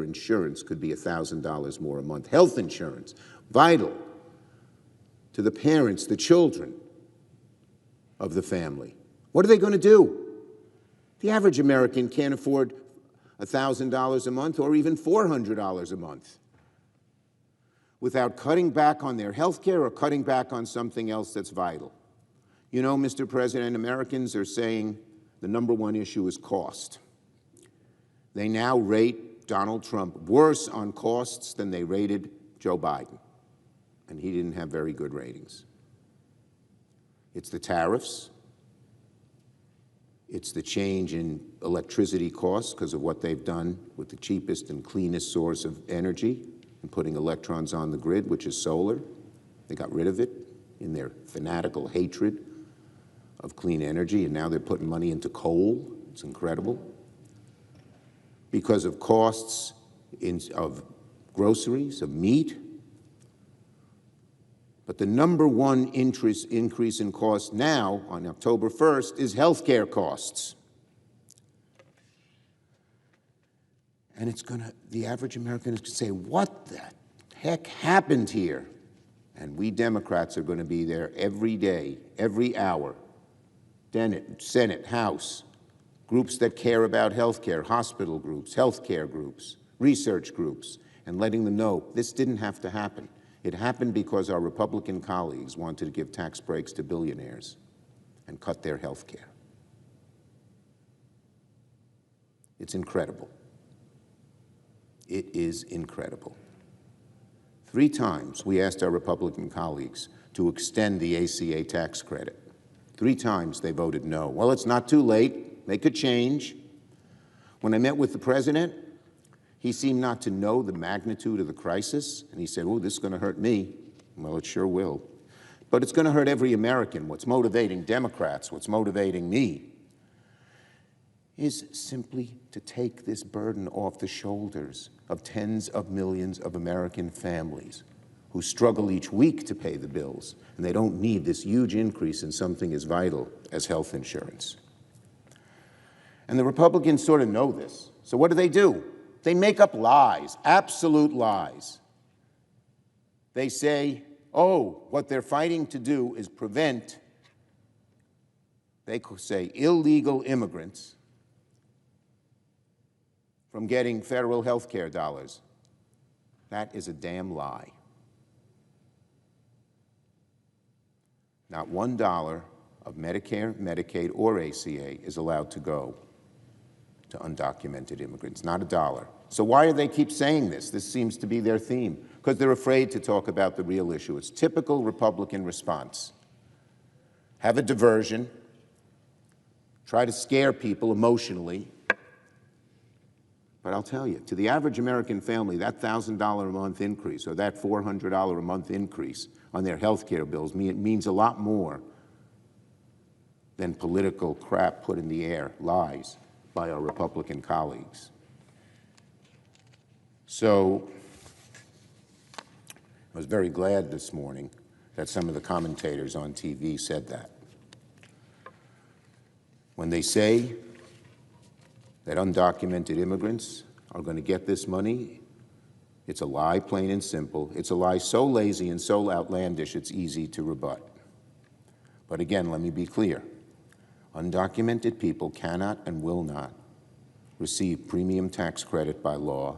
insurance could be $1,000 more a month. Health insurance, vital to the parents, the children of the family. What are they going to do? The average American can't afford $1,000 a month or even $400 a month without cutting back on their health care or cutting back on something else that's vital. You know, Mr. President, Americans are saying the #1 issue is cost. They now rate Donald Trump worse on costs than they rated Joe Biden, and he didn't have very good ratings. It's the tariffs. It's the change in electricity costs because of what they've done with the cheapest and cleanest source of energy and putting electrons on the grid, which is solar. They got rid of it in their fanatical hatred of clean energy, and now they're putting money into coal. It's incredible. Because of costs of groceries, of meat. But the #1 increase in cost now, on October 1st, is health care costs. And it's the average American is going to say, what the heck happened here? And we Democrats are going to be there every day, every hour. Senate, House, groups that care about health care, hospital groups, health care groups, research groups, and letting them know this didn't have to happen. It happened because our Republican colleagues wanted to give tax breaks to billionaires and cut their health care. It's incredible. It is incredible. 3 times we asked our Republican colleagues to extend the ACA tax credit. 3 times they voted no. Well, it's not too late. They could change. When I met with the president, he seemed not to know the magnitude of the crisis, and he said, oh, this is going to hurt me. Well, it sure will. But it's going to hurt every American. What's motivating Democrats, what's motivating me, is simply to take this burden off the shoulders of tens of millions of American families who struggle each week to pay the bills, and they don't need this huge increase in something as vital as health insurance. And the Republicans sort of know this. So what do? They make up lies, absolute lies. They say, oh, what they're fighting to do is prevent, they say, illegal immigrants from getting federal health care dollars. That is a damn lie. Not $1 of Medicare, Medicaid, or ACA is allowed to go to undocumented immigrants, not $1. So why do they keep saying this? This seems to be their theme, because they're afraid to talk about the real issue. It's typical Republican response. Have a diversion, try to scare people emotionally. But I'll tell you, to the average American family, that $1,000 a month increase or that $400 a month increase on their health care bills means a lot more than political crap put in the air, lies, by our Republican colleagues. So I was very glad this morning that some of the commentators on TV said that. When they say that undocumented immigrants are going to get this money, it's a lie, plain and simple. It's a lie so lazy and so outlandish it's easy to rebut. But again, let me be clear. Undocumented people cannot and will not receive premium tax credit by law.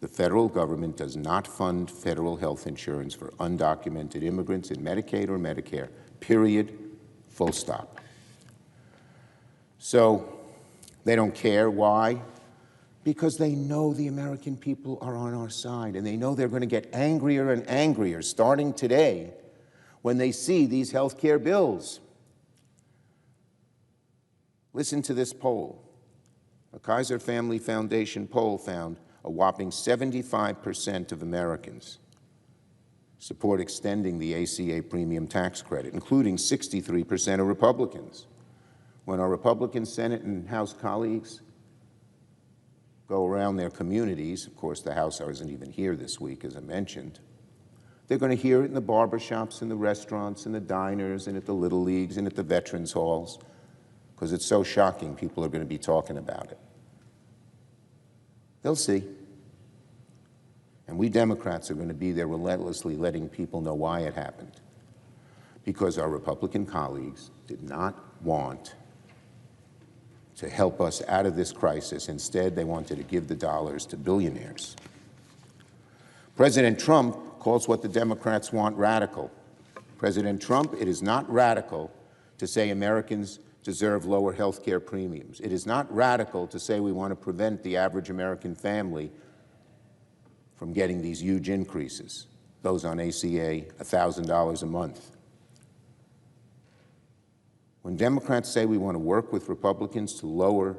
The federal government does not fund federal health insurance for undocumented immigrants in Medicaid or Medicare, period, full stop. So they don't care. Why? Because they know the American people are on our side, and they know they're going to get angrier and angrier starting today when they see these health care bills. Listen to this poll. A Kaiser Family Foundation poll found a whopping 75% of Americans support extending the ACA premium tax credit, including 63% of Republicans. When our Republican Senate and House colleagues go around their communities, of course, the House isn't even here this week, as I mentioned, they're going to hear it in the barbershops, in the restaurants, in the diners, and at the Little Leagues, and at the Veterans Halls, because it's so shocking people are going to be talking about it. They'll see. And we Democrats are going to be there relentlessly letting people know why it happened. Because our Republican colleagues did not want to help us out of this crisis. Instead, they wanted to give the dollars to billionaires. President Trump calls what the Democrats want radical. President Trump, it is not radical to say Americans deserve lower health care premiums. It is not radical to say we want to prevent the average American family from getting these huge increases, those on ACA, $1,000 a month. When Democrats say we want to work with Republicans to lower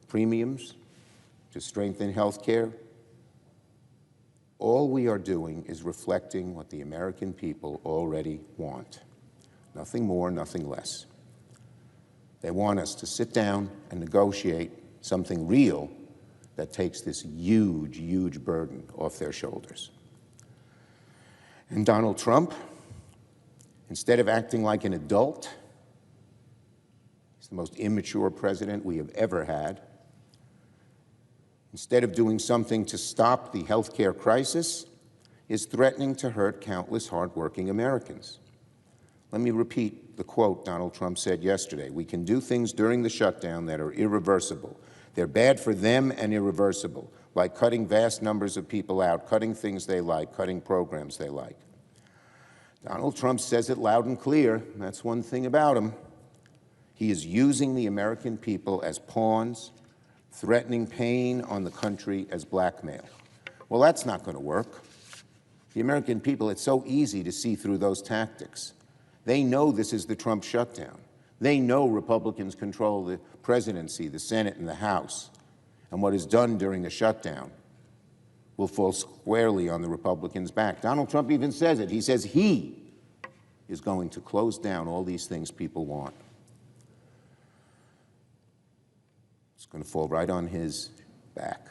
premiums, to strengthen health care, all we are doing is reflecting what the American people already want. Nothing more, nothing less. They want us to sit down and negotiate something real that takes this huge, huge burden off their shoulders. And Donald Trump, instead of acting like an adult, he's the most immature president we have ever had. Instead of doing something to stop the health care crisis, is threatening to hurt countless hardworking Americans. Let me repeat the quote Donald Trump said yesterday. We can do things during the shutdown that are irreversible. They're bad for them and irreversible, like cutting vast numbers of people out, cutting things they like, cutting programs they like. Donald Trump says it loud and clear. That's one thing about him. He is using the American people as pawns, threatening pain on the country as blackmail. Well, that's not going to work. The American people, it's so easy to see through those tactics. They know this is the Trump shutdown. They know Republicans control the presidency, the Senate, and the House. And what is done during the shutdown will fall squarely on the Republicans' back. Donald Trump even says it. He says he is going to close down all these things people want. It's going to fall right on his back.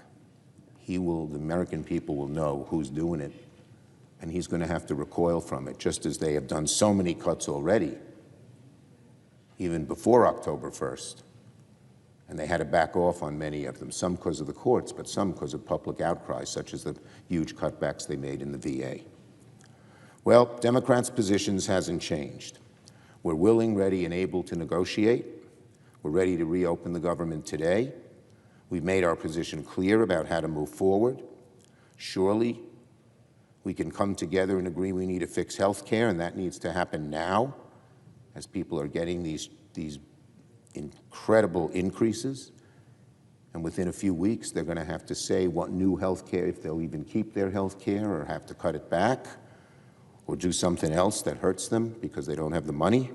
The American people will know who's doing it, and he's going to have to recoil from it, just as they have done so many cuts already, even before October 1st. And they had to back off on many of them, some because of the courts, but some because of public outcry, such as the huge cutbacks they made in the VA. Well, Democrats' positions hasn't changed. We're willing, ready, and able to negotiate. We're ready to reopen the government today. We've made our position clear about how to move forward. Surely, we can come together and agree we need to fix health care, and that needs to happen now, as people are getting these incredible increases. And within a few weeks, they're going to have to say what new health care, if they'll even keep their health care or have to cut it back or do something else that hurts them because they don't have the money.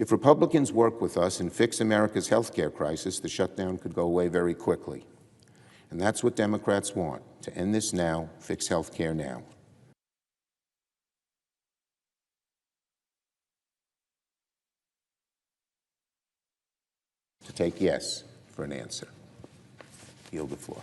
If Republicans work with us and fix America's health care crisis, the shutdown could go away very quickly. And that's what Democrats want, to end this now, fix health care now. To take yes for an answer. Yield the floor.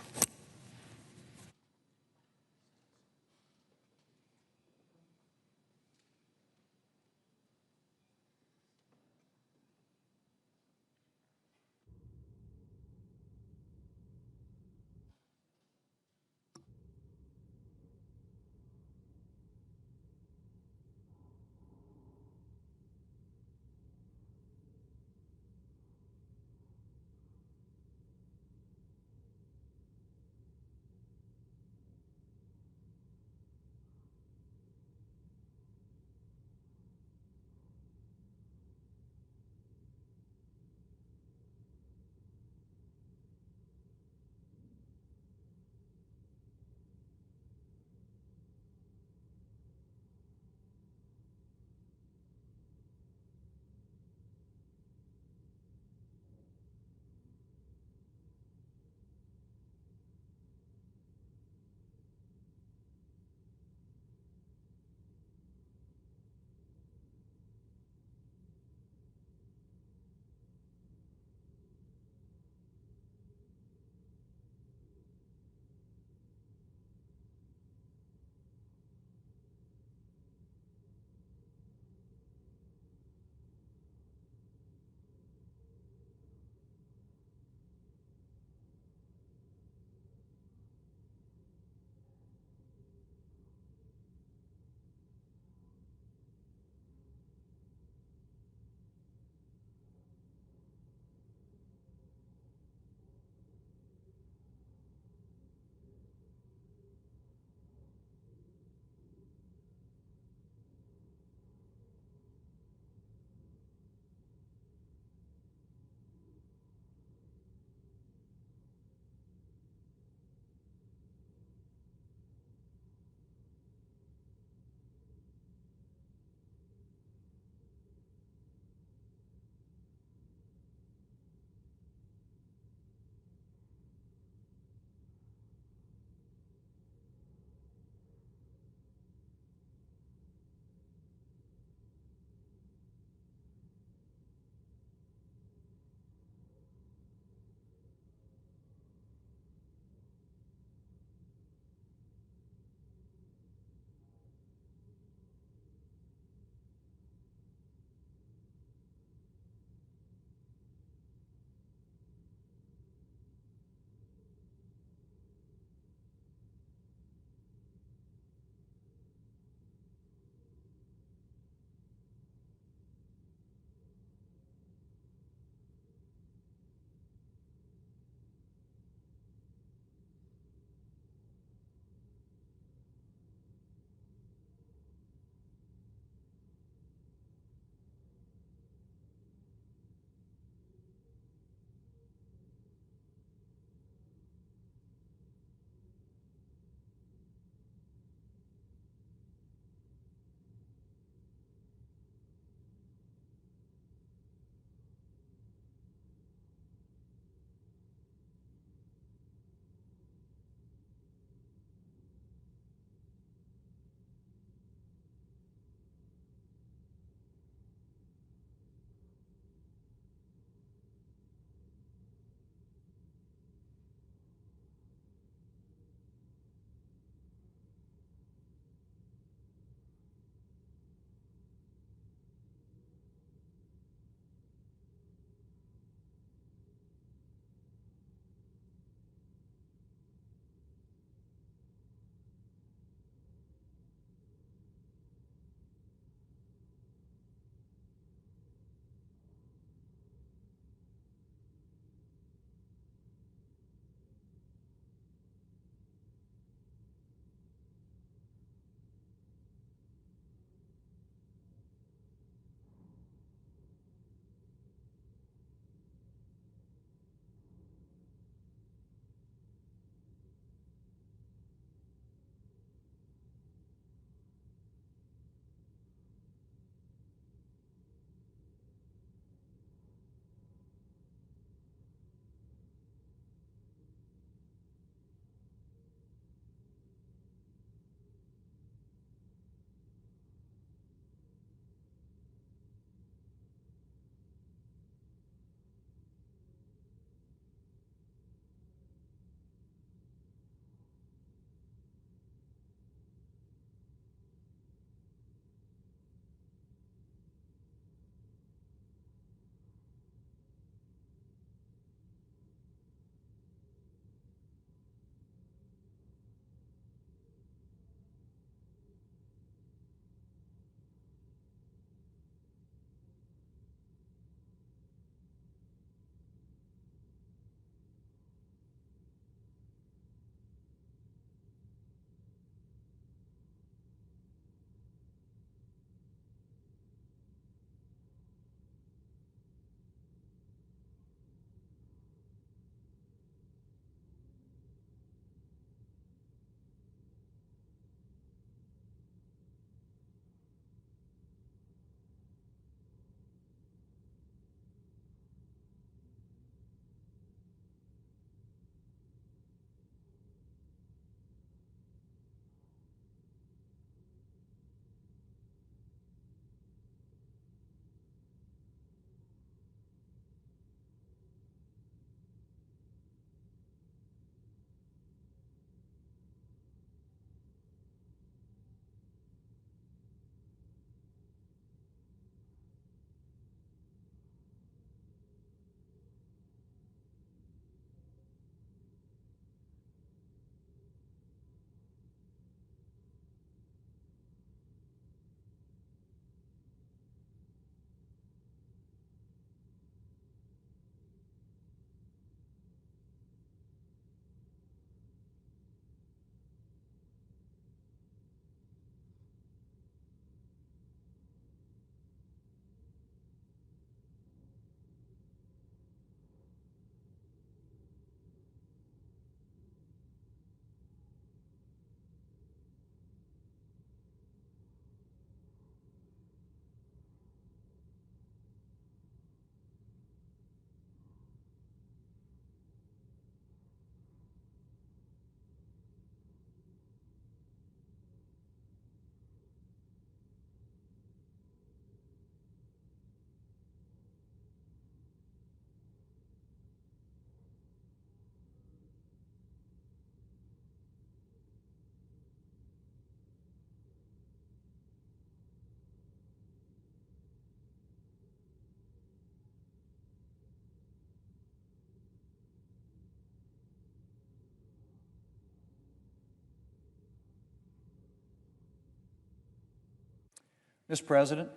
Mr. President.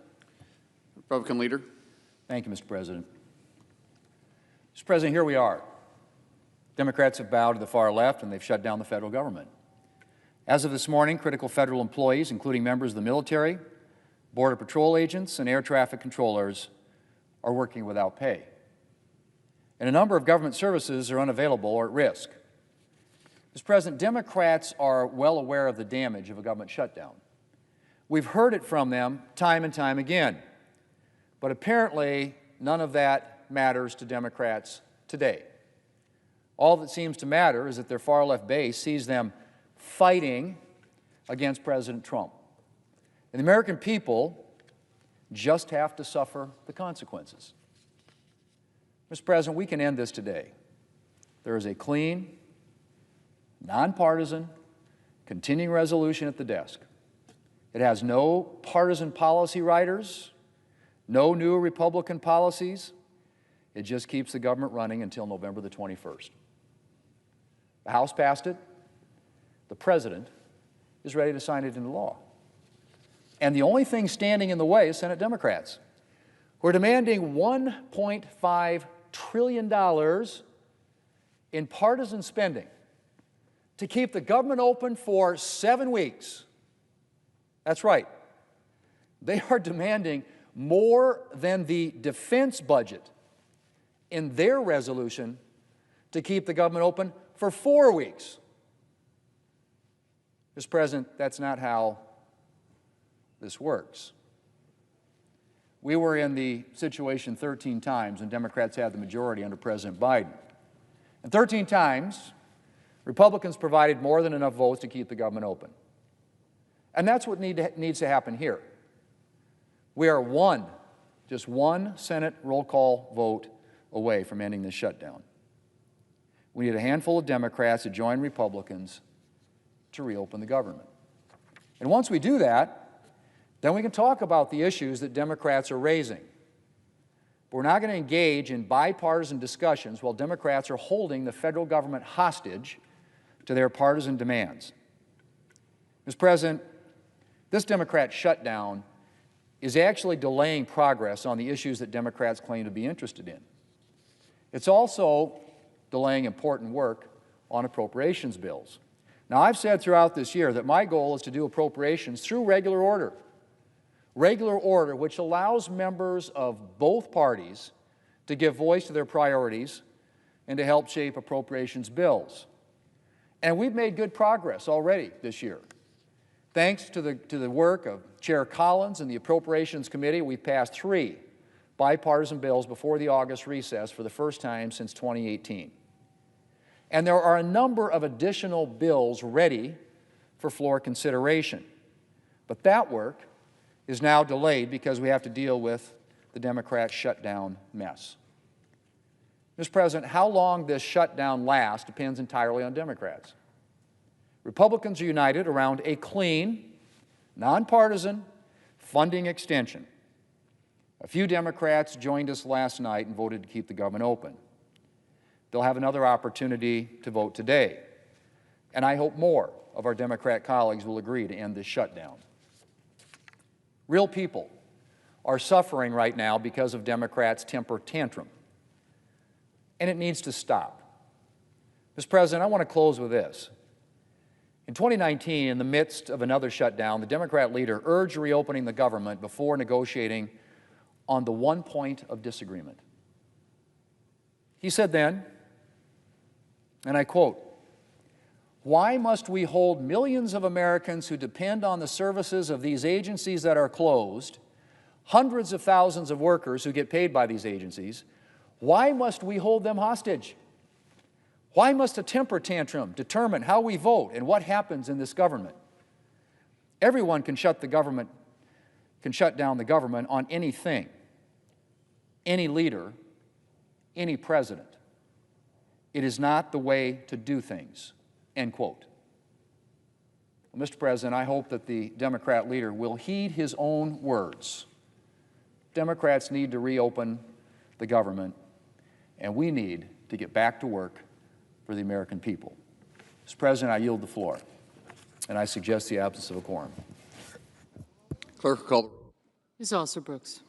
Republican Leader. Thank you, Mr. President. Mr. President, here we are. Democrats have bowed to the far left, and they've shut down the federal government. As of this morning, critical federal employees, including members of the military, Border Patrol agents, and air traffic controllers, are working without pay. And a number of government services are unavailable or at risk. Mr. President, Democrats are well aware of the damage of a government shutdown. We've heard it from them time and time again. But apparently, none of that matters to Democrats today. All that seems to matter is that their far-left base sees them fighting against President Trump. And the American people just have to suffer the consequences. Mr. President, we can end this today. There is a clean, nonpartisan, continuing resolution at the desk. It has no partisan policy writers, no new Republican policies. It just keeps the government running until November the 21st. The House passed it. The President is ready to sign it into law. And the only thing standing in the way is Senate Democrats, who are demanding $1.5 trillion in partisan spending to keep the government open for 7 weeks. That's right. They are demanding more than the defense budget in their resolution to keep the government open for 4 weeks. Mr. President, that's not how this works. We were in the situation 13 times when Democrats had the majority under President Biden. And 13 times, Republicans provided more than enough votes to keep the government open. And that's what needs to happen here. We are just one Senate roll call vote away from ending this shutdown. We need a handful of Democrats to join Republicans to reopen the government. And once we do that, then we can talk about the issues that Democrats are raising. But we're not going to engage in bipartisan discussions while Democrats are holding the federal government hostage to their partisan demands. Mr. President, this Democrat shutdown is actually delaying progress on the issues that Democrats claim to be interested in. It's also delaying important work on appropriations bills. Now, I've said throughout this year that my goal is to do appropriations through regular order which allows members of both parties to give voice to their priorities and to help shape appropriations bills. And we've made good progress already this year. Thanks to the work of Chair Collins and the Appropriations Committee, we've passed 3 bipartisan bills before the August recess for the first time since 2018. And there are a number of additional bills ready for floor consideration. But that work is now delayed because we have to deal with the Democrat shutdown mess. Mr. President, how long this shutdown lasts depends entirely on Democrats. Republicans are united around a clean, nonpartisan funding extension. A few Democrats joined us last night and voted to keep the government open. They'll have another opportunity to vote today. And I hope more of our Democrat colleagues will agree to end this shutdown. Real people are suffering right now because of Democrats' temper tantrum. And it needs to stop. Mr. President, I want to close with this. In 2019, in the midst of another shutdown, the Democrat leader urged reopening the government before negotiating on the one point of disagreement. He said then, and I quote, "Why must we hold millions of Americans who depend on the services of these agencies that are closed, hundreds of thousands of workers who get paid by these agencies, why must we hold them hostage? Why must a temper tantrum determine how we vote and what happens in this government? Everyone can shut down the government on anything, any leader, any president. It is not the way to do things." End quote. Well, Mr. President, I hope that the Democrat leader will heed his own words. Democrats need to reopen the government, and we need to get back to work for the American people. Mr. President, I yield the floor, and I suggest the absence of a quorum. Clerk will call the roll. Ms. Alston-Brooks.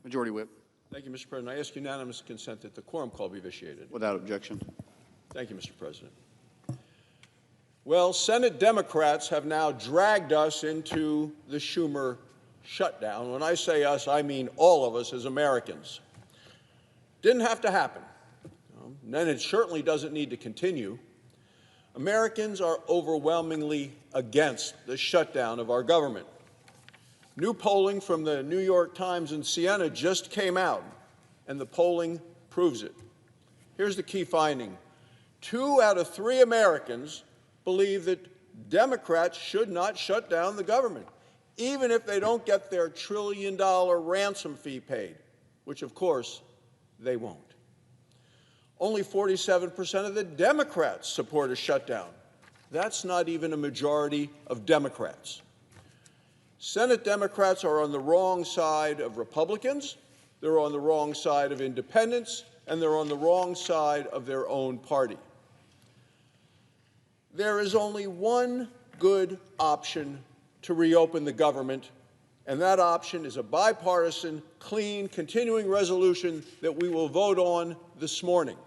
Majority Whip. Thank you, Mr. President. I ask unanimous consent that the quorum call be vitiated. Without objection. Thank you, Mr. President. Well, Senate Democrats have now dragged us into the Schumer shutdown. When I say us, I mean all of us as Americans. Didn't have to happen. And it certainly doesn't need to continue. Americans are overwhelmingly against the shutdown of our government. New polling from the New York Times and Siena just came out, and the polling proves it. Here's the key finding. 2 out of 3 Americans believe that Democrats should not shut down the government, even if they don't get their $1 trillion ransom fee paid, which, of course, they won't. Only 47% of the Democrats support a shutdown. That's not even a majority of Democrats. Senate Democrats are on the wrong side of Republicans, they're on the wrong side of independents, and they're on the wrong side of their own party. There is only one good option to reopen the government, and that option is a bipartisan, clean, continuing resolution that we will vote on this morning.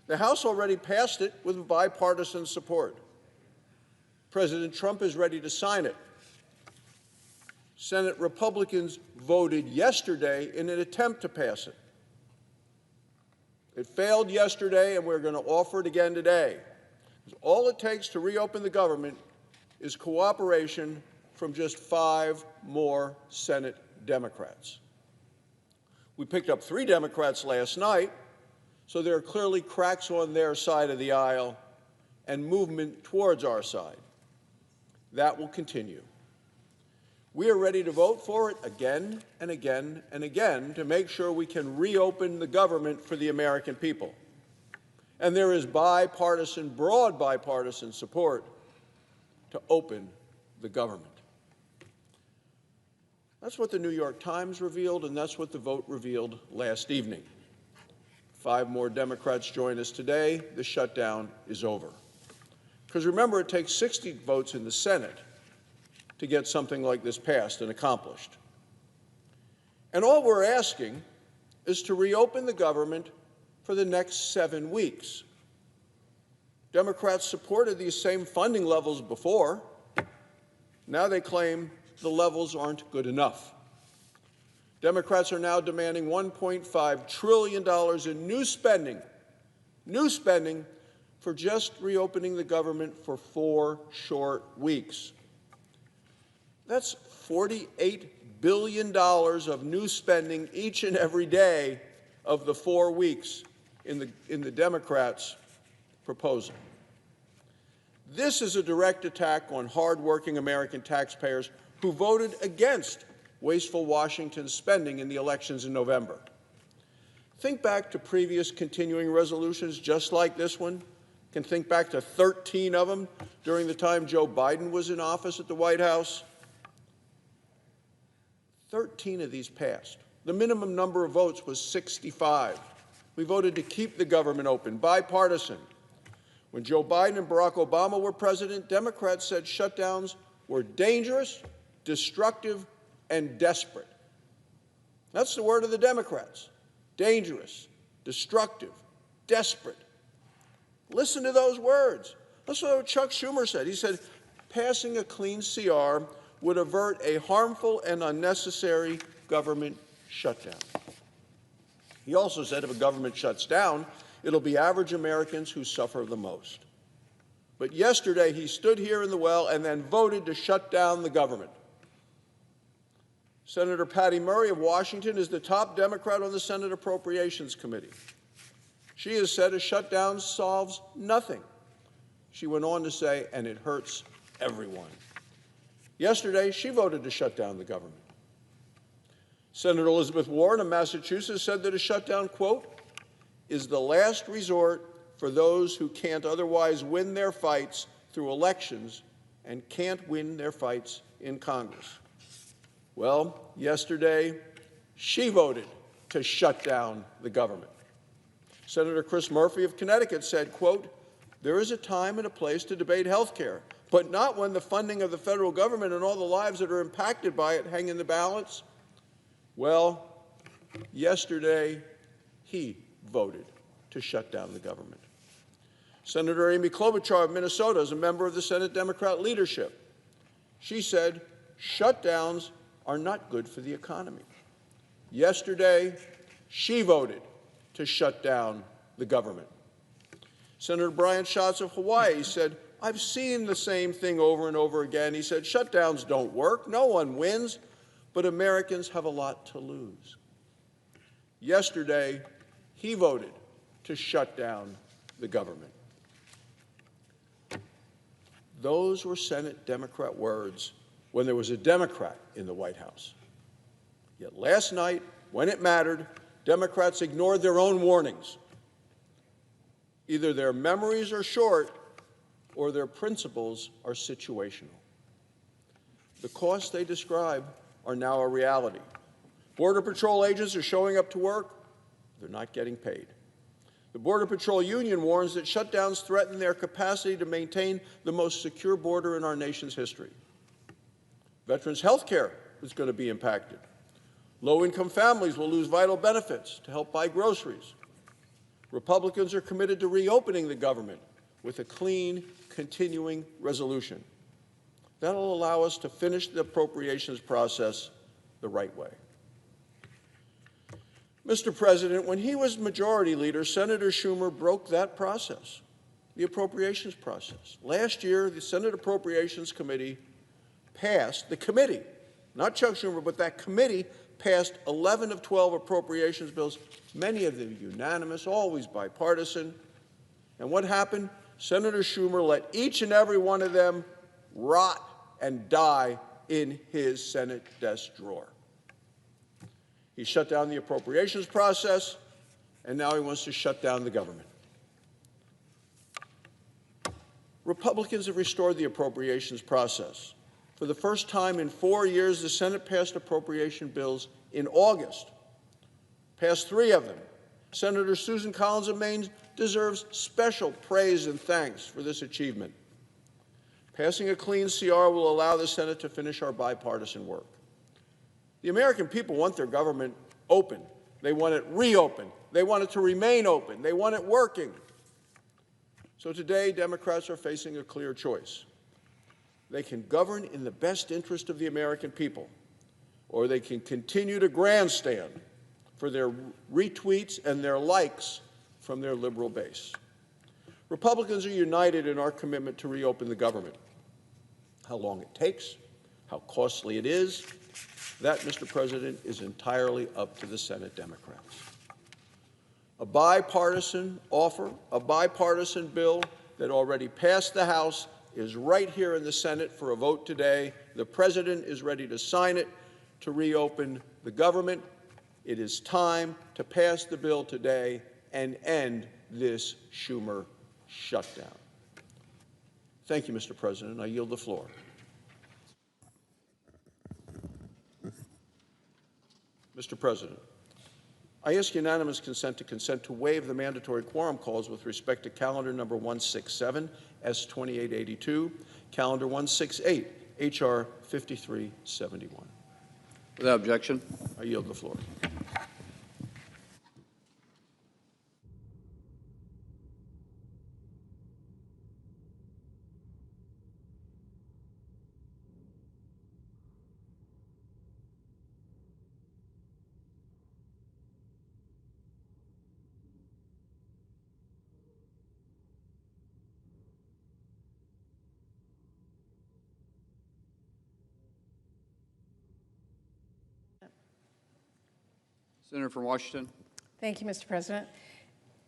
The House already passed it with bipartisan support. President Trump is ready to sign it. Senate Republicans voted yesterday in an attempt to pass it. It failed yesterday, and we're going to offer it again today. All it takes to reopen the government is cooperation from just 5 more Senate Democrats. We picked up 3 Democrats last night, so there are clearly cracks on their side of the aisle and movement towards our side. That will continue. We are ready to vote for it again and again and again to make sure we can reopen the government for the American people. And there is bipartisan, broad bipartisan support to open the government. That's what the New York Times revealed, and that's what the vote revealed last evening. 5 more Democrats join us today. The shutdown is over. Because remember, it takes 60 votes in the Senate to get something like this passed and accomplished. And all we're asking is to reopen the government for the next 7 weeks. Democrats supported these same funding levels before. Now they claim the levels aren't good enough. Democrats are now demanding $1.5 trillion in new spending for just reopening the government for 4 short weeks. That's $48 billion of new spending each and every day of the 4 weeks in the Democrats' proposal. This is a direct attack on hardworking American taxpayers who voted against wasteful Washington spending in the elections in November. Think back to previous continuing resolutions just like this one. You can think back to 13 of them during the time Joe Biden was in office at the White House. 13 of these passed. The minimum number of votes was 65. We voted to keep the government open, bipartisan. When Joe Biden and Barack Obama were president, Democrats said shutdowns were dangerous, destructive, and desperate. That's the word of the Democrats. Dangerous, destructive, desperate. Listen to those words. Listen to what Chuck Schumer said. He said, passing a clean CR would avert a harmful and unnecessary government shutdown. He also said if a government shuts down, it'll be average Americans who suffer the most. But yesterday, he stood here in the well and then voted to shut down the government. Senator Patty Murray of Washington is the top Democrat on the Senate Appropriations Committee. She has said a shutdown solves nothing. She went on to say, and it hurts everyone. Yesterday, she voted to shut down the government. Senator Elizabeth Warren of Massachusetts said that a shutdown, quote, is the last resort for those who can't otherwise win their fights through elections and can't win their fights in Congress. Well, yesterday, she voted to shut down the government. Senator Chris Murphy of Connecticut said, quote, there is a time and a place to debate health care, but not when the funding of the federal government and all the lives that are impacted by it hang in the balance. Well, yesterday, he voted to shut down the government. Senator Amy Klobuchar of Minnesota is a member of the Senate Democrat leadership. She said, shutdowns are not good for the economy. Yesterday, she voted to shut down the government. Senator Brian Schatz of Hawaii said, I've seen the same thing over and over again. He said, shutdowns don't work, no one wins, but Americans have a lot to lose. Yesterday, he voted to shut down the government. Those were Senate Democrat words when there was a Democrat in the White House. Yet last night, when it mattered, Democrats ignored their own warnings. Either their memories are short or their principles are situational. The costs they describe are now a reality. Border Patrol agents are showing up to work. They're not getting paid. The Border Patrol Union warns that shutdowns threaten their capacity to maintain the most secure border in our nation's history. Veterans' health care is going to be impacted. Low-income families will lose vital benefits to help buy groceries. Republicans are committed to reopening the government with a clean, continuing resolution. That will allow us to finish the appropriations process the right way. Mr. President, when he was Majority Leader, Senator Schumer broke that process, the appropriations process. Last year, the Senate Appropriations Committee passed, the committee, not Chuck Schumer, but that committee passed 11 of 12 appropriations bills, many of them unanimous, always bipartisan. And what happened? Senator Schumer let each and every one of them rot and die in his Senate desk drawer. He shut down the appropriations process, and now he wants to shut down the government. Republicans have restored the appropriations process. For the first time in 4 years, the Senate passed appropriation bills in August, passed 3 of them. Senator Susan Collins of Maine deserves special praise and thanks for this achievement. Passing a clean CR will allow the Senate to finish our bipartisan work. The American people want their government open. They want it reopened. They want it to remain open. They want it working. So today, Democrats are facing a clear choice. They can govern in the best interest of the American people, or they can continue to grandstand for their retweets and their likes from their liberal base. Republicans are united in our commitment to reopen the government. How long it takes, how costly it is, that, Mr. President, is entirely up to the Senate Democrats. A bipartisan offer, a bipartisan bill that already passed the House is right here in the Senate for a vote today. The President is ready to sign it to reopen the government. It is time to pass the bill today and end this Schumer shutdown. Thank you, Mr. President. I yield the floor. Mr. President, I ask unanimous consent to waive the mandatory quorum calls with respect to calendar number 167, S2882, calendar 168, H.R. 5371. Without objection. I yield the floor. Senator from Washington. Thank you, Mr. President.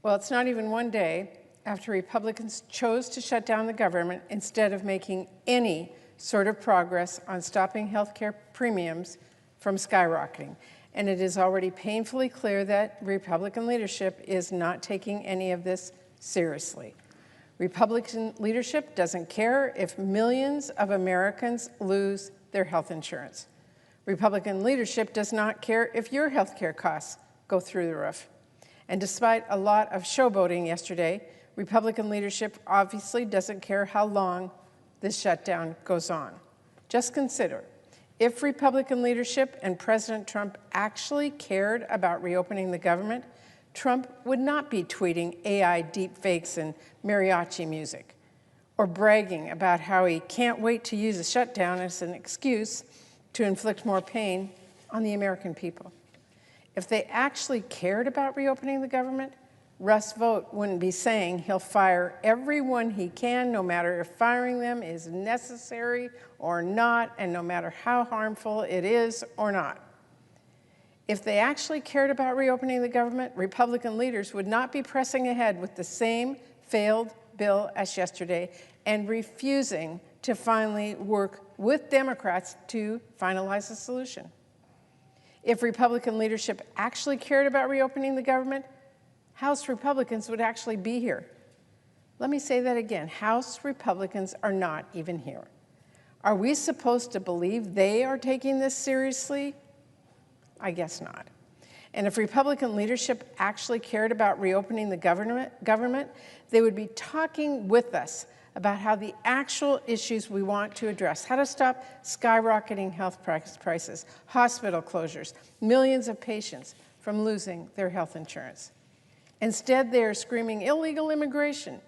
Well, it's not even one day after Republicans chose to shut down the government instead of making any sort of progress on stopping health care premiums from skyrocketing. And it is already painfully clear that Republican leadership is not taking any of this seriously. Republican leadership doesn't care if millions of Americans lose their health insurance. Republican leadership does not care if your health care costs go through the roof. And despite a lot of showboating yesterday, Republican leadership obviously doesn't care how long this shutdown goes on. Just consider, if Republican leadership and President Trump actually cared about reopening the government, Trump would not be tweeting AI deepfakes and mariachi music, or bragging about how he can't wait to use a shutdown as an excuse to inflict more pain on the American people. If they actually cared about reopening the government, Russ Vought wouldn't be saying he'll fire everyone he can, no matter if firing them is necessary or not, and no matter how harmful it is or not. If they actually cared about reopening the government, Republican leaders would not be pressing ahead with the same failed bill as yesterday and refusing to finally work with Democrats to finalize a solution. If Republican leadership actually cared about reopening the government, House Republicans would actually be here. Let me say that again. House Republicans are not even here. Are we supposed to believe they are taking this seriously? I guess not. And if Republican leadership actually cared about reopening the government, they would be talking with us about how the actual issues we want to address, how to stop skyrocketing health prices, hospital closures, millions of patients from losing their health insurance. Instead, they are screaming illegal immigration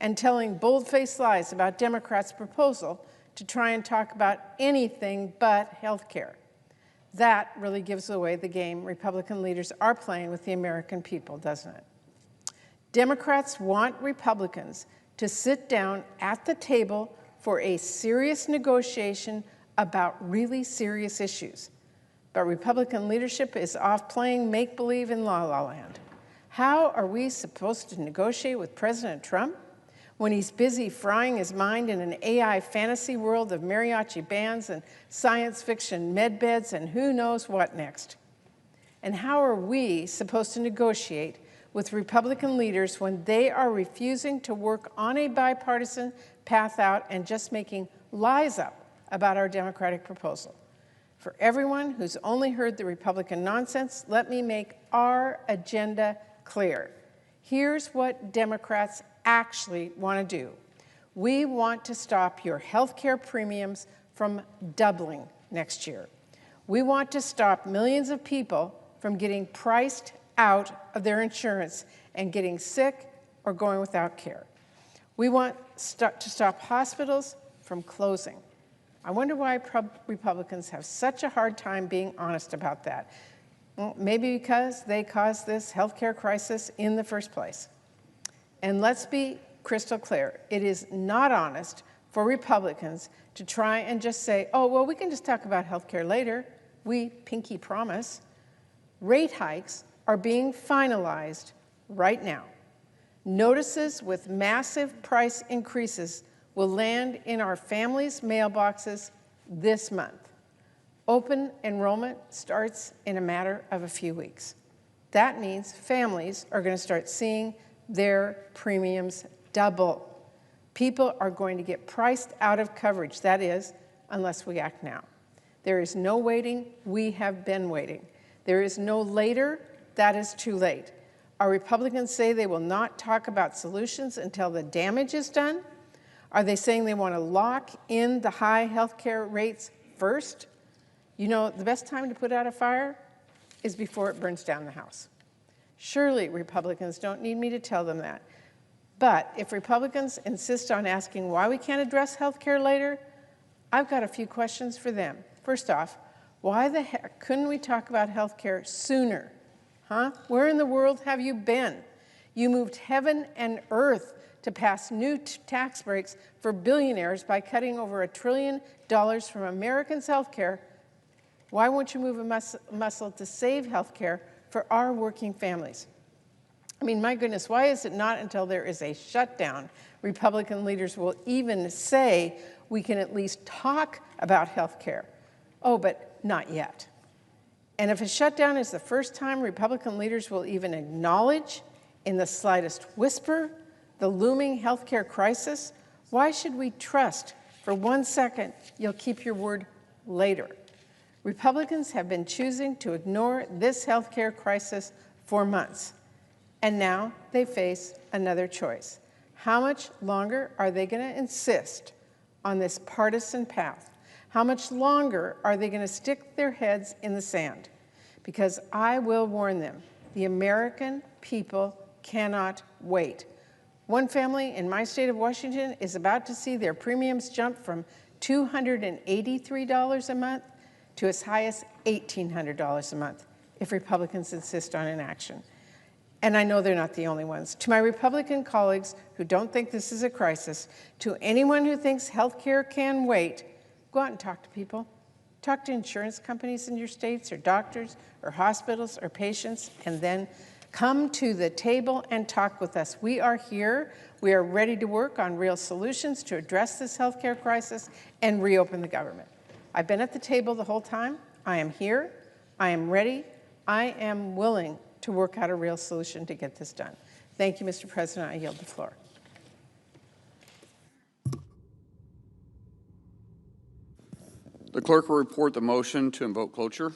and telling bold-faced lies about Democrats' proposal to try and talk about anything but health care. That really gives away the game Republican leaders are playing with the American people, doesn't it? Democrats want Republicans to sit down at the table for a serious negotiation about really serious issues. But Republican leadership is off playing make-believe in la-la land. How are we supposed to negotiate with President Trump when he's busy frying his mind in an AI fantasy world of mariachi bands and science fiction medbeds and who knows what next? And how are we supposed to negotiate with Republican leaders when they are refusing to work on a bipartisan path out and just making lies up about our Democratic proposal? For everyone who's only heard the Republican nonsense, let me make our agenda clear. Here's what Democrats actually want to do. We want to stop your health care premiums from doubling next year. We want to stop millions of people from getting priced out of their insurance and getting sick or going without care. We want to stop hospitals from closing. I wonder why Republicans have such a hard time being honest about that. Well, maybe because they caused this healthcare crisis in the first place. And let's be crystal clear, it is not honest for Republicans to try and just say, oh, well, we can just talk about healthcare later. We pinky promise. Rate hikes are being finalized right now. Notices with massive price increases will land in our families' mailboxes this month. Open enrollment starts in a matter of a few weeks. That means families are going to start seeing their premiums double. People are going to get priced out of coverage, that is, unless we act now. There is no waiting, we have been waiting. There is no later, that is too late. Our Republicans say they will not talk about solutions until the damage is done. Are they saying they want to lock in the high health care rates first? You know, the best time to put out a fire is before it burns down the house. Surely Republicans don't need me to tell them that. But if Republicans insist on asking why we can't address health care later, I've got a few questions for them. First off, why the heck couldn't we talk about health care sooner? Huh? Where in the world have you been? You moved heaven and earth to pass new tax breaks for billionaires by cutting over $1 trillion from Americans' health care. Why won't you move a muscle to save health care for our working families? I mean, my goodness, why is it not until there is a shutdown Republican leaders will even say we can at least talk about health care? Oh, but not yet. And if a shutdown is the first time Republican leaders will even acknowledge, in the slightest whisper, the looming healthcare crisis, why should we trust for 1 second you'll keep your word later? Republicans have been choosing to ignore this healthcare crisis for months, and now they face another choice. How much longer are they going to insist on this partisan path? How much longer are they going to stick their heads in the sand? Because I will warn them, the American people cannot wait. One family in my state of Washington is about to see their premiums jump from $283 a month to as high as $1,800 a month if Republicans insist on inaction. And I know they're not the only ones. To my Republican colleagues who don't think this is a crisis, to anyone who thinks health care can wait, go out and talk to people. Talk to insurance companies in your states, or doctors, or hospitals, or patients, and then come to the table and talk with us. We are here. We are ready to work on real solutions to address this healthcare crisis and reopen the government. I've been at the table the whole time. I am here. I am ready. I am willing to work out a real solution to get this done. Thank you, Mr. President. I yield the floor. The clerk will report the motion to invoke cloture.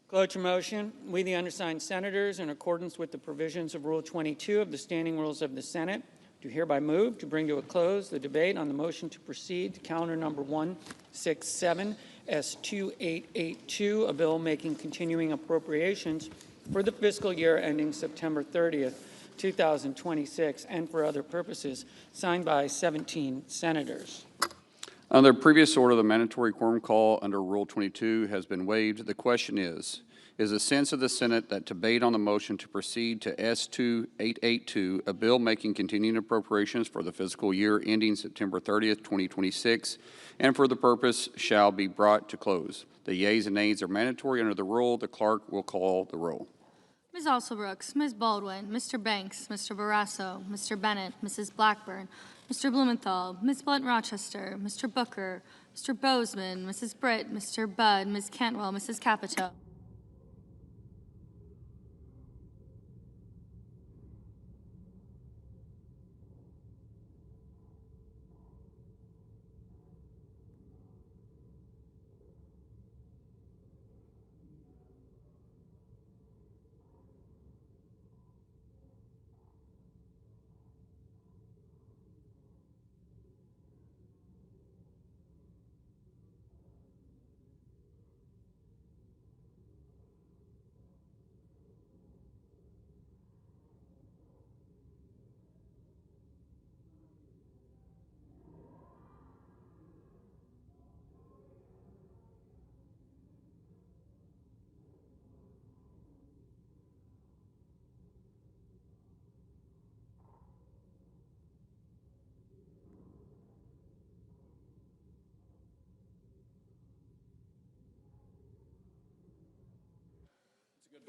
Cloture motion. We, the undersigned senators, in accordance with the provisions of Rule 22 of the Standing Rules of the Senate, do hereby move to bring to a close the debate on the motion to proceed to calendar number 167 S2882, a bill making continuing appropriations for the fiscal year ending September 30th, 2026, and for other purposes, signed by 17 senators. Under previous order, the mandatory quorum call under Rule 22 has been waived. The question is the sense of the Senate that debate on the motion to proceed to S2882, a bill making continuing appropriations for the fiscal year ending September 30th, 2026, and for the purpose shall be brought to close. The yeas and nays are mandatory under the rule. The clerk will call the roll. Ms. Alsobrooks, Ms. Baldwin, Mr. Banks, Mr. Barrasso, Mr. Bennett, Mrs. Blackburn, Mr. Blumenthal, Ms. Blunt-Rochester, Mr. Booker, Mr. Bozeman, Mrs. Britt, Mr. Budd, Ms. Cantwell, Mrs. Capito.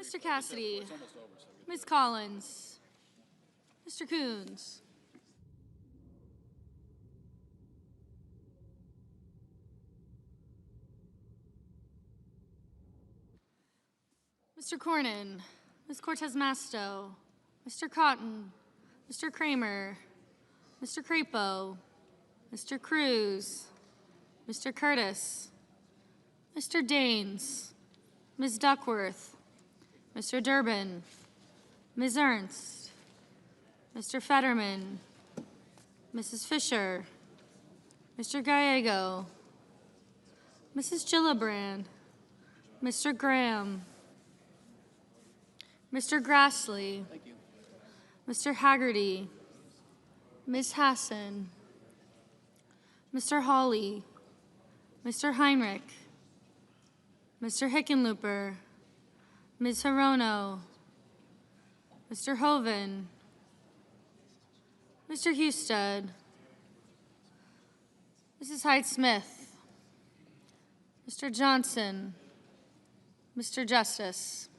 Mr. Cassidy, Ms. Collins, Mr. Coons, Mr. Cornyn, Ms. Cortez Masto, Mr. Cotton, Mr. Kramer, Mr. Crapo, Mr. Cruz, Mr. Curtis, Mr. Daines, Ms. Duckworth, Mr. Durbin, Ms. Ernst, Mr. Fetterman, Mrs. Fisher, Mr. Gallego, Mrs. Gillibrand, Mr. Graham, Mr. Grassley, Mr. Haggerty, Ms. Hassan, Mr. Hawley, Mr. Heinrich, Mr. Hickenlooper, Ms. Hirono, Mr. Hoven, Mr. Husted, Mrs. Hyde-Smith, Mr. Johnson, Mr. Justice.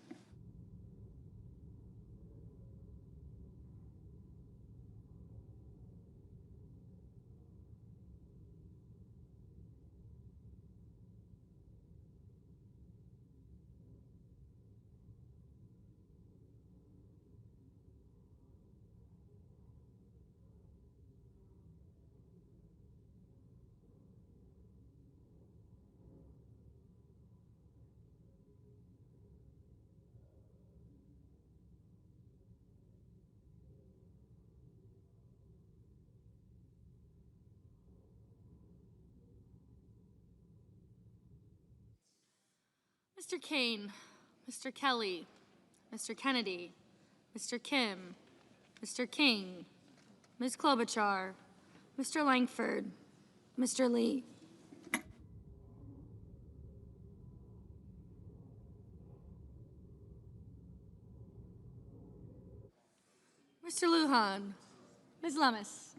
Mr. Kane, Mr. Kelly, Mr. Kennedy, Mr. Kim, Mr. King, Ms. Klobuchar, Mr. Langford, Mr. Lee. Mr. Lujan, Ms. Lummis.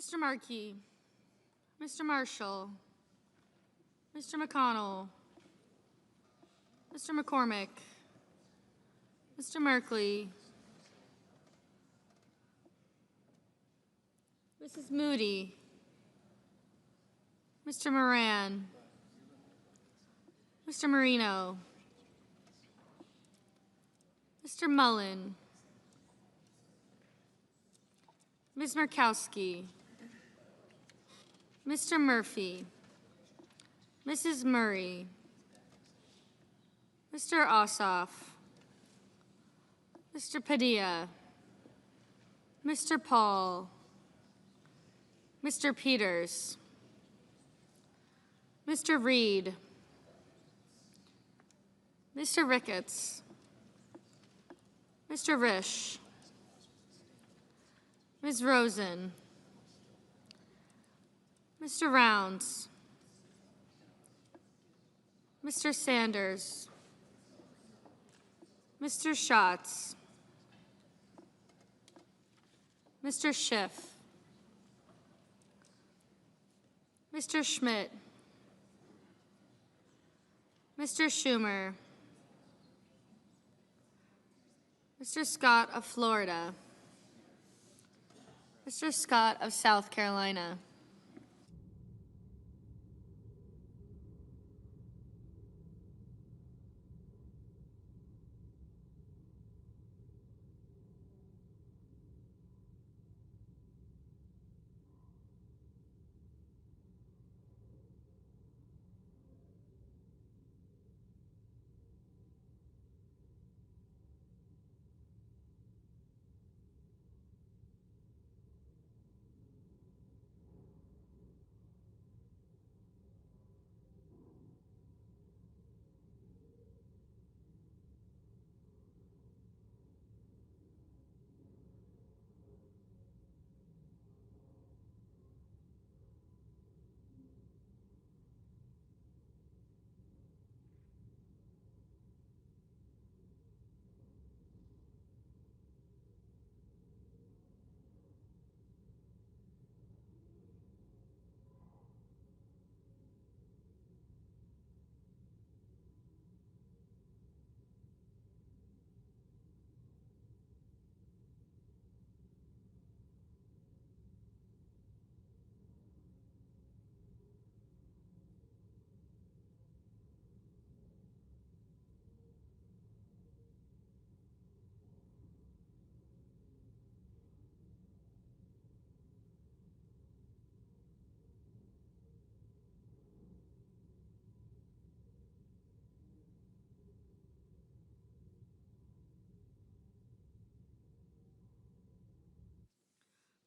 Mr. Markey, Mr. Marshall, Mr. McConnell, Mr. McCormick, Mr. Merkley, Mrs. Moody, Mr. Moran, Mr. Marino, Mr. Mullen, Ms. Murkowski, Mr. Murphy, Mrs. Murray, Mr. Ossoff, Mr. Padilla, Mr. Paul, Mr. Peters, Mr. Reed, Mr. Ricketts, Mr. Risch, Ms. Rosen, Mr. Rounds, Mr. Sanders, Mr. Schatz, Mr. Schiff, Mr. Schmidt, Mr. Schumer, Mr. Scott of Florida, Mr. Scott of South Carolina,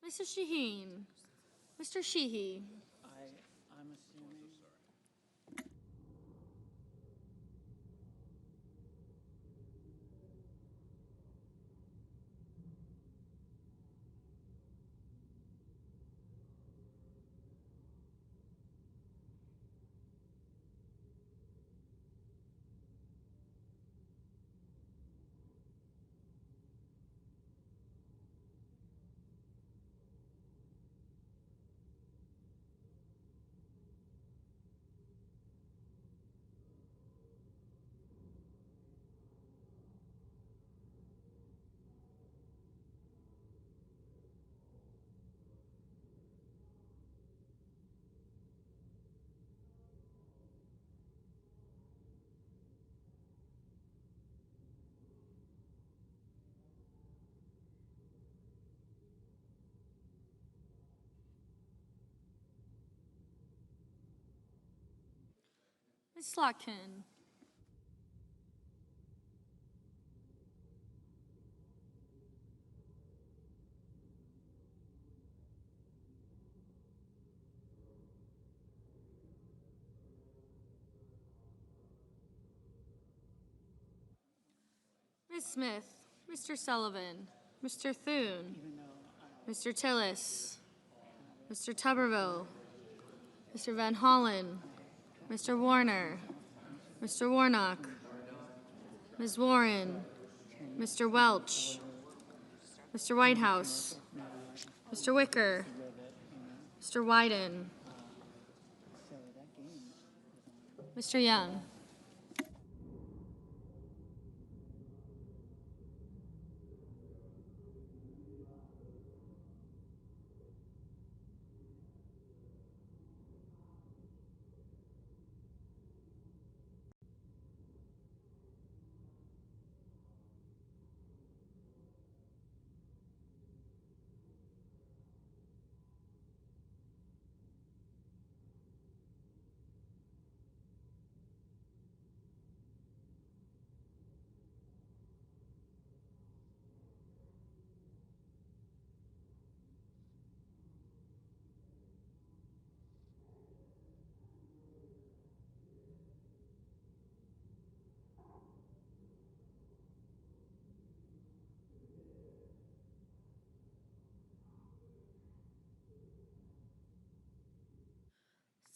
Mrs. Shaheen. Mr. Sheehy. I'm assuming. Ms. Slotkin. Ms. Smith. Mr. Sullivan. Mr. Thune. Mr. Tillis. Mr. Tuberville. Mr. Van Hollen. Mr. Warner. Mr. Warnock. Ms. Warren. Mr. Welch. Mr. Whitehouse. Mr. Wicker. Mr. Wyden. Mr. Young.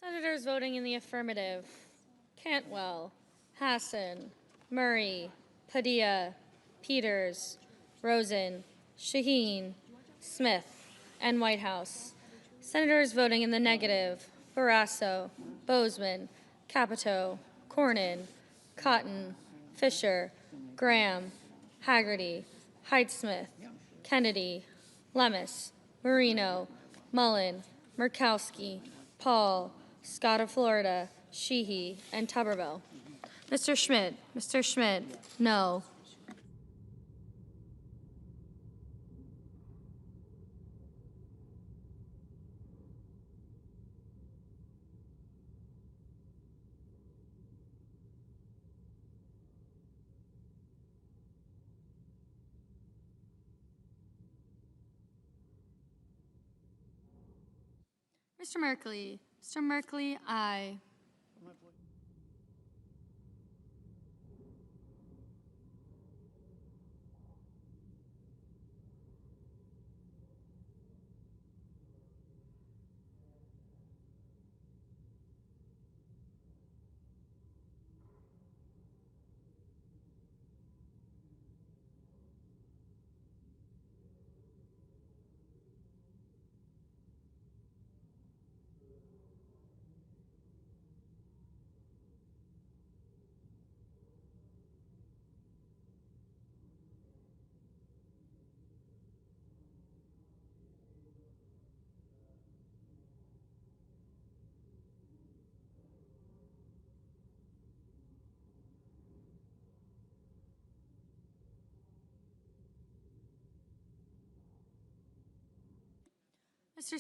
Senators voting in the affirmative: Cantwell, Hassan, Murray, Padilla, Peters, Rosen, Shaheen, Smith, and Whitehouse. Senators voting in the negative: Barrasso, Bozeman, Capito, Cornyn, Cotton, Fisher, Graham, Haggerty, Heidsmith, Kennedy, Lemus, Marino, Mullen, Murkowski, Paul, Scott of Florida, Sheehy, and Tuberville. Mr. Schmidt, no. Mr. Merkley, aye. Mr.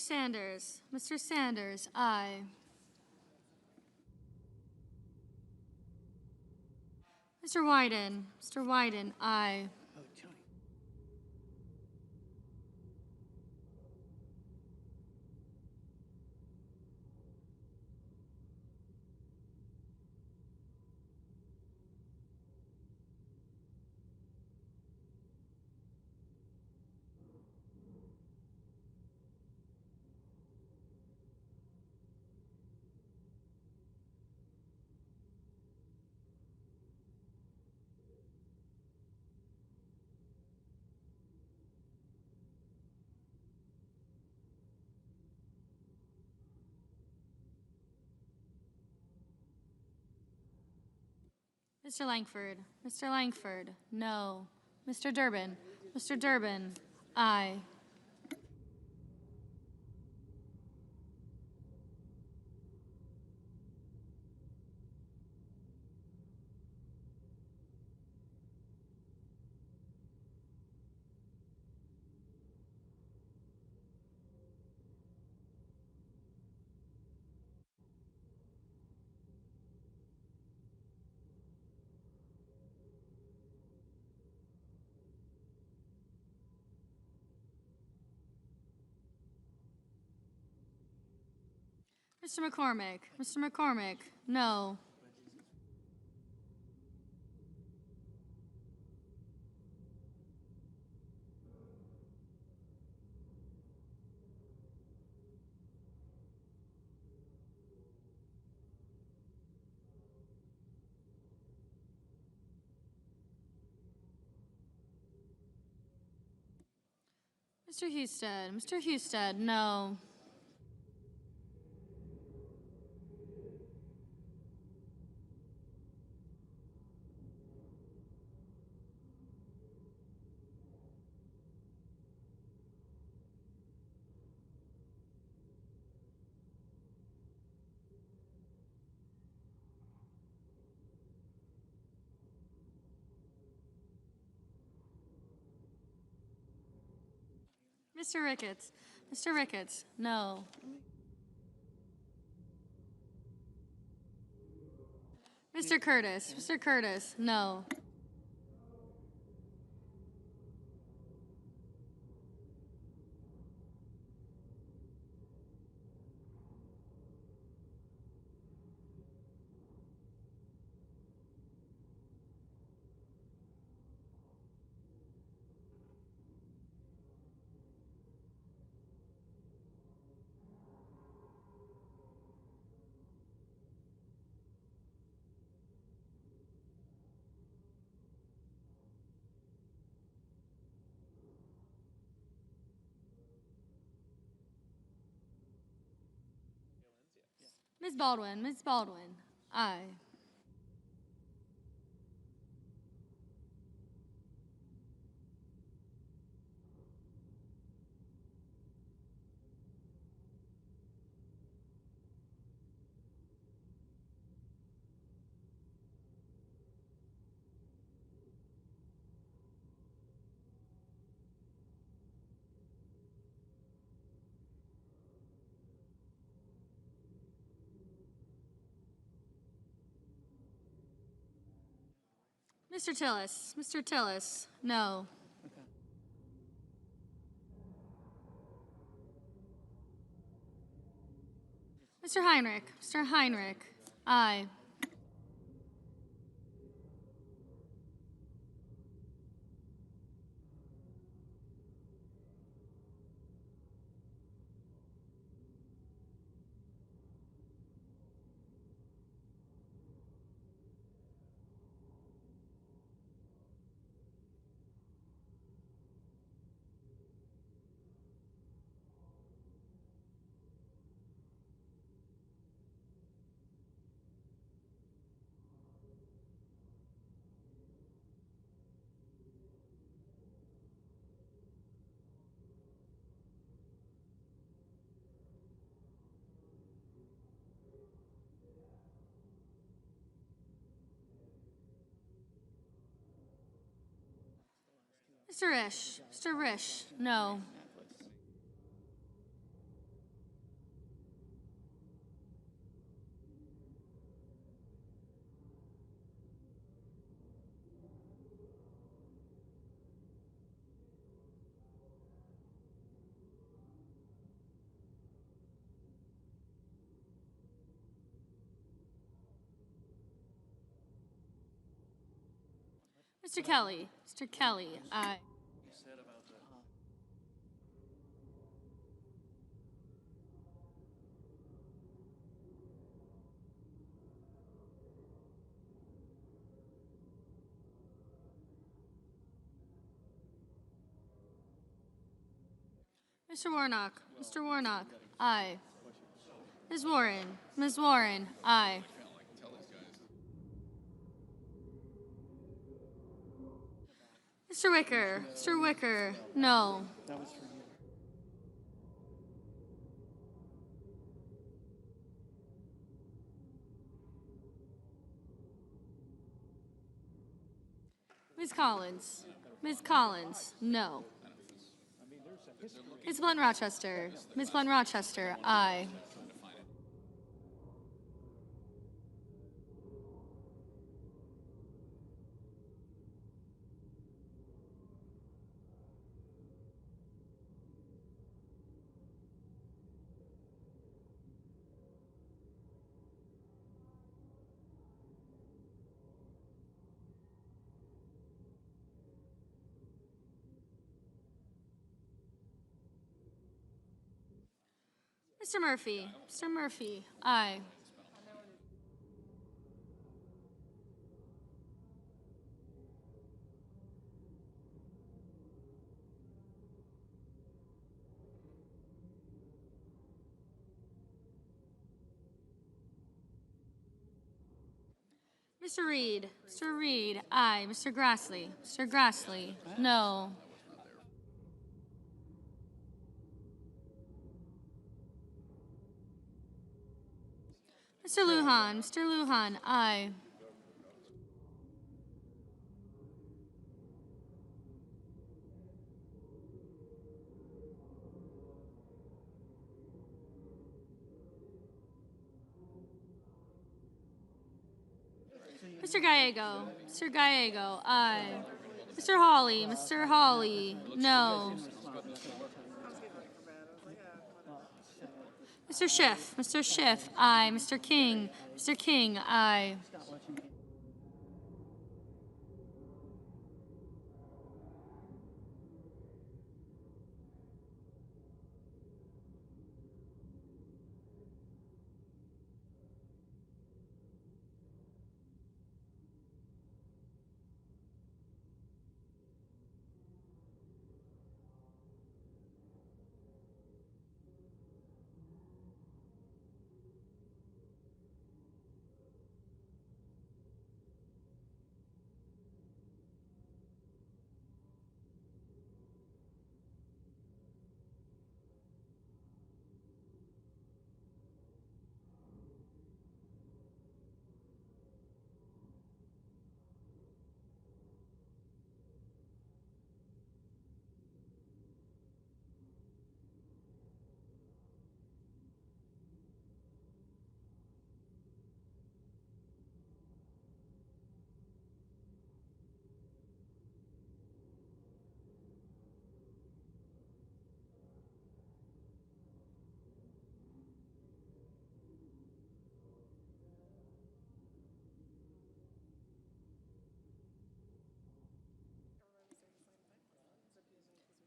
Sanders, aye. Mr. Wyden, aye. Mr. Langford. Mr. Langford, no. Mr. Durbin. Mr. Durbin, aye. Mr. McCormick. Mr. McCormick, no. Mr. Husted. Mr. Husted, no. Mr. Ricketts. Mr. Ricketts, no. Mr. Curtis. Mr. Curtis, no. Ms. Baldwin. Ms. Baldwin, aye. Mr. Tillis. Mr. Tillis, no. Mr. Heinrich. Mr. Heinrich, aye. Mr. Risch. Mr. Risch, no. Mr. Kelly. Mr. Kelly, aye. Mr. Warnock. Mr. Warnock, aye. Ms. Warren. Ms. Warren, aye. Mr. Wicker. Mr. Wicker. No. Ms. Collins. Ms. Collins. No. Ms. Blunt Rochester. Ms. Blunt Rochester. Aye. Mr. Murphy. Mr. Murphy. Aye. Mr. Reed. Mr. Reed. Aye. Mr. Grassley. Mr. Grassley. No. Mr. Lujan. Mr. Lujan. Aye. Mr. Gallego. Mr. Gallego. Aye. Mr. Hawley. Mr. Hawley. No. Mr. Schiff. Mr. Schiff. Aye. Mr. King. Mr. King. Aye.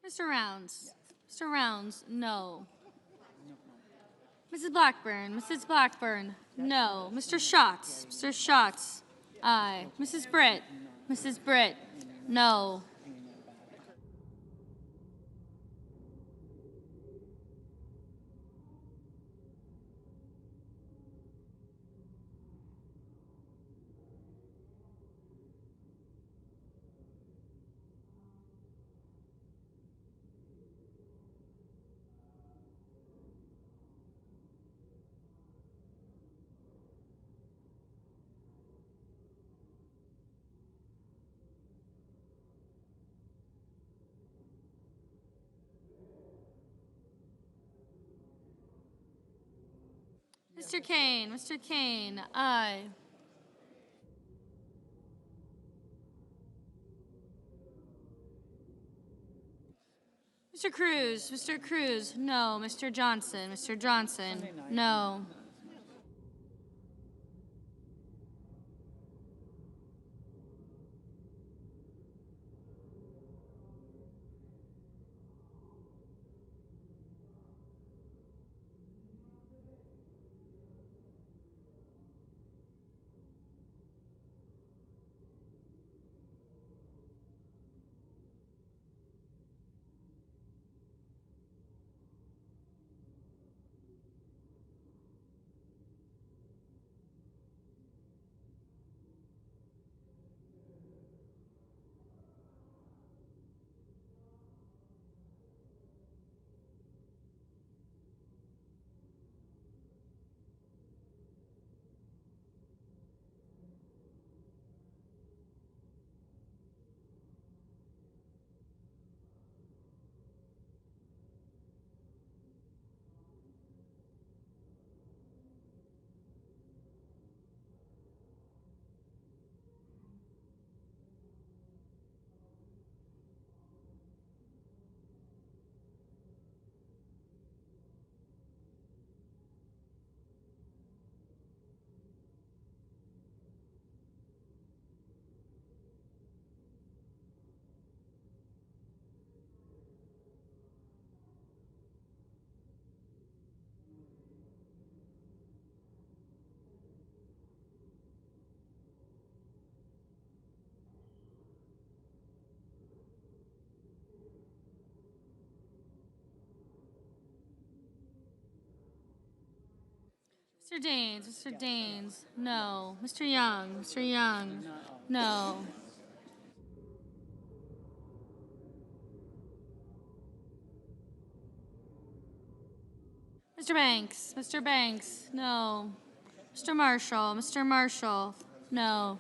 Mr. Rounds. Mr. Rounds. No. Mrs. Blackburn. Mrs. Blackburn. No. Mr. Schatz. Mr. Schatz. Aye. Mrs. Britt. Mrs. Britt. No. Mr. Kane. Mr. Kane. Aye. Mr. Cruz. Mr. Cruz. No. Mr. Johnson. Mr. Johnson. No. Mr. Daines, Mr. Daines, no. Mr. Young, no. Mr. Banks, no. Mr. Marshall, no.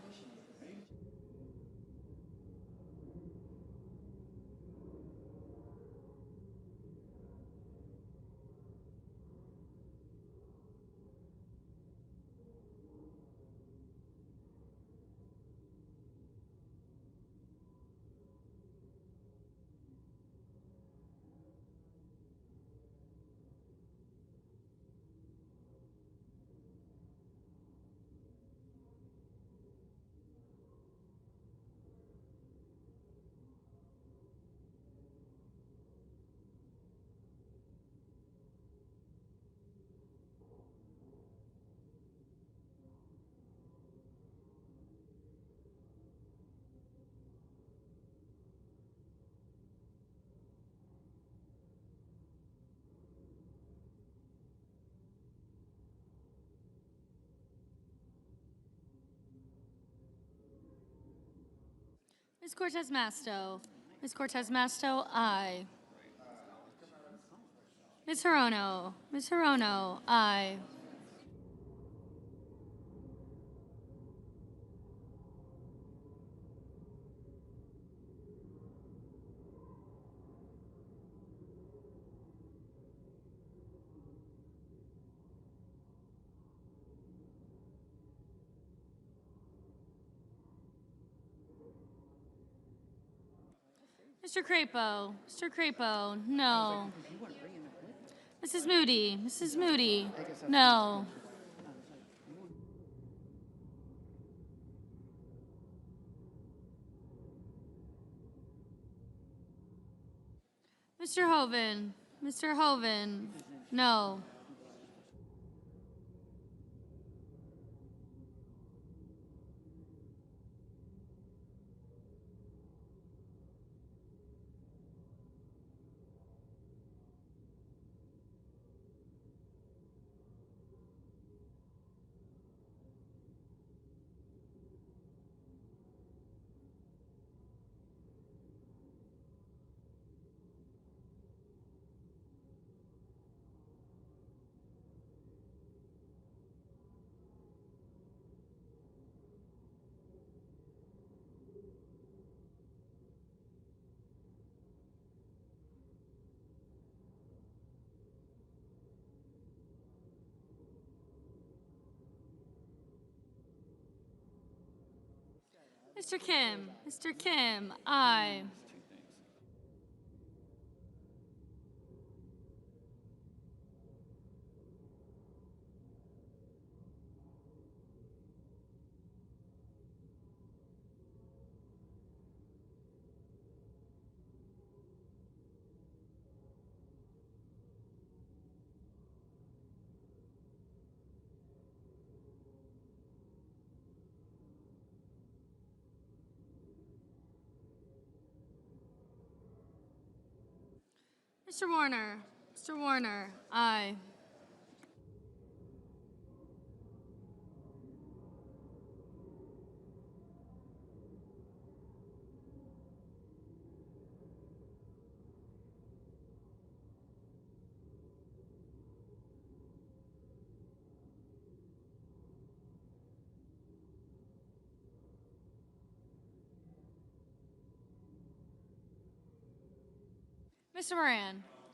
Ms. Cortez Masto, aye. Ms. Hirono, aye. Mr. Crapo, no. Mrs. Moody, no. Mr. Hoven, no. Mr. Kim, aye. Mr. Warner, aye.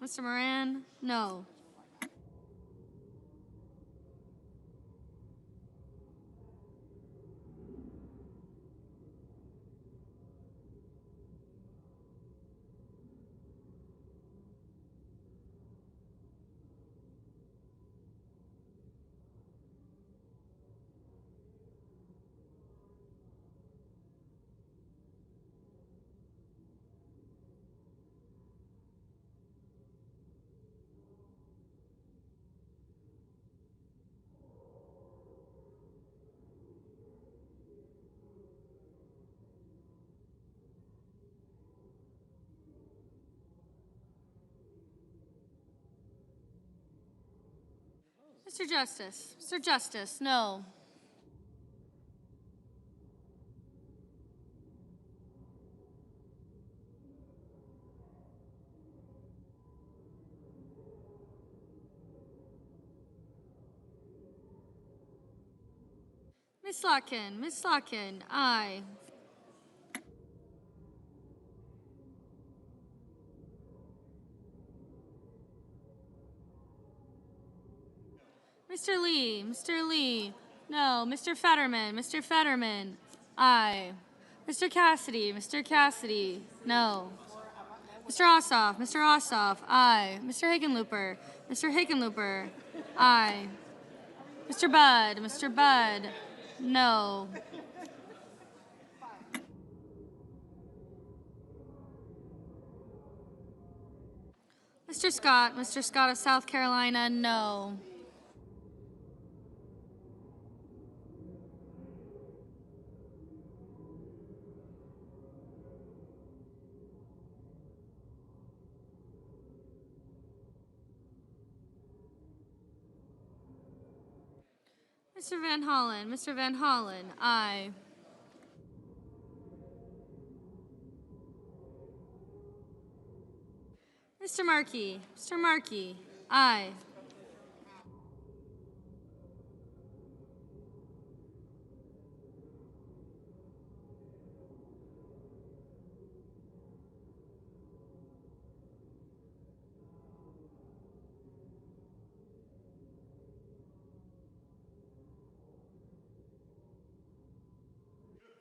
Mr. Moran, no. Mr. Justice, no. Ms. Slotkin, aye. Mr. Lee, no. Mr. Fetterman, aye. Mr. Cassidy, no. Mr. Ossoff, aye. Mr. Hickenlooper, aye. Mr. Budd, no. Mr. Scott of South Carolina, no. Mr. Van Hollen, aye. Mr. Markey, aye.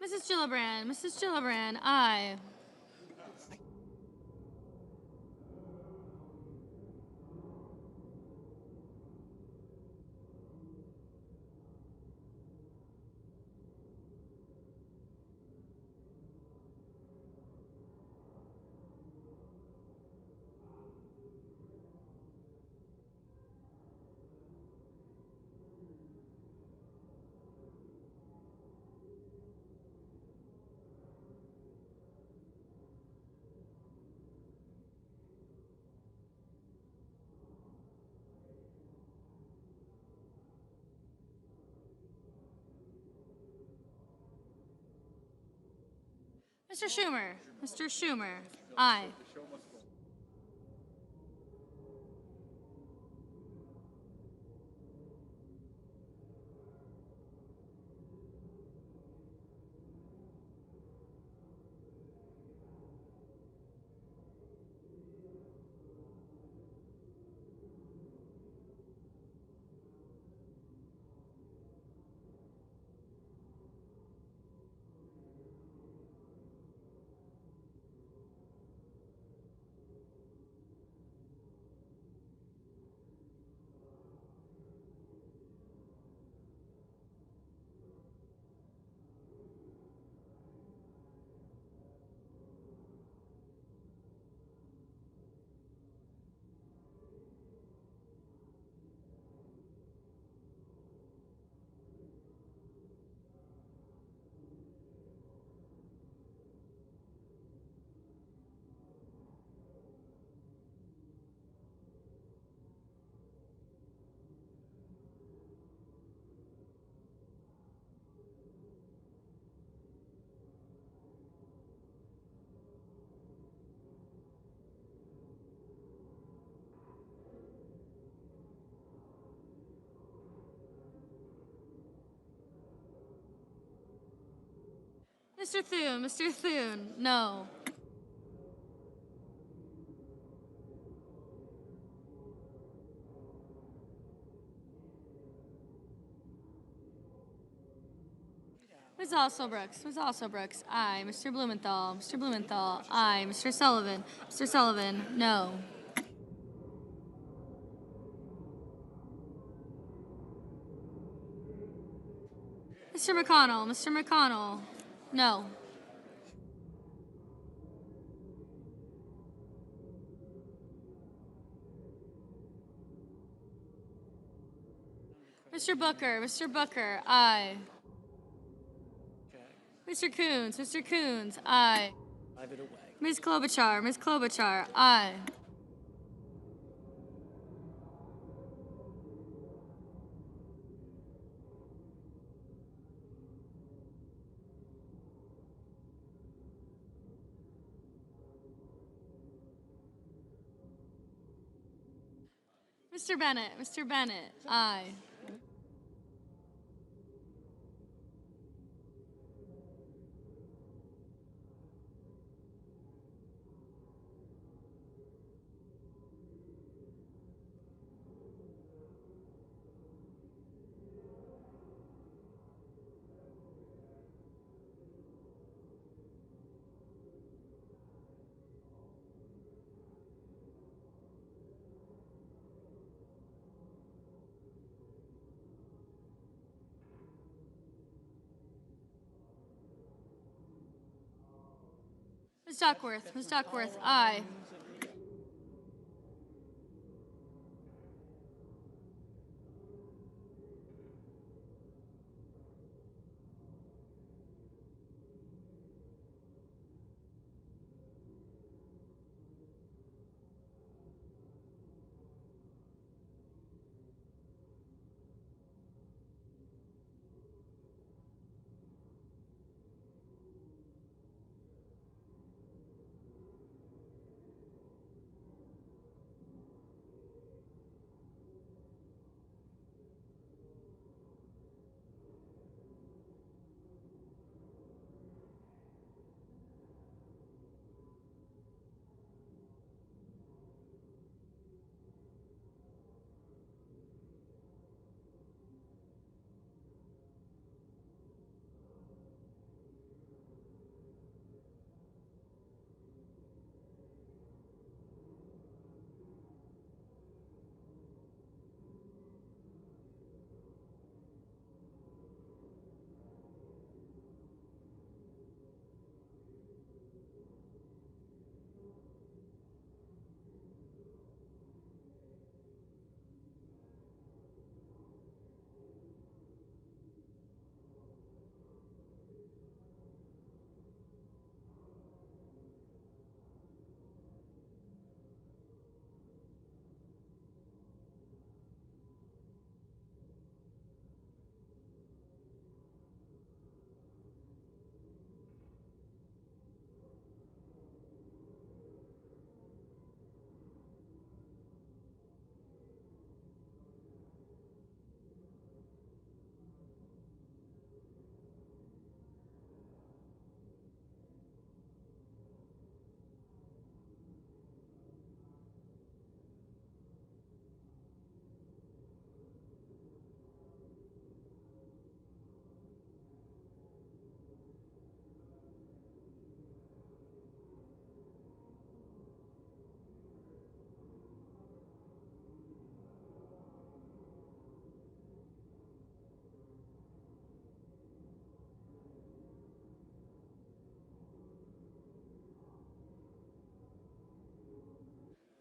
Mrs. Gillibrand, aye. Mr. Schumer, aye. Mr. Thune, no. Ms. Alsobrooks, aye. Mr. Blumenthal, aye. Mr. Sullivan, no. Mr. McConnell, no. Mr. Booker, aye. Mr. Coons, aye. Ms. Klobuchar, aye. Mr. Bennett. Mr. Bennett. Aye. Ms. Duckworth. Ms. Duckworth. Aye.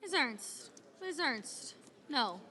Ms. Ernst. Ms. Ernst. No.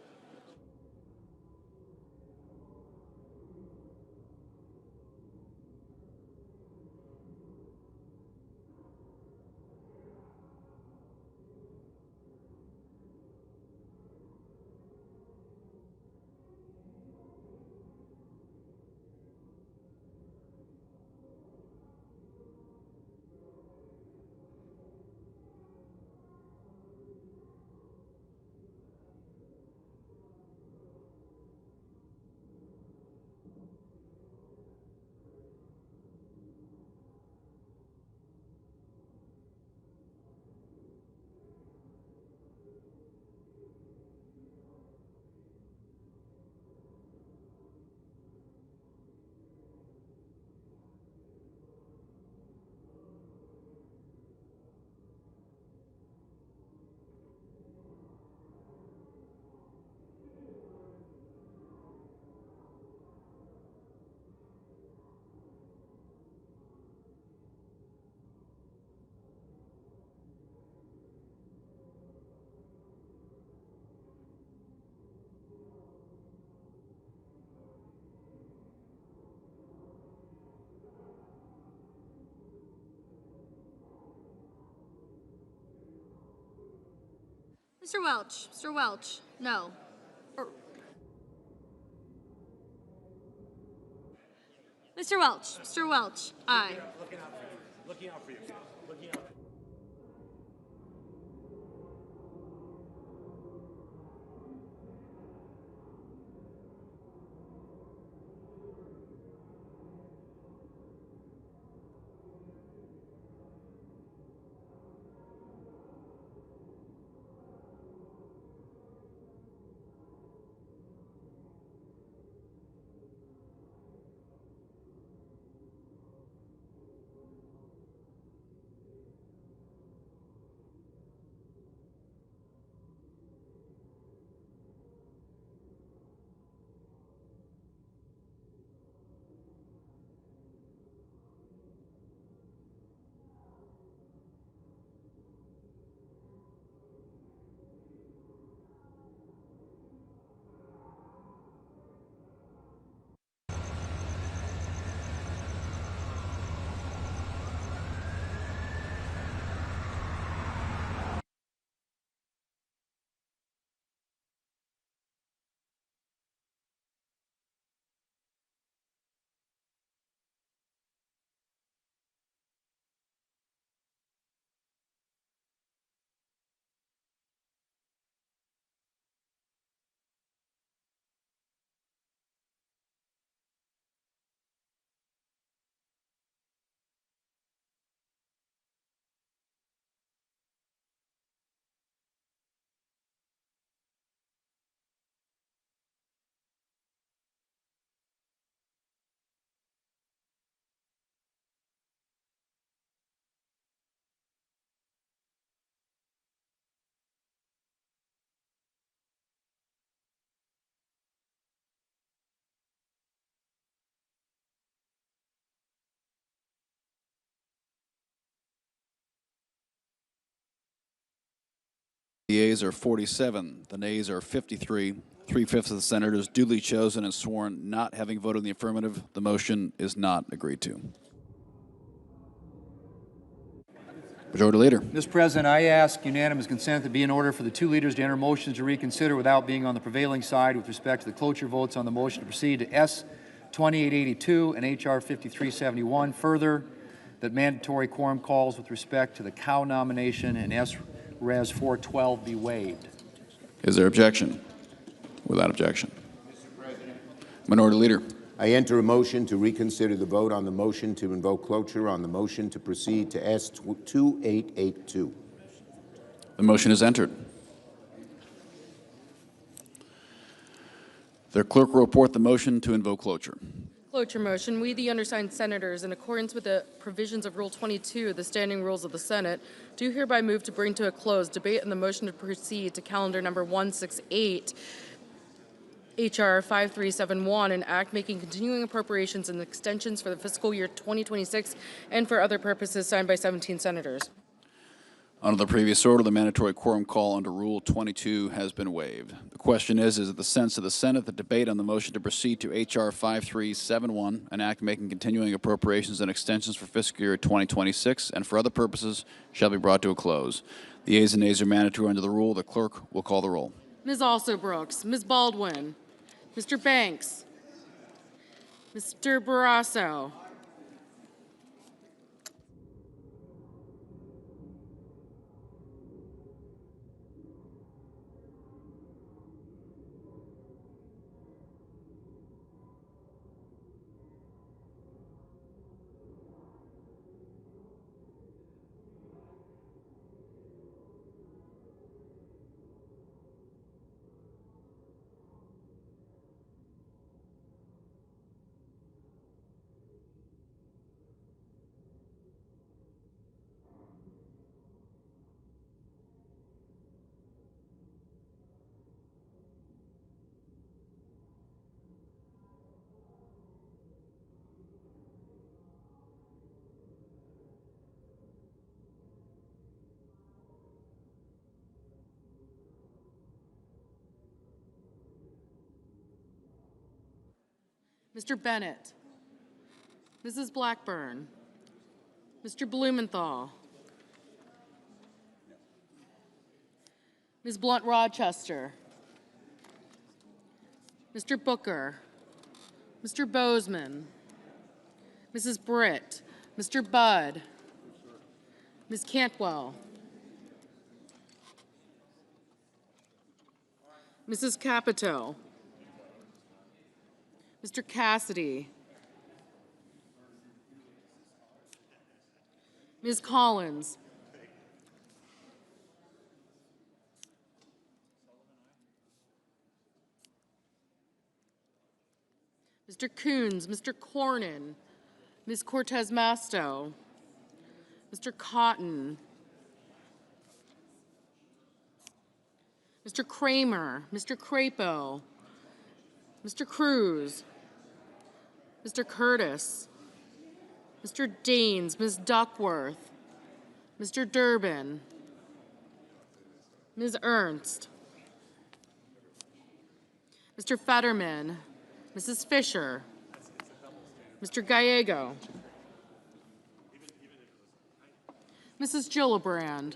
Mr. Welch. Mr. Welch. No. Mr. Welch. Mr. Welch. Aye. Looking out for you. Looking out for you. Looking out. The yeas are 47. The nays are 53. 3/5 of the senators duly chosen and sworn not having voted in the affirmative. The motion is not agreed to. Majority Leader. Mr. President, I ask unanimous consent to be in order for the two leaders to enter motions to reconsider without being on the prevailing side with respect to the cloture votes on the motion to proceed to S 2882 and HR 5371. Further, that mandatory quorum calls with respect to the Cow nomination and S Res 412 be waived. Is there objection? Without objection. Minority Leader. I enter a motion to reconsider the vote on the motion to invoke cloture on the motion to proceed to S 2882. The motion is entered. The clerk will report the motion to invoke cloture. Cloture motion. We, the undersigned senators, in accordance with the provisions of Rule 22 of the Standing Rules of the Senate, do hereby move to bring to a close debate on the motion to proceed to calendar number 168, HR 5371, an act making continuing appropriations and extensions for the fiscal year 2026 and for other purposes, signed by 17 senators. Under the previous order, the mandatory quorum call under Rule 22 has been waived. The question is it the sense of the Senate that debate on the motion to proceed to HR 5371, an act making continuing appropriations and extensions for fiscal year 2026 and for other purposes, shall be brought to a close. The yeas and nays are mandatory under the rule. The clerk will call the roll. Ms. Alsobrooks, Ms. Baldwin, Mr. Banks, Mr. Barrasso, Mr. Bennett, Mrs. Blackburn, Mr. Blumenthal, Ms. Blunt Rochester, Mr. Booker, Mr. Bozeman, Mrs. Britt, Mr. Budd, Ms. Cantwell, Mrs. Capito, Mr. Cassidy, Ms. Collins, Mr. Coons, Mr. Cornyn, Ms. Cortez Masto, Mr. Cotton, Mr. Kramer, Mr. Crapo, Mr. Cruz, Mr. Curtis, Mr. Daines, Ms. Duckworth, Mr. Durbin, Ms. Ernst, Mr. Fetterman, Mrs. Fisher, Mr. Gallego, Mrs. Gillibrand,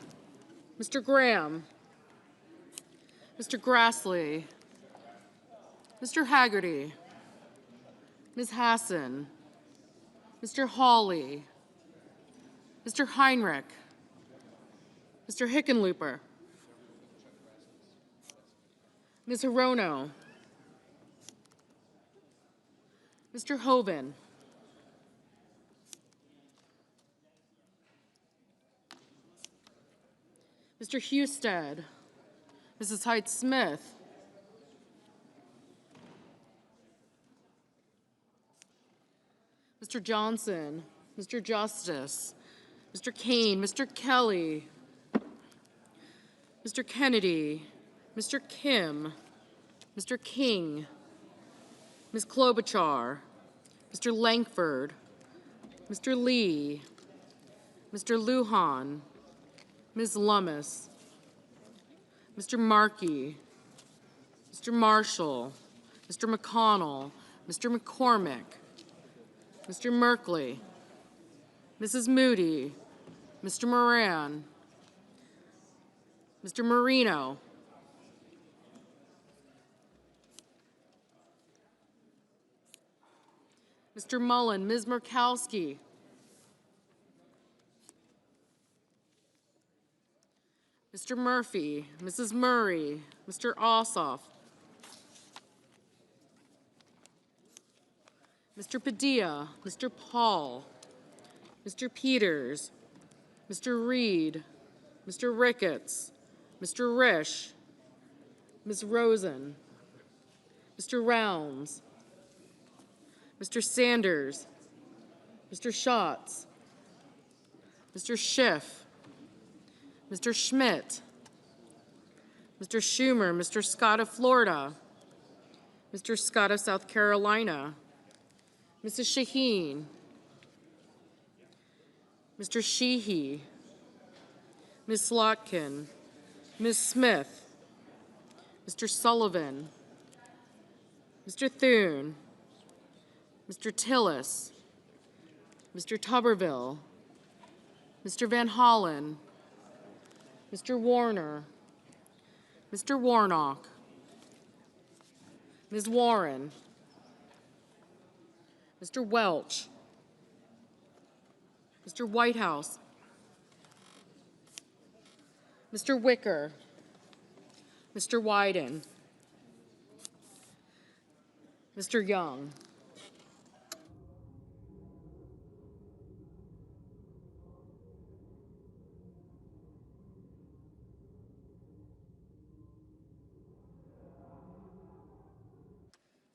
Mr. Graham, Mr. Grassley, Mr. Haggerty, Ms. Hassan, Mr. Hawley, Mr. Heinrich, Mr. Hickenlooper, Ms. Hirono, Mr. Hoven, Mr. Husted, Mrs. Hyde-Smith, Mr. Johnson, Mr. Justice, Mr. Kane, Mr. Kelly, Mr. Kennedy, Mr. Kim, Mr. King, Ms. Klobuchar, Mr. Langford, Mr. Lee, Mr. Lujan, Ms. Lummis, Mr. Markey, Mr. Marshall, Mr. McConnell, Mr. McCormick, Mr. Merkley, Mrs. Moody, Mr. Moran, Mr. Marino, Mr. Mullen, Ms. Murkowski, Mr. Murphy, Mrs. Murray, Mr. Ossoff, Mr. Padilla, Mr. Paul, Mr. Peters, Mr. Reed, Mr. Ricketts, Mr. Risch, Ms. Rosen, Mr. Rounds, Mr. Sanders, Mr. Schatz, Mr. Schiff, Mr. Schmidt, Mr. Schumer, Mr. Scott of Florida, Mr. Scott of South Carolina, Mrs. Shaheen, Mr. Sheehy, Ms. Slotkin, Ms. Smith, Mr. Sullivan, Mr. Thune, Mr. Tillis, Mr. Tuberville, Mr. Van Hollen, Mr. Warner, Mr. Warnock, Ms. Warren, Mr. Welch, Mr. Whitehouse, Mr. Wicker, Mr. Wyden, Mr. Young.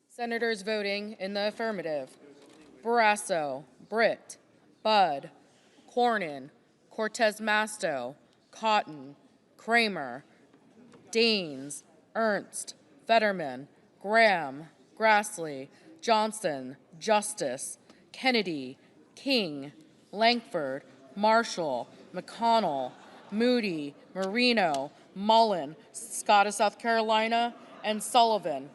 Senators voting in the affirmative: Barrasso, Britt, Budd, Cornyn, Cortez Masto, Cotton, Kramer, Daines, Ernst, Fetterman, Graham, Grassley, Johnson, Justice, Kennedy, King, Lankford, Marshall, McConnell, Moody, Marino, Mullen, Scott of South Carolina, and Sullivan.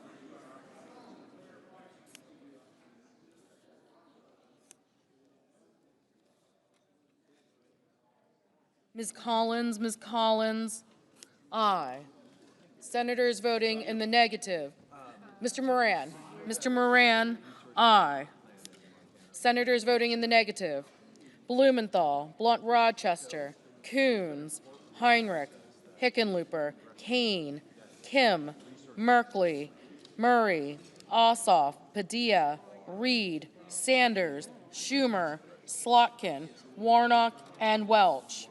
Ms. Collins, aye. Senators voting in the negative: Mr. Moran, aye. Senators voting in the negative: Blumenthal, Blunt Rochester, Coons, Heinrich, Hickenlooper, Kane, Kim, Merkley, Murray, Ossoff, Padilla, Reed, Sanders, Schumer, Slotkin, Warnock, and Welch.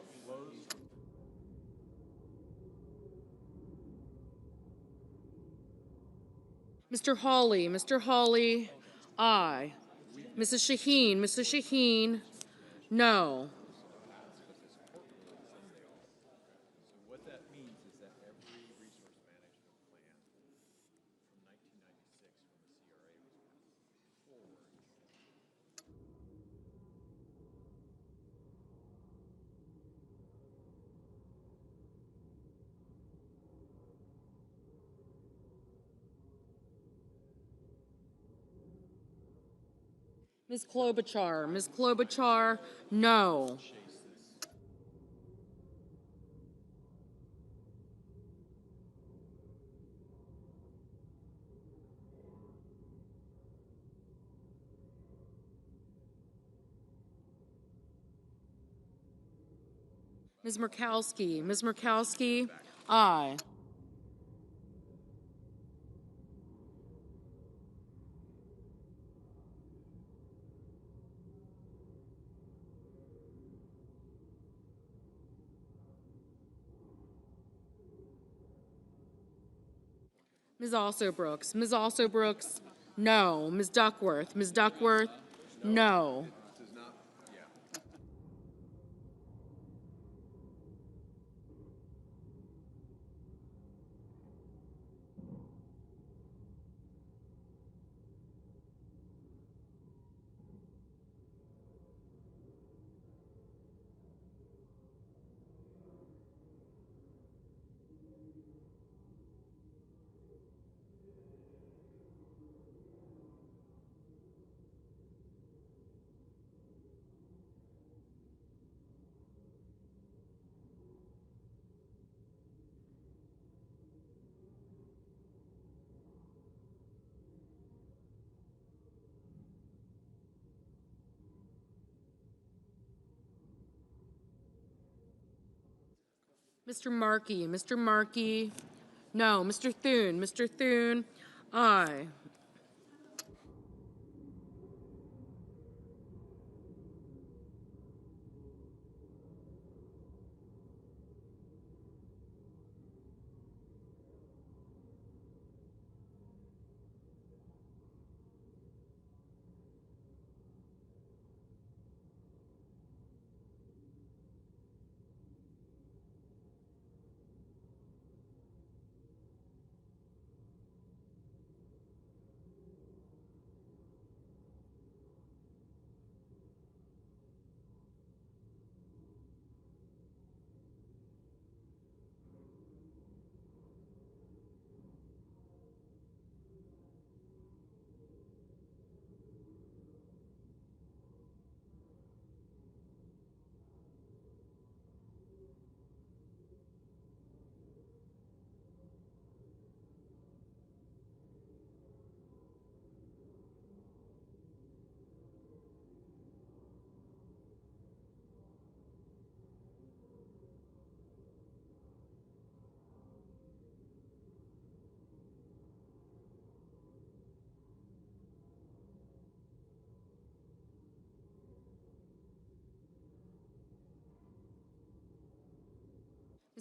Mr. Hawley, aye. Mrs. Shaheen, no. What that means is that every resource management plan from 1996 when the CRA was forward. Ms. Klobuchar, no. Ms. Murkowski, aye. Ms. Alsobrooks, no. Ms. Duckworth, no. Mr. Markey, no. Mr. Thune, aye.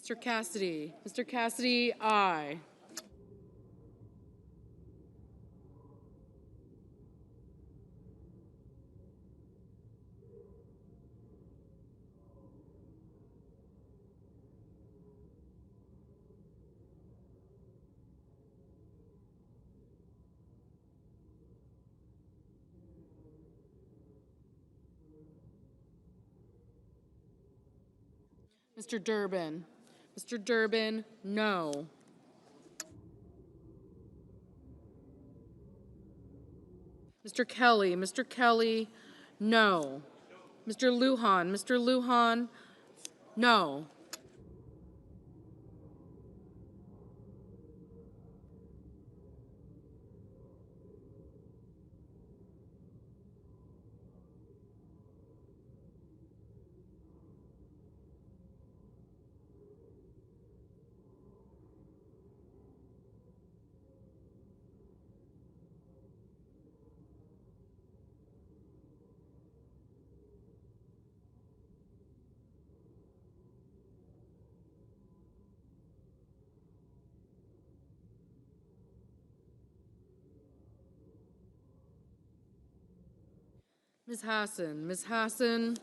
Mr. Cassidy, aye. Mr. Durbin, no. Mr. Kelly, no. Mr. Lujan, no. Ms. Hassan,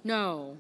no.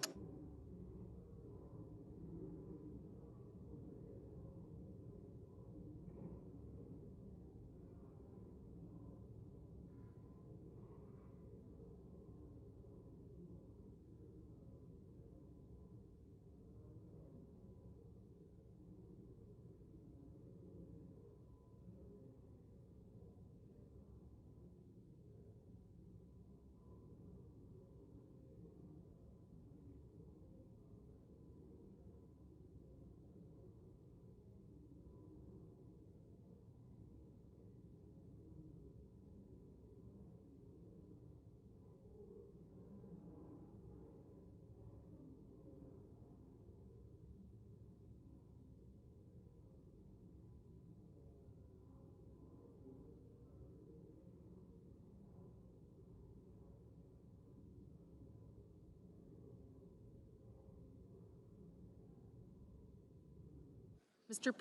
Mr.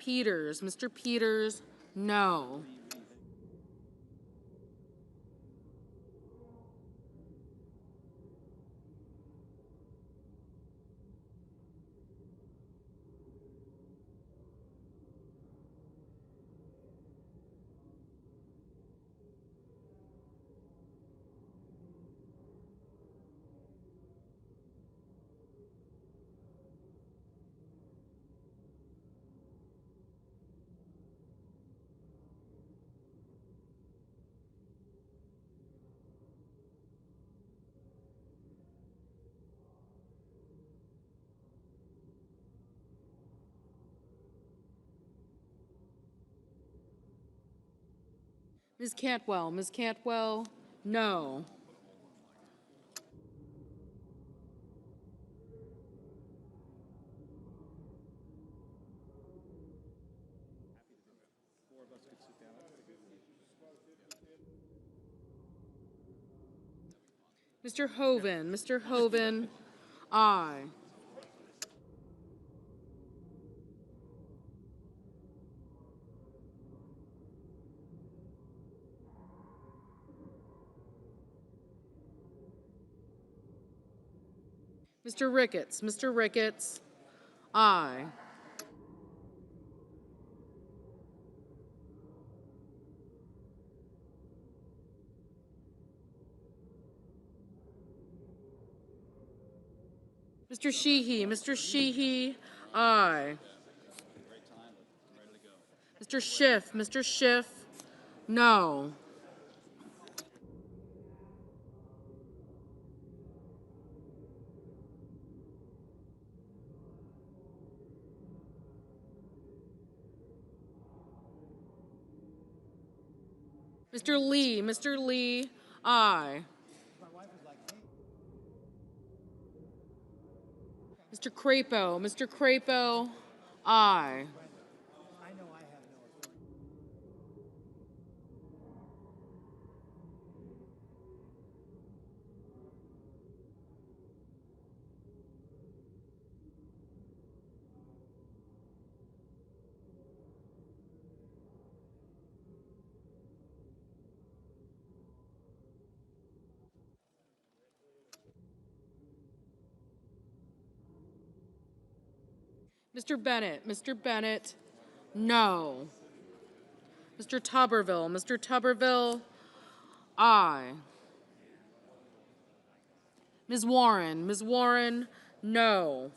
Peters, no. Ms. Cantwell, no. Mr. Hoven, Mr. Hoven, aye. Mr. Ricketts, Mr. Ricketts, aye. Mr. Sheehy, aye. Mr. Schiff, no. Mr. Lee, aye. Mr. Crapo, aye. Mr. Bennett, no. Mr. Tuberville, aye. Ms. Warren, no.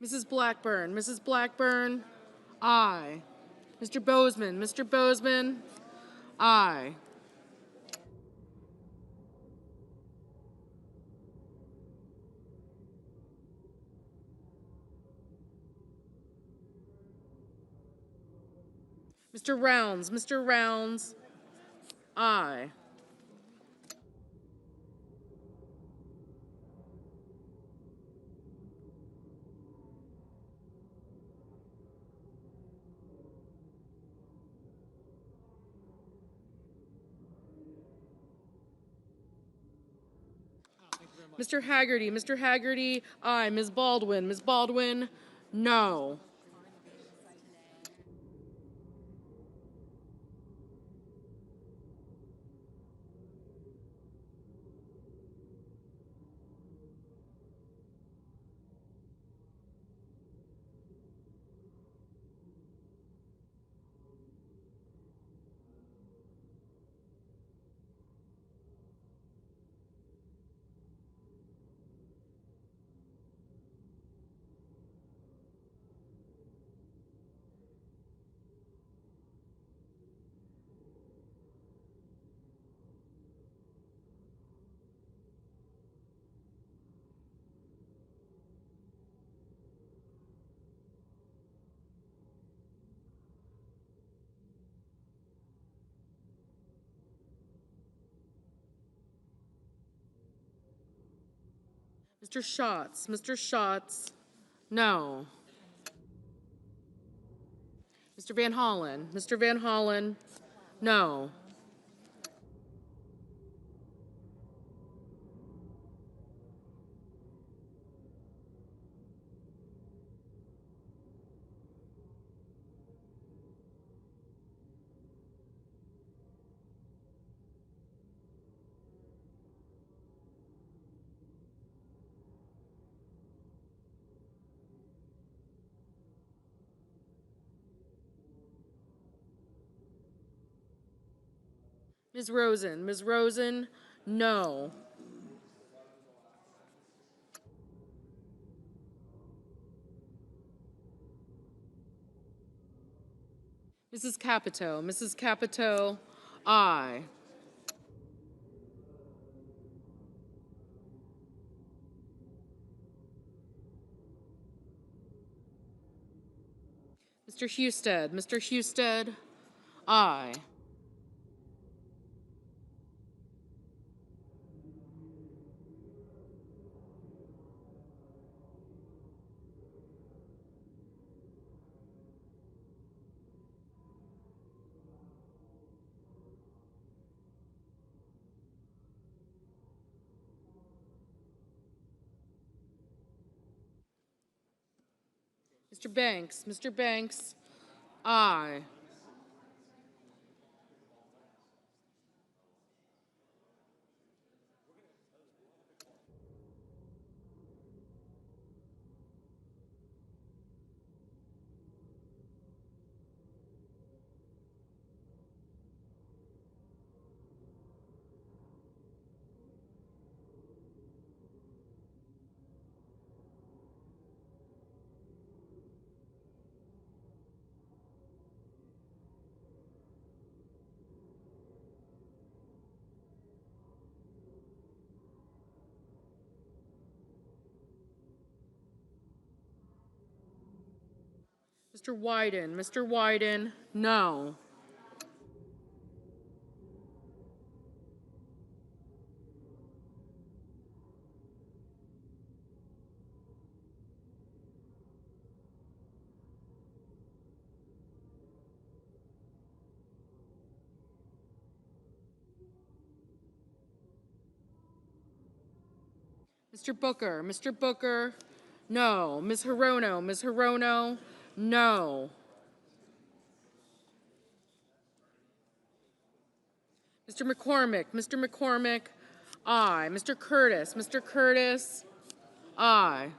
Mrs. Blackburn, aye. Mr. Bozeman, aye. Mr. Rounds, aye. Mr. Haggerty, aye. Ms. Baldwin, no. Mr. Schatz. Mr. Schatz, no. Mr. Van Hollen. Mr. Van Hollen, no. Ms. Rosen. Ms. Rosen, no. Mrs. Capito. Mrs. Capito, aye. Mr. Husted. Mr. Husted, aye. Mr. Banks. Mr. Banks, aye. Mr. Wyden. Mr. Wyden, no. Mr. Booker. Mr. Booker, no. Ms. Hirono. Ms. Hirono, no. Mr. McCormick. Mr. McCormick, aye. Mr. Curtis. Mr. Curtis, aye.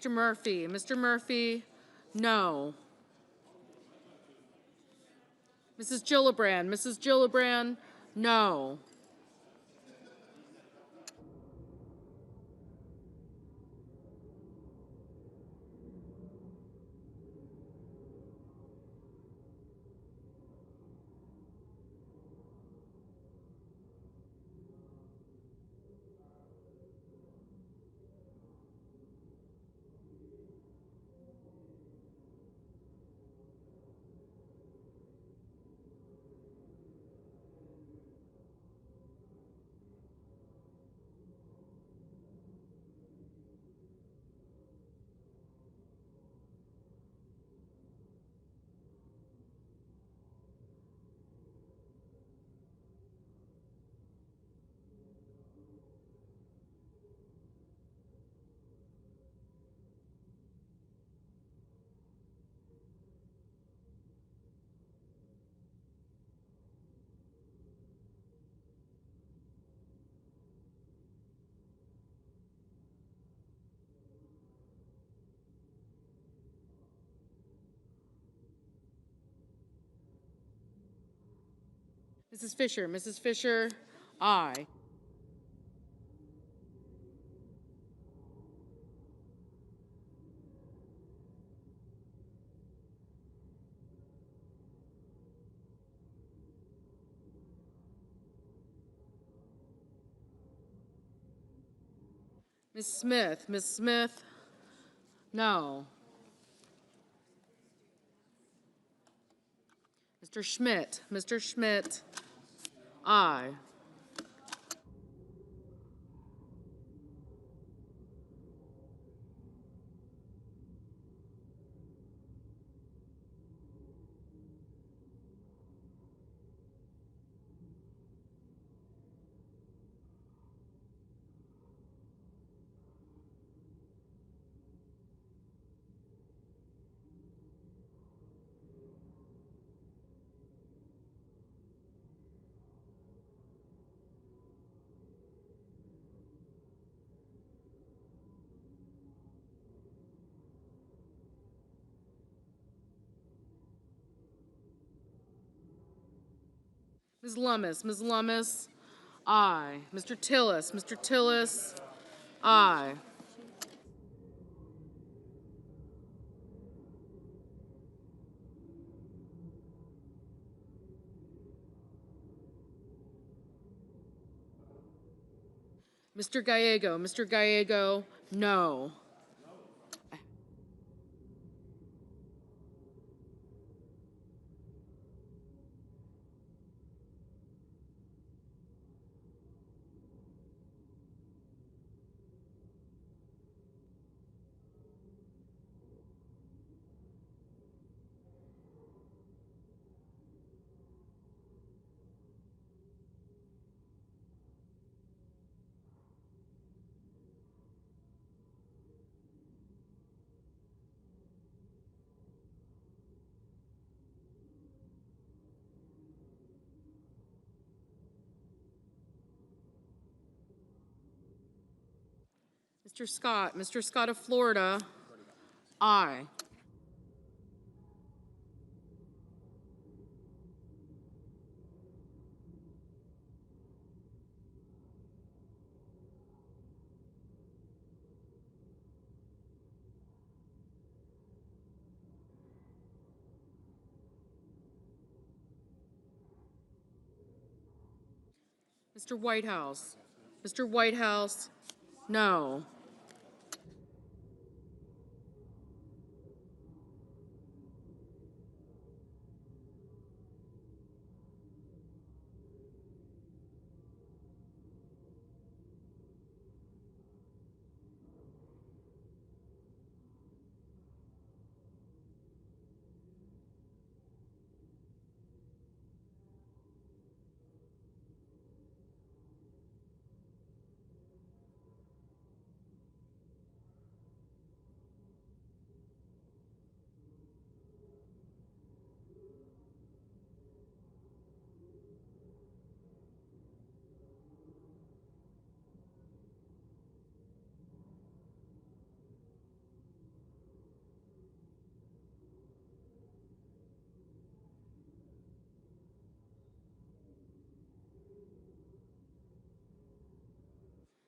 Mr. Murphy. Mr. Murphy, no. Mrs. Gillibrand. Mrs. Gillibrand, no. Mrs. Fisher. Mrs. Fisher, aye. Ms. Smith. Ms. Smith, no. Mr. Schmidt. Mr. Schmidt, aye. Ms. Lummis. Ms. Lummis, aye. Mr. Tillis. Mr. Tillis, aye. Mr. Gallego. Mr. Gallego, no. Mr. Scott. Mr. Scott of Florida, aye. Mr. Whitehouse. Mr. Whitehouse, no.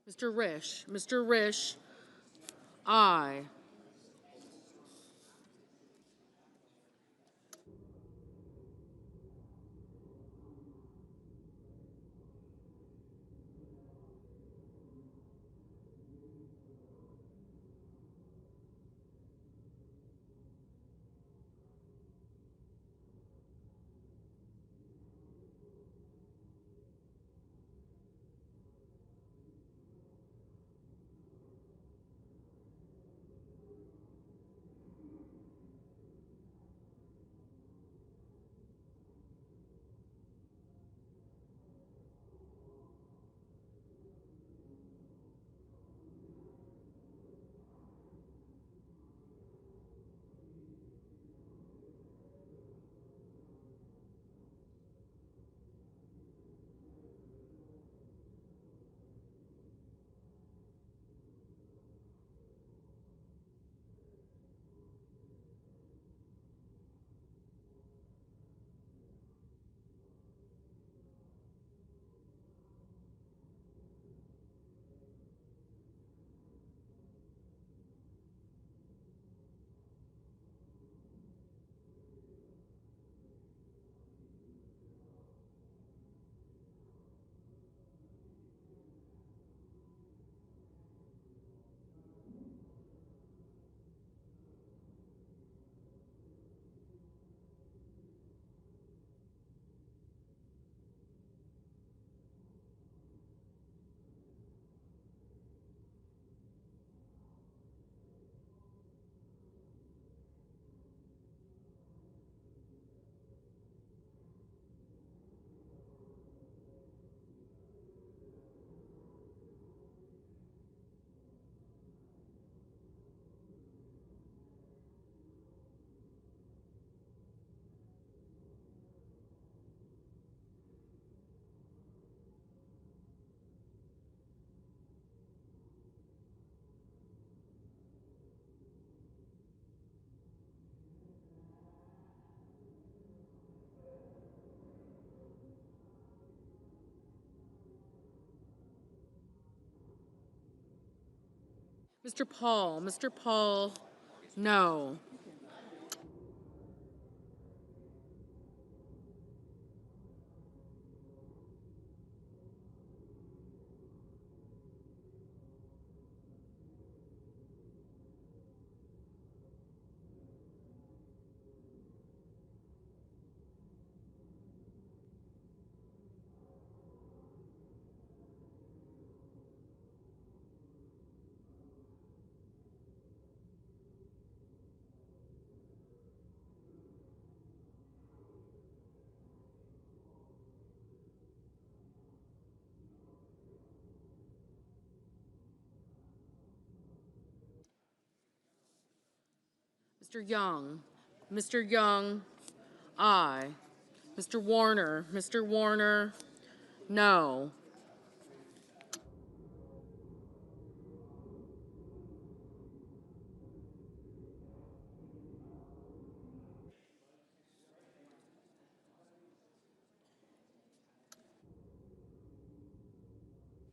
Mr. Risch. Mr. Risch, aye. Mr. Paul, no. Mr. Young, aye. Mr. Warner, no.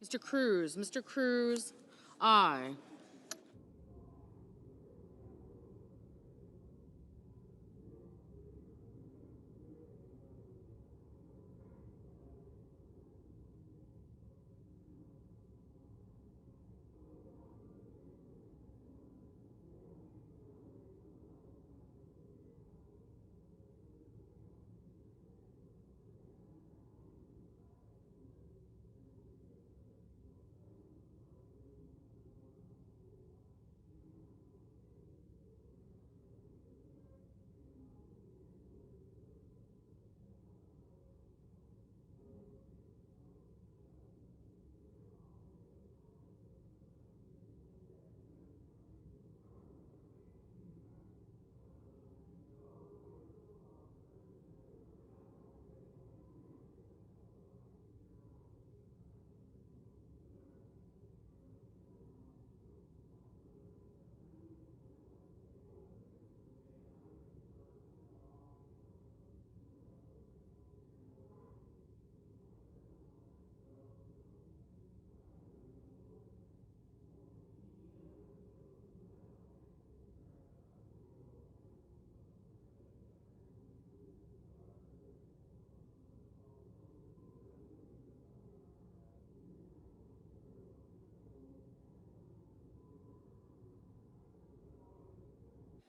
Mr. Cruz, aye.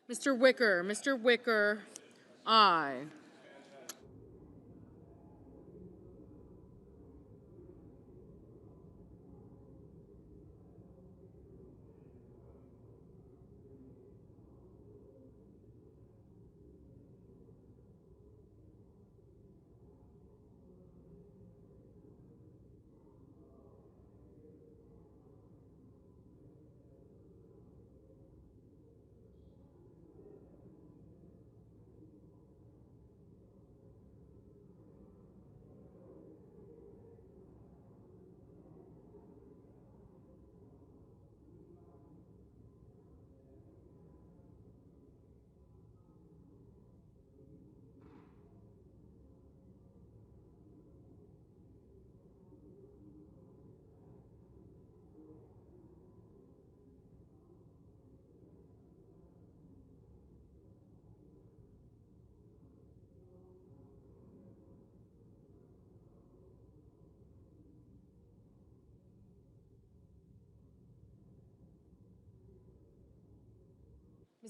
Mr. Wicker, aye.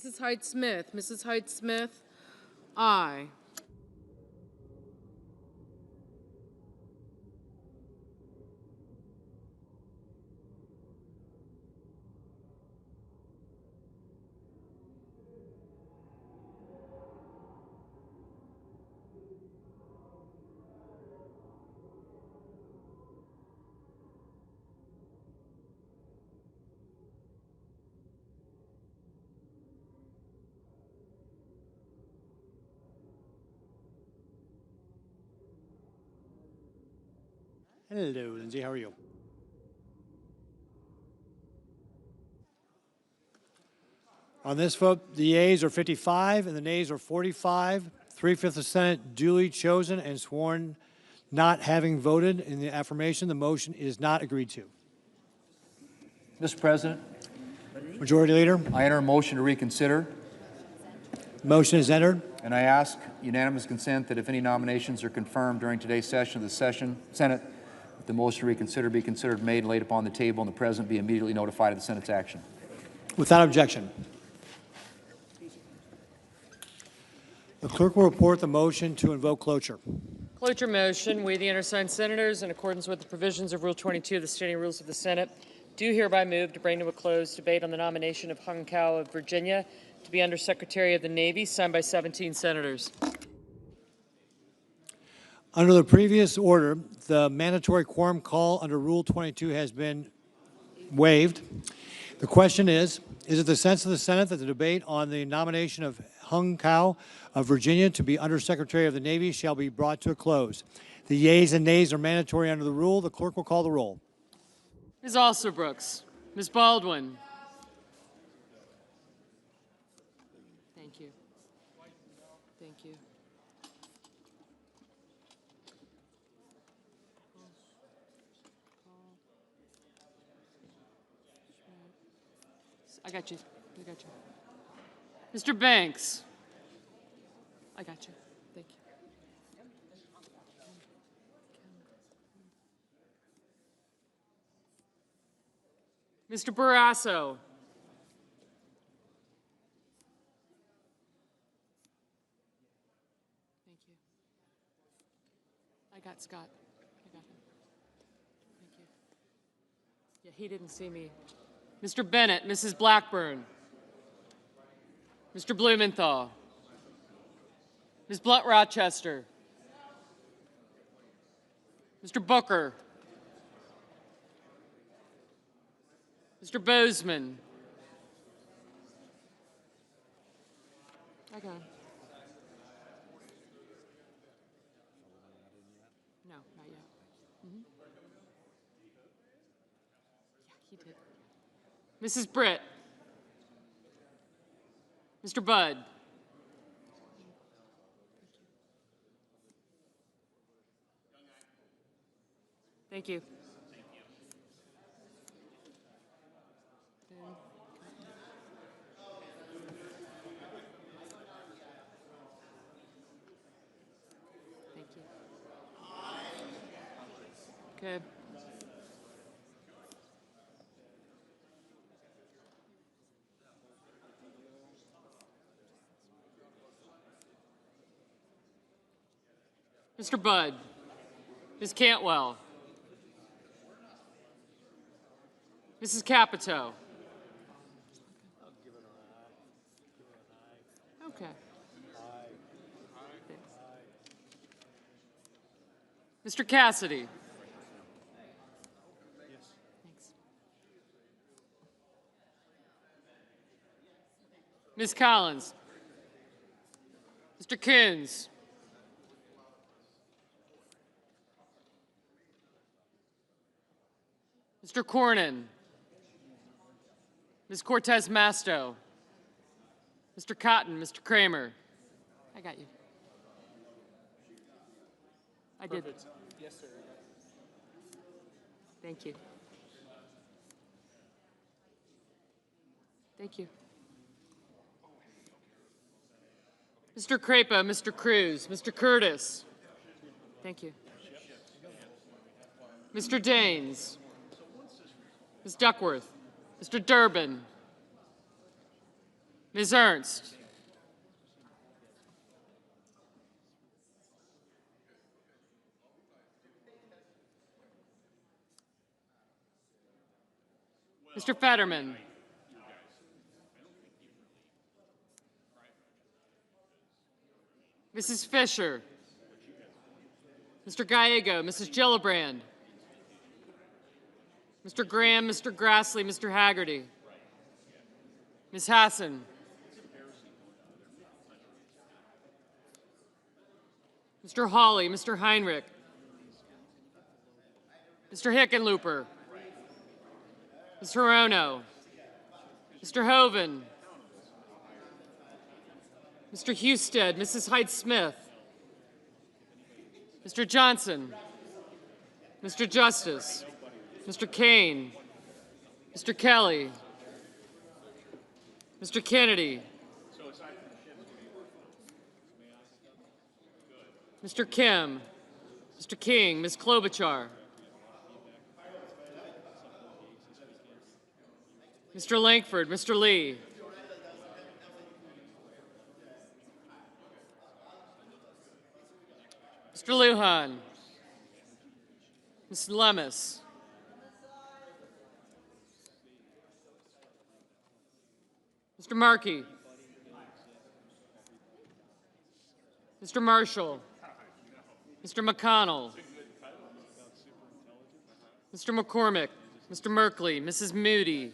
Mrs. Hyde-Smith, aye. Hello, Lindsay. How are you? On this vote, the yeas are 55 and the nays are 45. 3/5 of the Senate duly chosen and sworn not having voted in the affirmation. The motion is not agreed to. Mr. President, Majority Leader. I enter a motion to reconsider, Motion is entered. and I ask unanimous consent that if any nominations are confirmed during today's session of the Senate, that the motion to reconsider be considered made and laid upon the table, and the President be immediately notified of the Senate's action. Without objection. The clerk will report the motion to invoke cloture. Cloture motion. We, the undersigned senators, in accordance with the provisions of Rule 22 of the Standing Rules of the Senate, do hereby move to bring to a close debate on the nomination of Hung Kao of Virginia to be Undersecretary of the Navy, signed by 17 senators. Under the previous order, the mandatory quorum call under Rule 22 has been waived. The question is it the sense of the Senate that the debate on the nomination of Hung Kao of Virginia to be Undersecretary of the Navy shall be brought to a close? The yeas and nays are mandatory under the rule. The clerk will call the roll. Ms. Alsobrooks. Ms. Baldwin. Thank you. Thank you. I got you. I got you. Mr. Banks. I got you. Thank you. Mr. Barrasso. Thank you. I got Scott. I got him. Thank you. Yeah, he didn't see me. Mr. Bennett, Mrs. Blackburn. Mr. Blumenthal. Ms. Blunt-Rochester. Mr. Booker. Mr. Bozeman. I got him. No, not yet. Yeah, he did. Mrs. Britt. Mr. Budd. Thank you. Thank you. Okay. Mr. Budd. Ms. Cantwell. Mrs. Capito. Okay. Mr. Cassidy. Thanks. Ms. Collins. Mr. Coons. Mr. Cornyn. Ms. Cortez Masto. Mr. Cotton, Mr. Kramer. I got you. I did. Yes, sir. Thank you. Thank you. Mr. Crapo, Mr. Cruz, Mr. Curtis. Thank you. Mr. Daines. Ms. Duckworth. Mr. Durbin. Ms. Ernst. Mr. Fetterman. Mrs. Fisher. Mr. Gallego, Mrs. Gillibrand. Mr. Graham, Mr. Grassley, Mr. Haggerty. Ms. Hassan. Mr. Hawley, Mr. Heinrich. Mr. Hickenlooper. Ms. Hirono. Mr. Hoven. Mr. Husted, Mrs. Hyde-Smith. Mr. Johnson. Mr. Justice. Mr. Kane. Mr. Kelly. Mr. Kennedy. Mr. Kim. Mr. King. Ms. Klobuchar. Mr. Lankford. Mr. Lee. Mr. Lujan. Ms. Lemus. Mr. Markey. Mr. Marshall. Mr. McConnell. Mr. McCormick. Mr. Merkley. Mrs. Moody.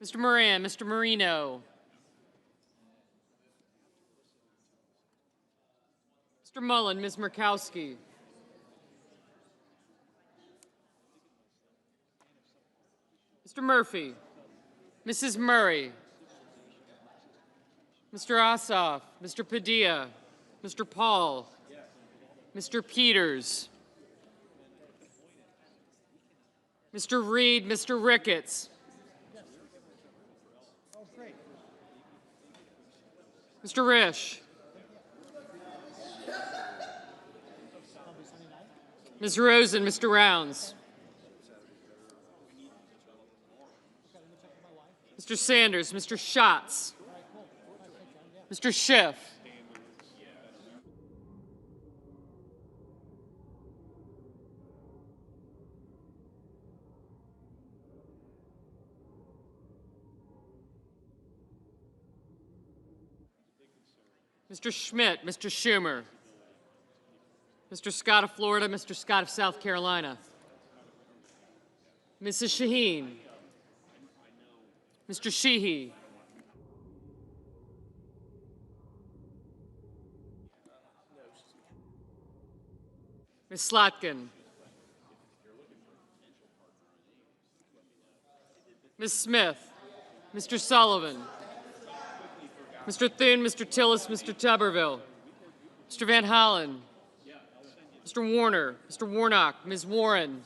Mr. Moran. Mr. Marino. Mr. Mullen. Ms. Murkowski. Mr. Murphy. Mrs. Murray. Mr. Ossoff. Mr. Padilla. Mr. Paul. Mr. Peters. Mr. Reed. Mr. Ricketts. Mr. Risch. Ms. Rosen. Mr. Rounds. Mr. Sanders. Mr. Schatz. Mr. Schiff. Mr. Schmidt. Mr. Schumer. Mr. Scott of Florida. Mr. Scott of South Carolina. Mrs. Shaheen. Mr. Sheehy. Ms. Slotkin. Ms. Smith. Mr. Sullivan. Mr. Thune, Mr. Tillis, Mr. Tuberville. Mr. Van Hollen. Mr. Warner. Mr. Warnock. Ms. Warren.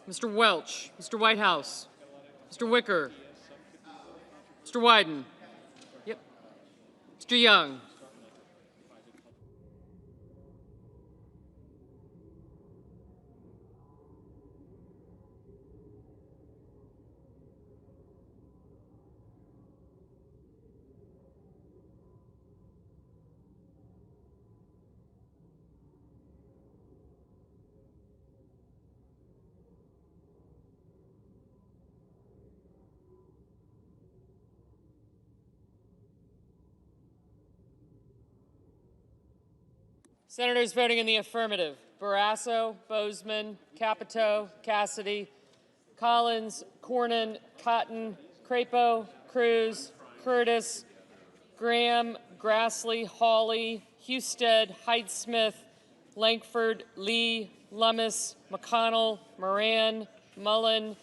Mr. Welch. Mr. Whitehouse. Mr. Wicker. Mr. Wyden. Yep. Mr. Young. Senators voting in the affirmative: Barrasso, Bozeman, Capito, Cassidy, Collins, Cornyn, Cotton, Crapo, Cruz, Curtis, Graham, Grassley, Hawley, Husted, Hyde-Smith, Lankford, Lee, Lummis, McConnell, Moran, Mullen,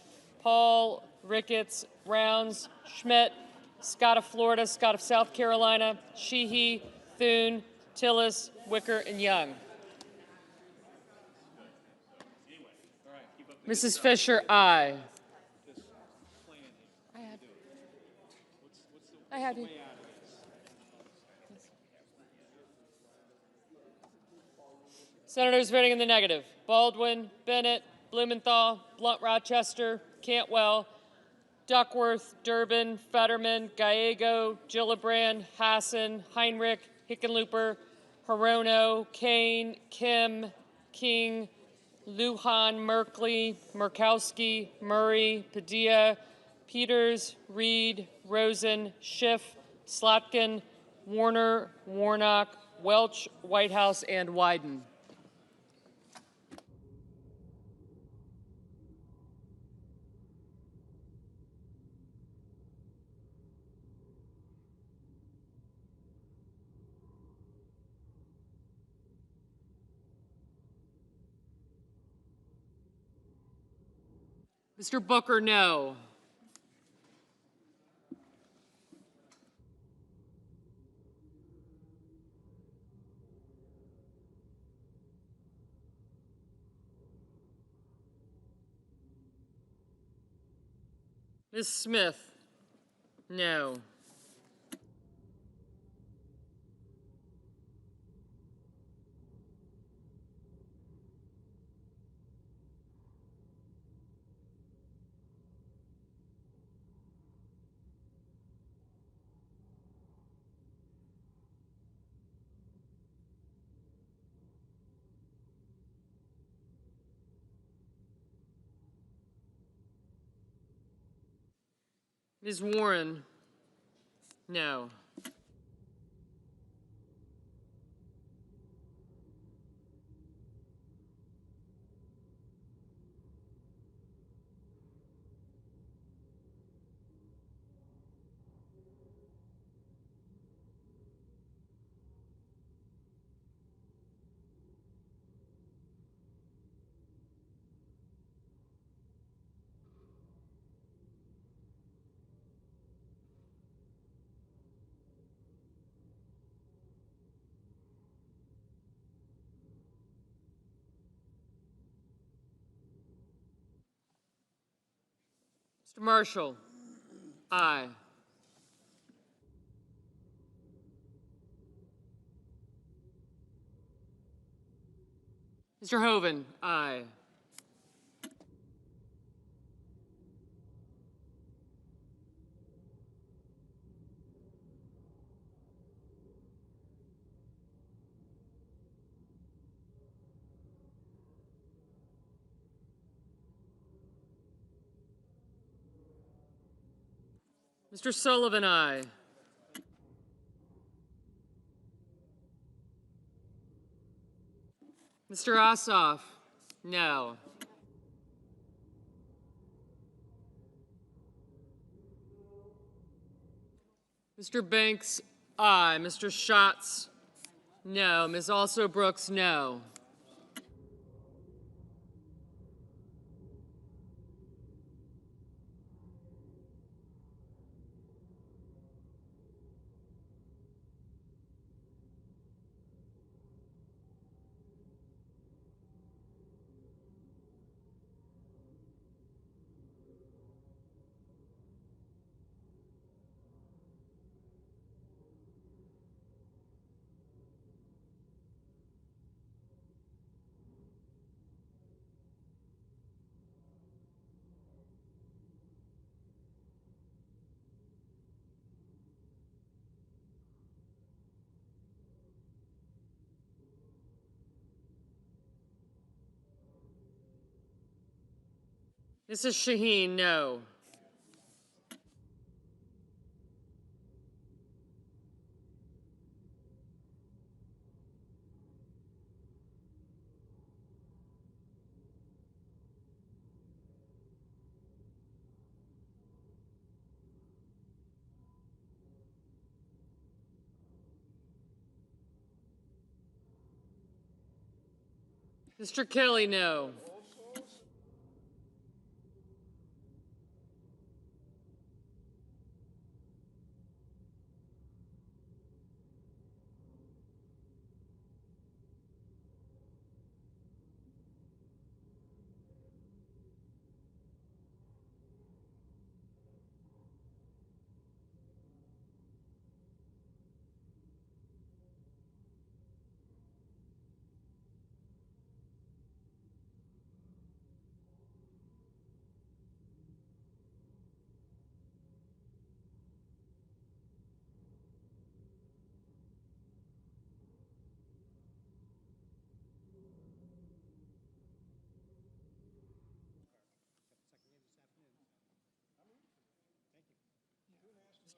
Paul, Ricketts, Rounds, Schmidt, Scott of Florida, Scott of South Carolina, Sheehy, Thune, Tillis, Wicker, and Young. Mrs. Fisher, aye. I have you. Senators voting in the negative: Baldwin, Bennett, Blumenthal, Blunt Rochester, Cantwell, Duckworth, Durbin, Fetterman, Gallego, Gillibrand, Hassan, Heinrich, Hickenlooper, Hirono, Kane, Kim, King, Lujan, Merkley, Murkowski, Murray, Padilla, Peters, Reed, Rosen, Schiff, Slotkin, Warner, Warnock, Welch, Whitehouse, and Wyden. Mr. Booker, no. Ms. Smith? No. Ms. Warren? No. Mr. Marshall? Aye. Mr. Hoven? Aye. Mr. Sullivan? Aye. Mr. Ossoff? No. Mr. Banks? Aye. Mr. Schatz? No. Ms. Also Brooks? No. Mrs. Shaheen? No. Mr. Kelly? No.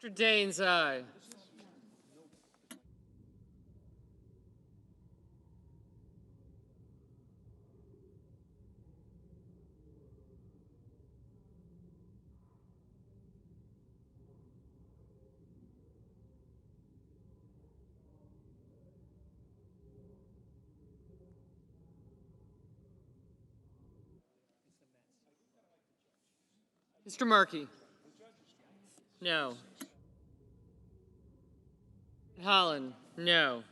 Mr. Daines? Aye. Mr. Markey? No. Holland? No.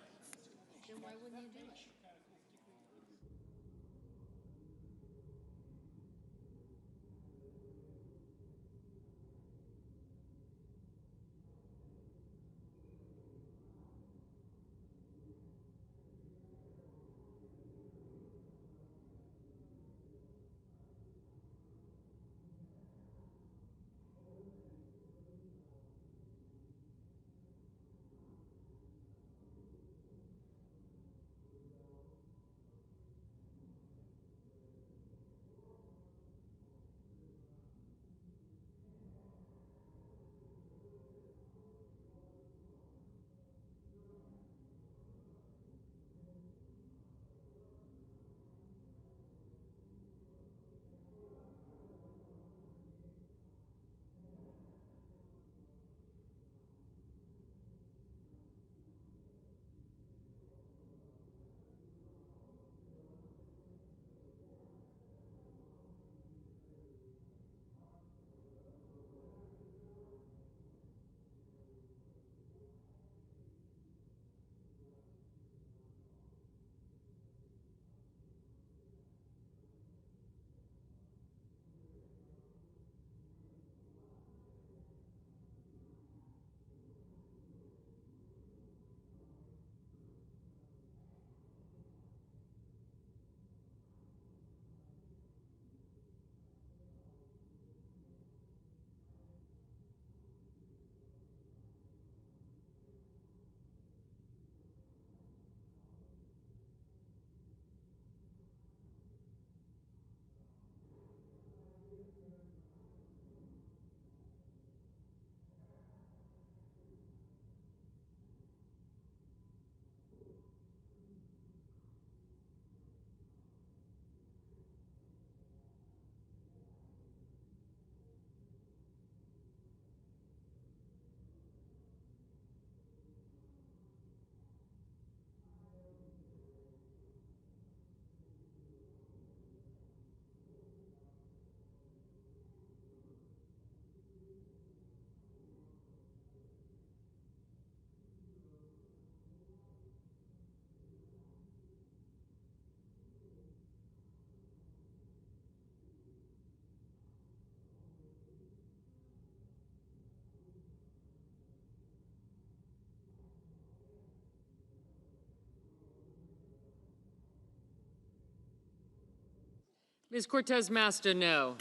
Ms. Cortez Masto, no.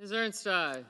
Ms. Ernst, aye.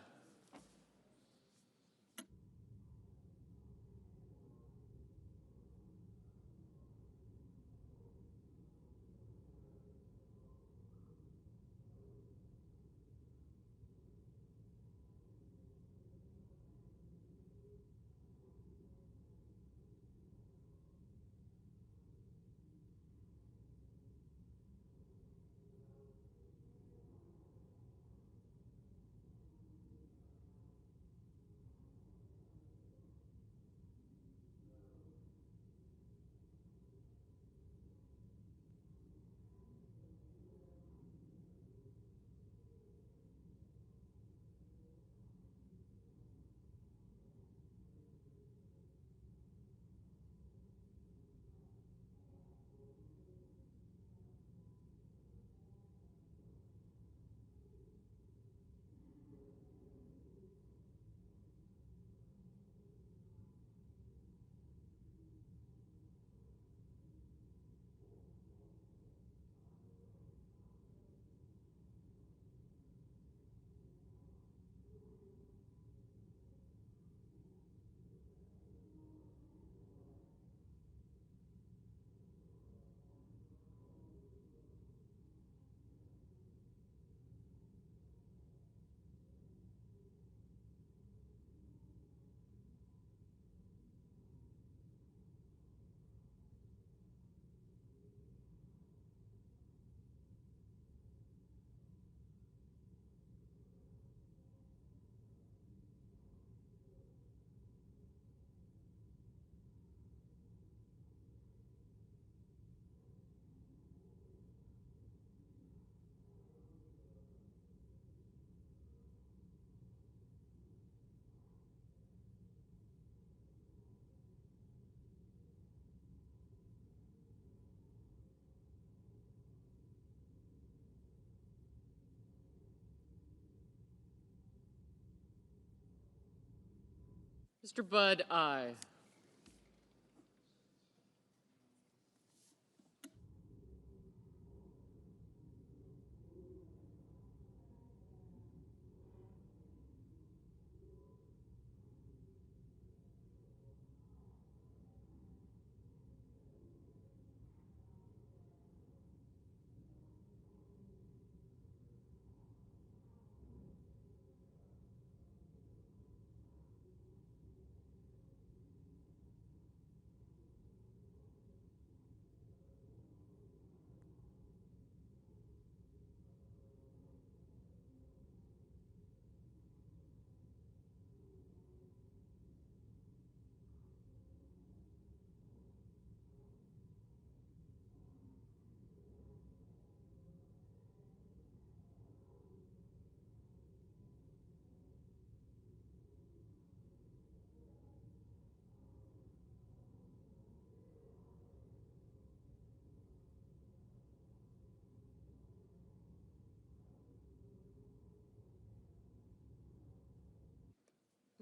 Mr. Budd, aye.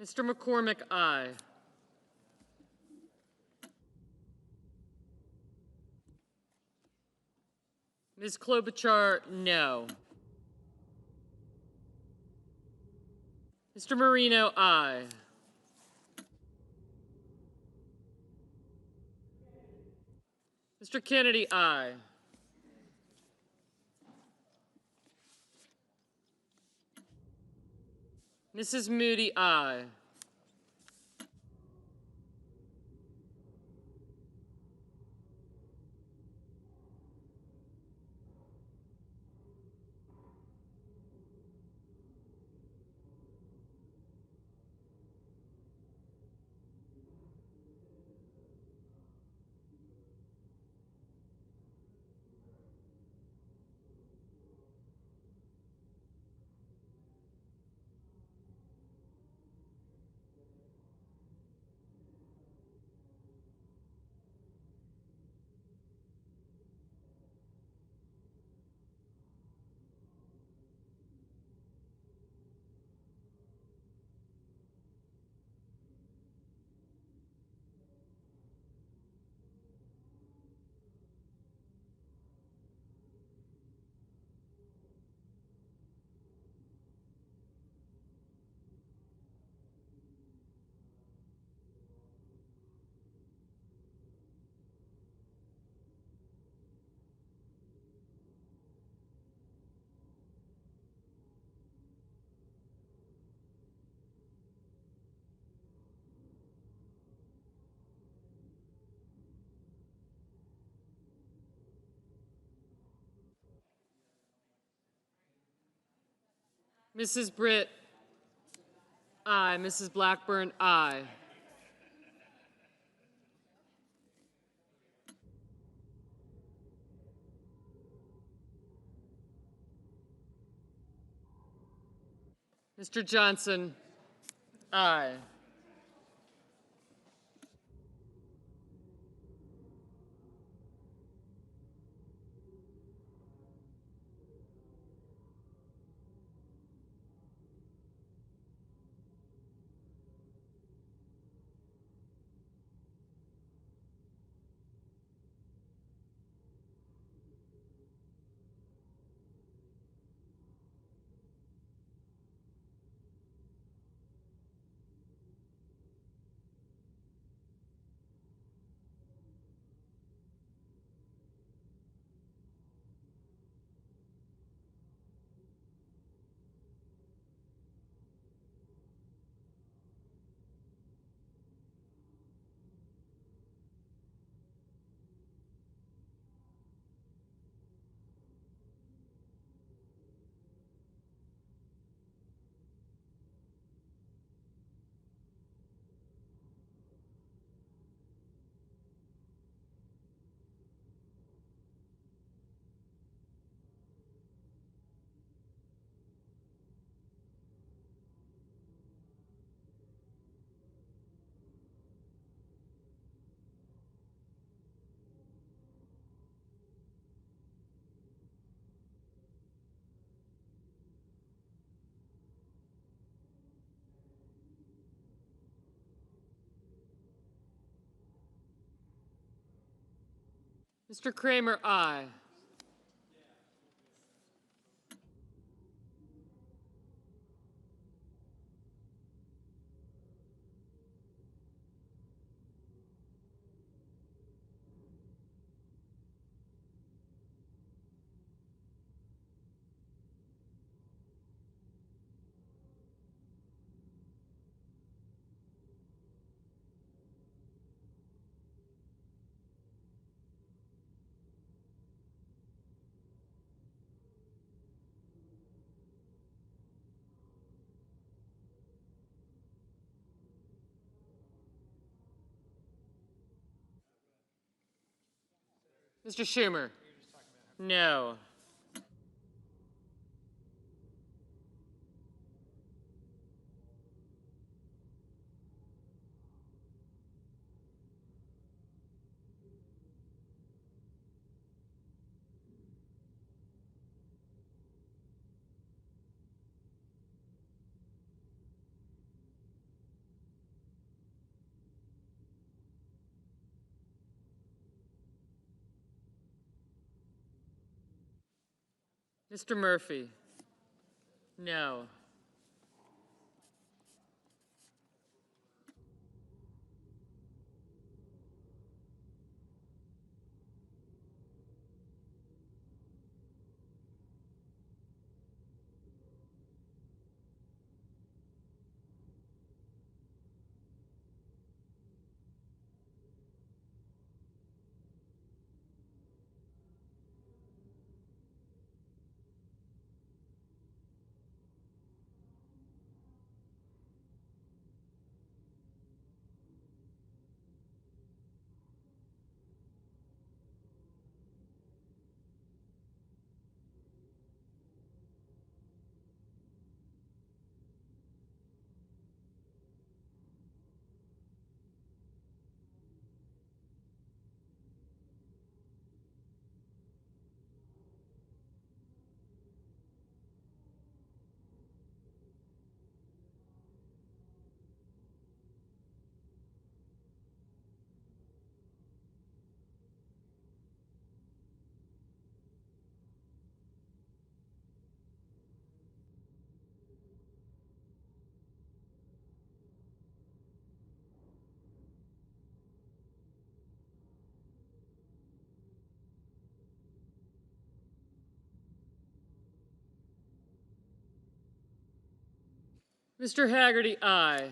Mr. McCormick, aye. Ms. Klobuchar, no. Mr. Marino, aye. Mr. Kennedy, aye. Mrs. Moody, aye. Mrs. Britt, aye. Mrs. Blackburn, aye. Mr. Johnson, aye. Mr. Kramer, aye. Mr. Schumer, no. Mr. Murphy, no. Mr. Haggerty, aye.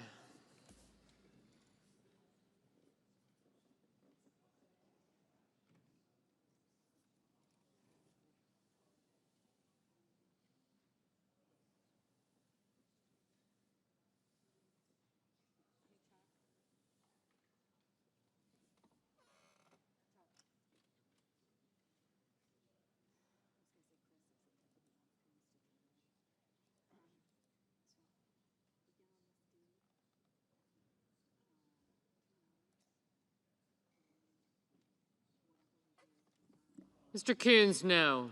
Mr. Coons, no.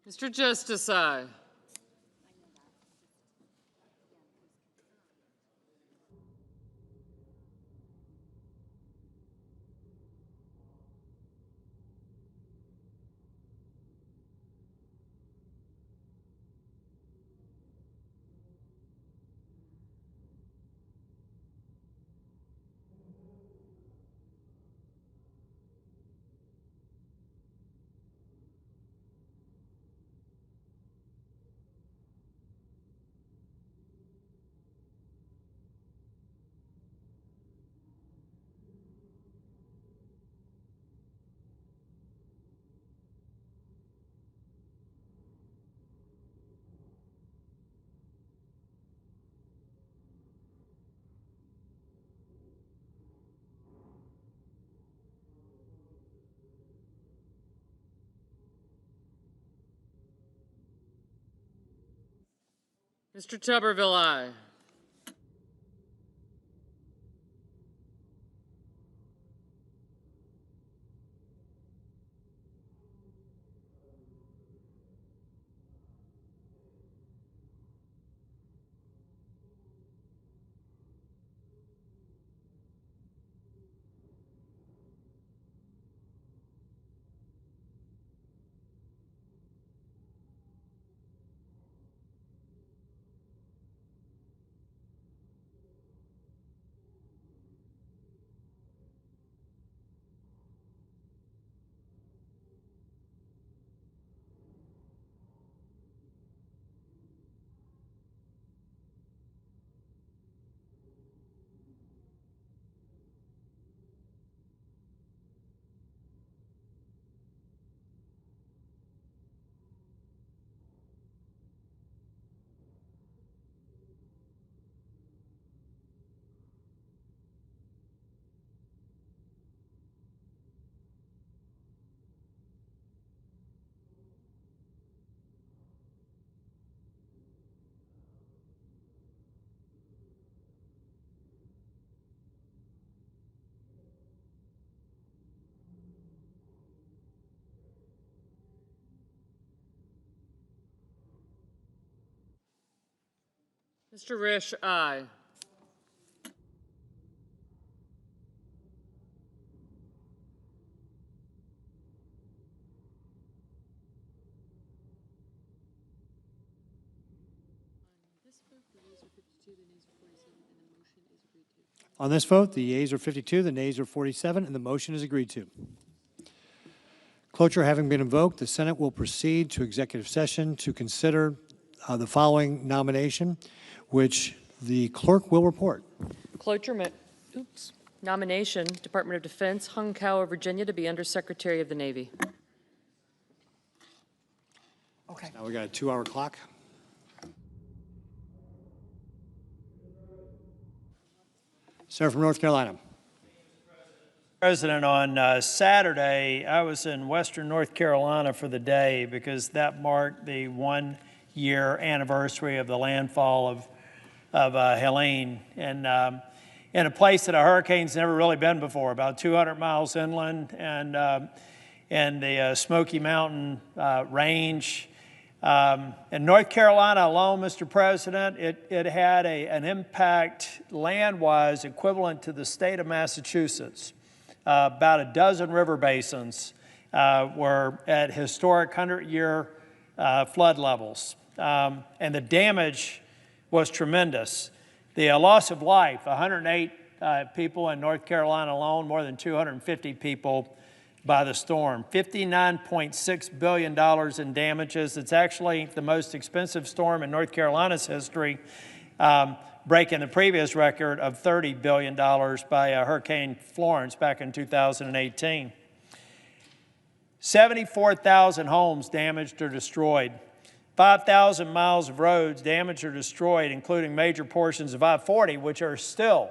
Mr. Justice, aye. Mr. Tuberville, aye. Mr. Risch, aye. On this vote, the yeas are 52, the nays are 47, and the motion is agreed to. Cloture having been invoked, the Senate will proceed to executive session to consider the following nomination, which the clerk will report. Cloture, Nomination, Department of Defense, Hung Kao of Virginia to be Undersecretary of the Navy. Okay. Now we got a 2-hour clock. Senator from North Carolina. President, on Saturday, I was in Western North Carolina for the day because that marked the 1-year anniversary of the landfall of Helene, and in a place that a hurricane's never really been before, about 200 miles inland, and the Smoky Mountain range. In North Carolina alone, Mr. President, it had an impact land-wise equivalent to the state of Massachusetts. About a dozen river basins were at historic 100-year flood levels, and the damage was tremendous. The loss of life, 108 people in North Carolina alone, more than 250 people by the storm. $59.6 billion in damages. It's actually the most expensive storm in North Carolina's history, breaking the previous record of $30 billion by Hurricane Florence back in 2018. 74,000 homes damaged or destroyed. 5,000 miles of roads damaged or destroyed, including major portions of I-40, which are still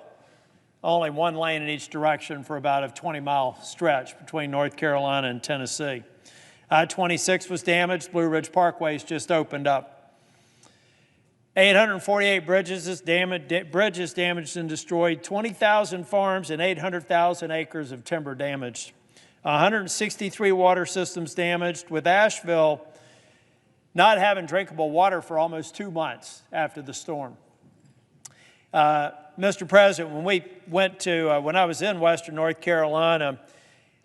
only one lane in each direction for about a 20-mile stretch between North Carolina and Tennessee. I-26 was damaged. Blue Ridge Parkway's just opened up. 848 bridges damaged and destroyed, 20,000 farms and 800,000 acres of timber damaged. 163 water systems damaged, with Asheville not having drinkable water for almost 2 months after the storm. Mr. President, when I was in Western North Carolina,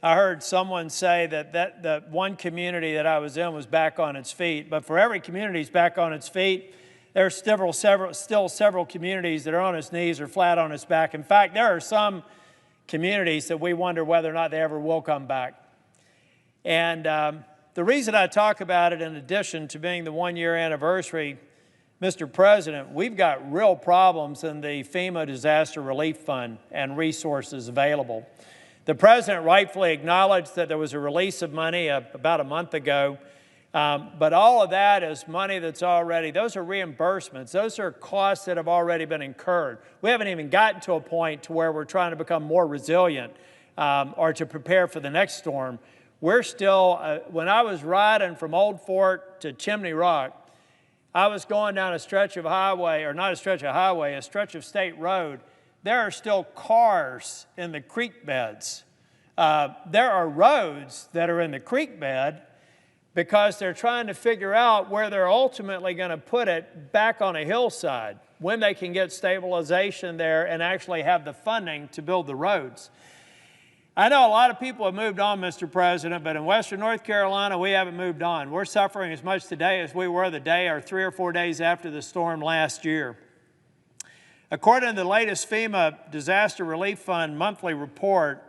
I heard someone say that the one community that I was in was back on its feet. But for every community that's back on its feet, there's still several communities that are on its knees or flat on its back. In fact, there are some communities that we wonder whether or not they ever will come back. And the reason I talk about it, in addition to being the 1-year anniversary, Mr. President, we've got real problems in the FEMA Disaster Relief Fund and resources available. The President rightfully acknowledged that there was a release of money about a month ago, but all of that is money that's already, those are reimbursements. Those are costs that have already been incurred. We haven't even gotten to a point to where we're trying to become more resilient or to prepare for the next storm. We're still, when I was riding from Old Fort to Chimney Rock, I was going down a stretch of highway, or not a stretch of highway, a stretch of state road. There are still cars in the creek beds. There are roads that are in the creek bed because they're trying to figure out where they're ultimately going to put it back on a hillside, when they can get stabilization there and actually have the funding to build the roads. I know a lot of people have moved on, Mr. President, but in Western North Carolina, we haven't moved on. We're suffering as much today as we were the day or 3 or 4 days after the storm last year. According to the latest FEMA Disaster Relief Fund monthly report,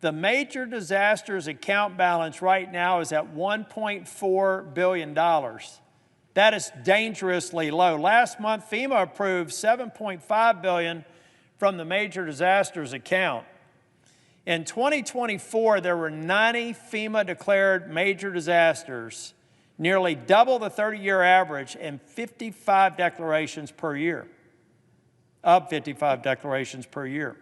the major disasters account balance right now is at $1.4 billion. That is dangerously low. Last month, FEMA approved $7.5 billion from the major disasters account. In 2024, there were 90 FEMA-declared major disasters, nearly double the 30-year average, and 55 declarations per year, up 55 declarations per year.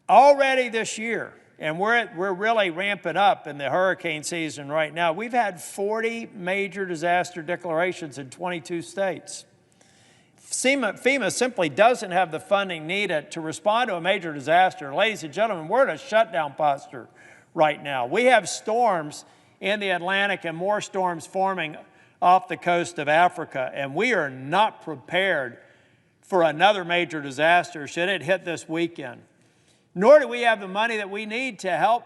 Already this year, and we're really ramping up in the hurricane season right now, we've had 40 major disaster declarations in 22 states. FEMA simply doesn't have the funding needed to respond to a major disaster. Ladies and gentlemen, we're in a shutdown posture right now. We have storms in the Atlantic and more storms forming off the coast of Africa, and we are not prepared for another major disaster should it hit this weekend. Nor do we have the money that we need to help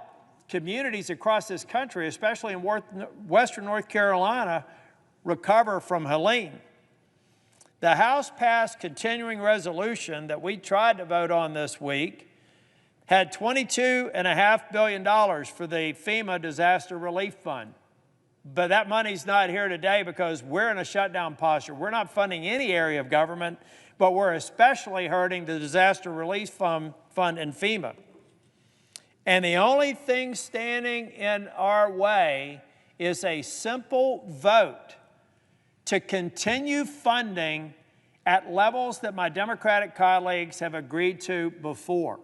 communities across this country, especially in Western North Carolina, recover from Helene. The House passed continuing resolution that we tried to vote on this week had $22.5 billion for the FEMA Disaster Relief Fund. But that money's not here today because we're in a shutdown posture. We're not funding any area of government, but but we're especially hurting the disaster relief fund and FEMA. And the only thing standing in our way is a simple vote to continue funding at levels that my Democratic colleagues have agreed to before.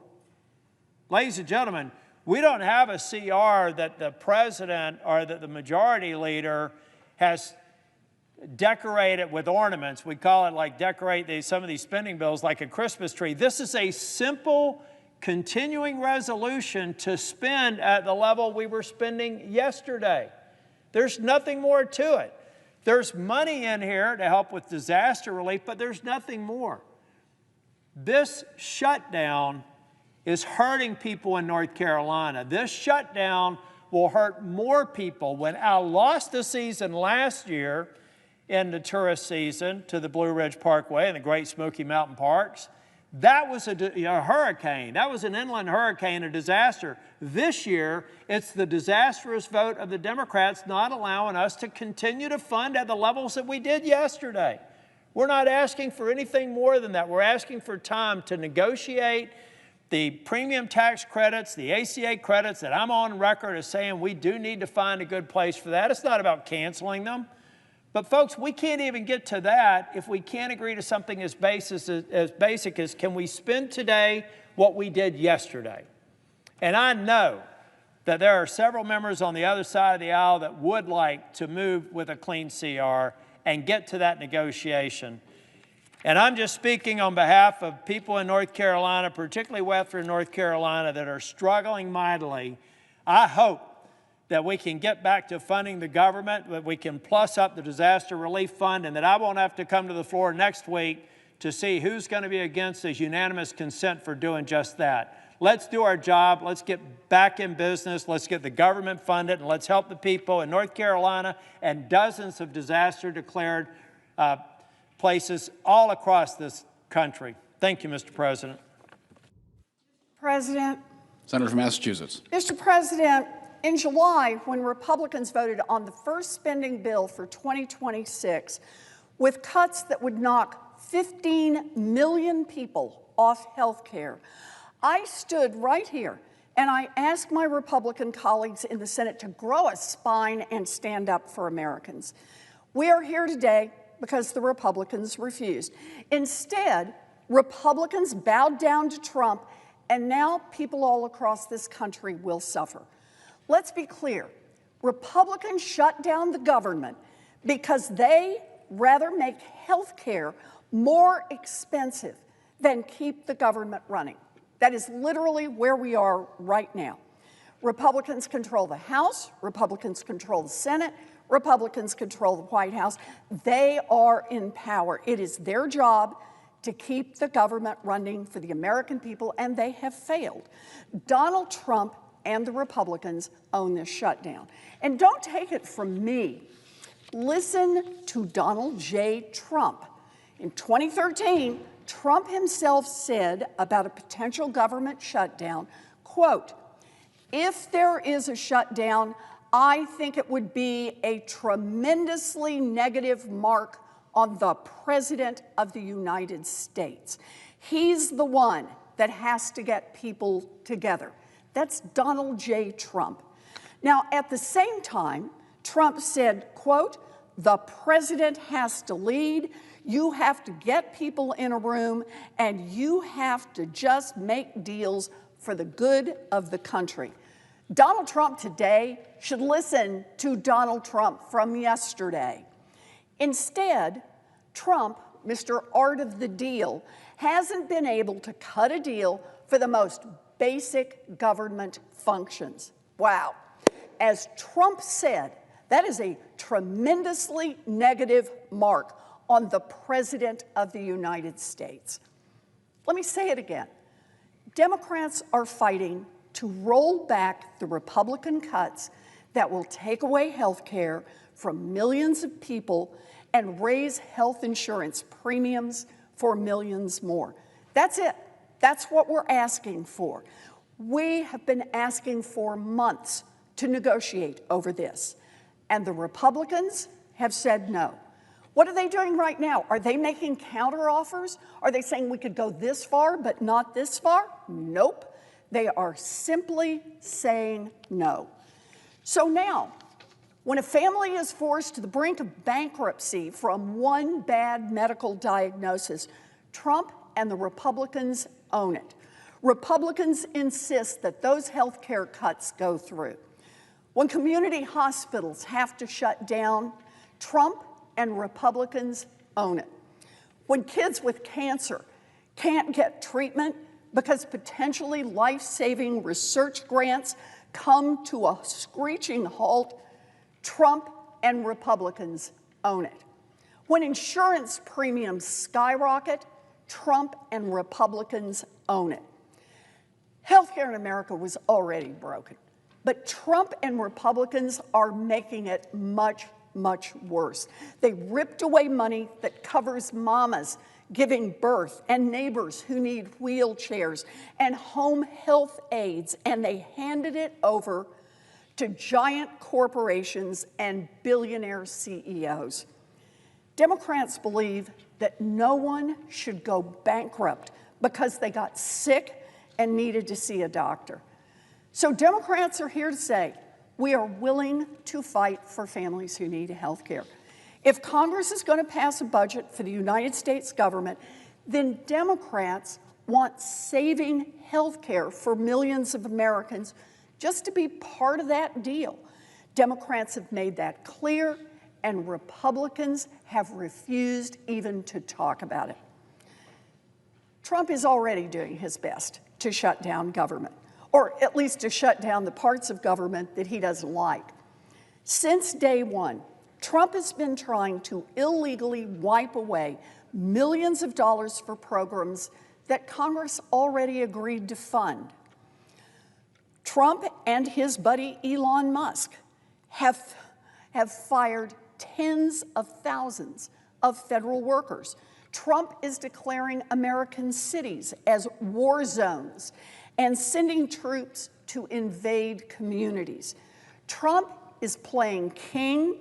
Ladies and gentlemen, we don't have a CR that the president or that the majority leader has decorated with ornaments. We call it like decorate some of these spending bills like a Christmas tree. This is a simple continuing resolution to spend at the level we were spending yesterday. There's nothing more to it. There's money in here to help with disaster relief, but there's nothing more. This shutdown is hurting people in North Carolina. This shutdown will hurt more people. When I lost the season last year in the tourist season to the Blue Ridge Parkway and the Great Smoky Mountain Parks, that was a hurricane. That was an inland hurricane, a disaster. This year, it's the disastrous vote of the Democrats not allowing us to continue to fund at the levels that we did yesterday. We're not asking for anything more than that. We're asking for time to negotiate the premium tax credits, the ACA credits that I'm on record as saying we do need to find a good place for that. It's not about canceling them. But folks, we can't even get to that if we can't agree to something as basic as can we spend today what we did yesterday? And I know that there are several members on the other side of the aisle that would like to move with a clean CR and get to that negotiation. And I'm just speaking on behalf of people in North Carolina, particularly Western North Carolina, that are struggling mightily. I hope that we can get back to funding the government, that we can plus up the disaster relief fund, and that I won't have to come to the floor next week to see who's going to be against this unanimous consent for doing just that. Let's do our job. Let's get back in business. Let's get the government funded, and let's help the people in North Carolina and dozens of disaster-declared places all across this country. Thank you, Mr. President. President. Senator from Massachusetts. Mr. President, in July, when Republicans voted on the first spending bill for 2026, with cuts that would knock 15 million people off health care, I stood right here and I asked my Republican colleagues in the Senate to grow a spine and stand up for Americans. We are here today because the Republicans refused. Instead, Republicans bowed down to Trump, and now people all across this country will suffer. Let's be clear. Republicans shut down the government because they rather make health care more expensive than keep the government running. That is literally where we are right now. Republicans control the House, Republicans control the Senate, Republicans control the White House. They are in power. It is their job to keep the government running for the American people, and they have failed. Donald Trump and the Republicans own this shutdown. And don't take it from me. Listen to Donald J. Trump. In 2013, Trump himself said about a potential government shutdown, quote, "If there is a shutdown, I think it would be a tremendously negative mark on the President of the United States. He's the one that has to get people together." That's Donald J. Trump. Now, at the same time, Trump said, quote, "The president has to lead. You have to get people in a room, and you have to just make deals for the good of the country." Donald Trump today should listen to Donald Trump from yesterday. Instead, Trump, Mr. Art of the Deal, hasn't been able to cut a deal for the most basic government functions. Wow. As Trump said, that is a tremendously negative mark on the President of the United States. Let me say it again. Democrats are fighting to roll back the Republican cuts that will take away health care from millions of people and raise health insurance premiums for millions more. That's it. That's what we're asking for. We have been asking for months to negotiate over this, and the Republicans have said no. What are they doing right now? Are they making counteroffers? Are they saying we could go this far but not this far? Nope. They are simply saying no. So now, when a family is forced to the brink of bankruptcy from one bad medical diagnosis, Trump and the Republicans own it. Republicans insist that those health care cuts go through. When community hospitals have to shut down, Trump and Republicans own it. When kids with cancer can't get treatment because potentially life-saving research grants come to a screeching halt, Trump and Republicans own it. When insurance premiums skyrocket, Trump and Republicans own it. Healthcare in America was already broken, but Trump and Republicans are making it much, much worse. They ripped away money that covers mamas giving birth and neighbors who need wheelchairs and home health aides, and they handed it over to giant corporations and billionaire CEOs. Democrats believe that no one should go bankrupt because they got sick and needed to see a doctor. So Democrats are here to say, we are willing to fight for families who need health care. If Congress is going to pass a budget for the United States government, then Democrats want saving health care for millions of Americans just to be part of that deal. Democrats have made that clear, and Republicans have refused even to talk about it. Trump is already doing his best to shut down government, or at least to shut down the parts of government that he doesn't like. Since day one, Trump has been trying to illegally wipe away millions of dollars for programs that Congress already agreed to fund. Trump and his buddy Elon Musk have fired tens of thousands of federal workers. Trump is declaring American cities as war zones and sending troops to invade communities. Trump is playing king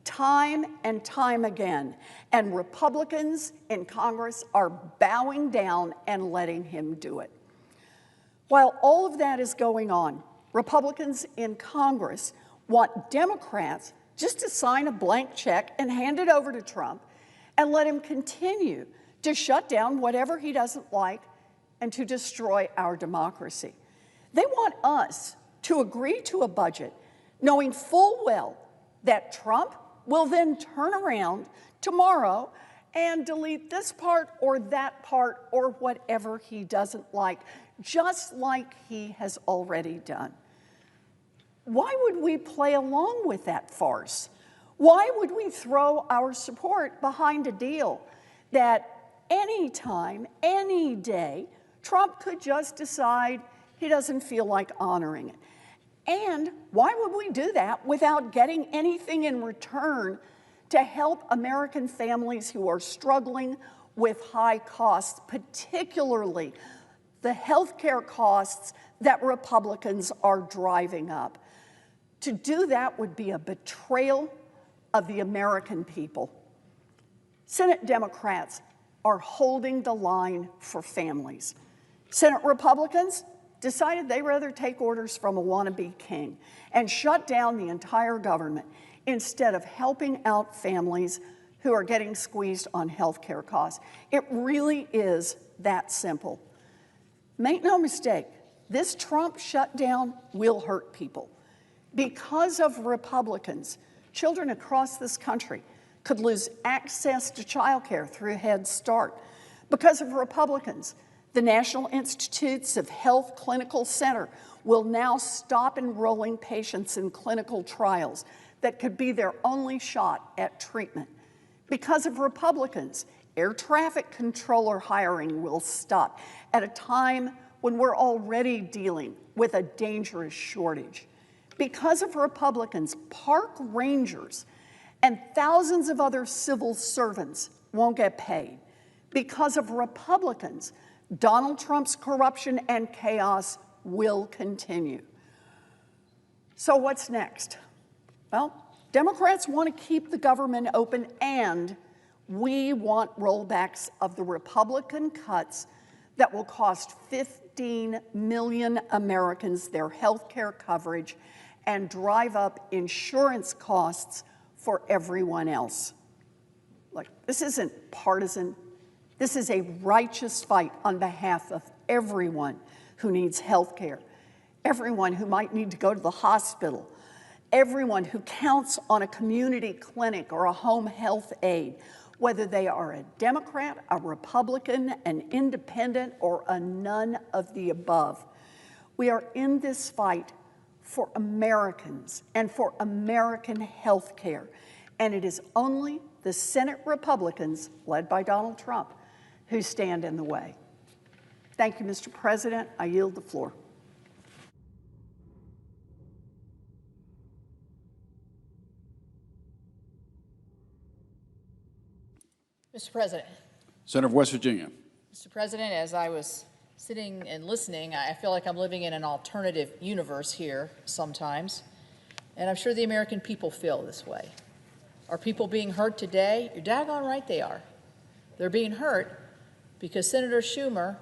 time and time again, and Republicans in Congress are bowing down and letting him do it. While all of that is going on, Republicans in Congress want Democrats just to sign a blank check and hand it over to Trump and let him continue to shut down whatever he doesn't like and to destroy our democracy. They want us to agree to a budget knowing full well that Trump will then turn around tomorrow and delete this part or that part or whatever he doesn't like, just like he has already done. Why would we play along with that farce? Why would we throw our support behind a deal that any time, any day, Trump could just decide he doesn't feel like honoring it? And why would we do that without getting anything in return to help American families who are struggling with high costs, particularly the health care costs that Republicans are driving up? To do that would be a betrayal of the American people. Senate Democrats are holding the line for families. Senate Republicans decided they'd rather take orders from a wannabe king and shut down the entire government instead of helping out families who are getting squeezed on health care costs. It really is that simple. Make no mistake, this Trump shutdown will hurt people. Because of Republicans, children across this country could lose access to child care through Head Start. Because of Republicans, the National Institutes of Health Clinical Center will now stop enrolling patients in clinical trials that could be their only shot at treatment. Because of Republicans, air traffic controller hiring will stop at a time when we're already dealing with a dangerous shortage. Because of Republicans, park rangers and thousands of other civil servants won't get paid. Because of Republicans, Donald Trump's corruption and chaos will continue. So what's next? Well, Democrats want to keep the government open, and We want rollbacks of the Republican cuts that will cost 15 million Americans their health care coverage and drive up insurance costs for everyone else. Look, this isn't partisan. This is a righteous fight on behalf of everyone who needs health care, everyone who might need to go to the hospital, everyone who counts on a community clinic or a home health aide, whether they are a Democrat, a Republican, an independent, or a none of the above. We are in this fight for Americans and for American health care, and it is only the Senate Republicans, led by Donald Trump, who stand in the way. Thank you, Mr. President. I yield the floor. Mr. President. Senator of West Virginia. Mr. President, as I was sitting and listening, I feel like I'm living in an alternative universe here sometimes, and I'm sure the American people feel this way. Are people being hurt today? You're daggone right they are. They're being hurt because Senator Schumer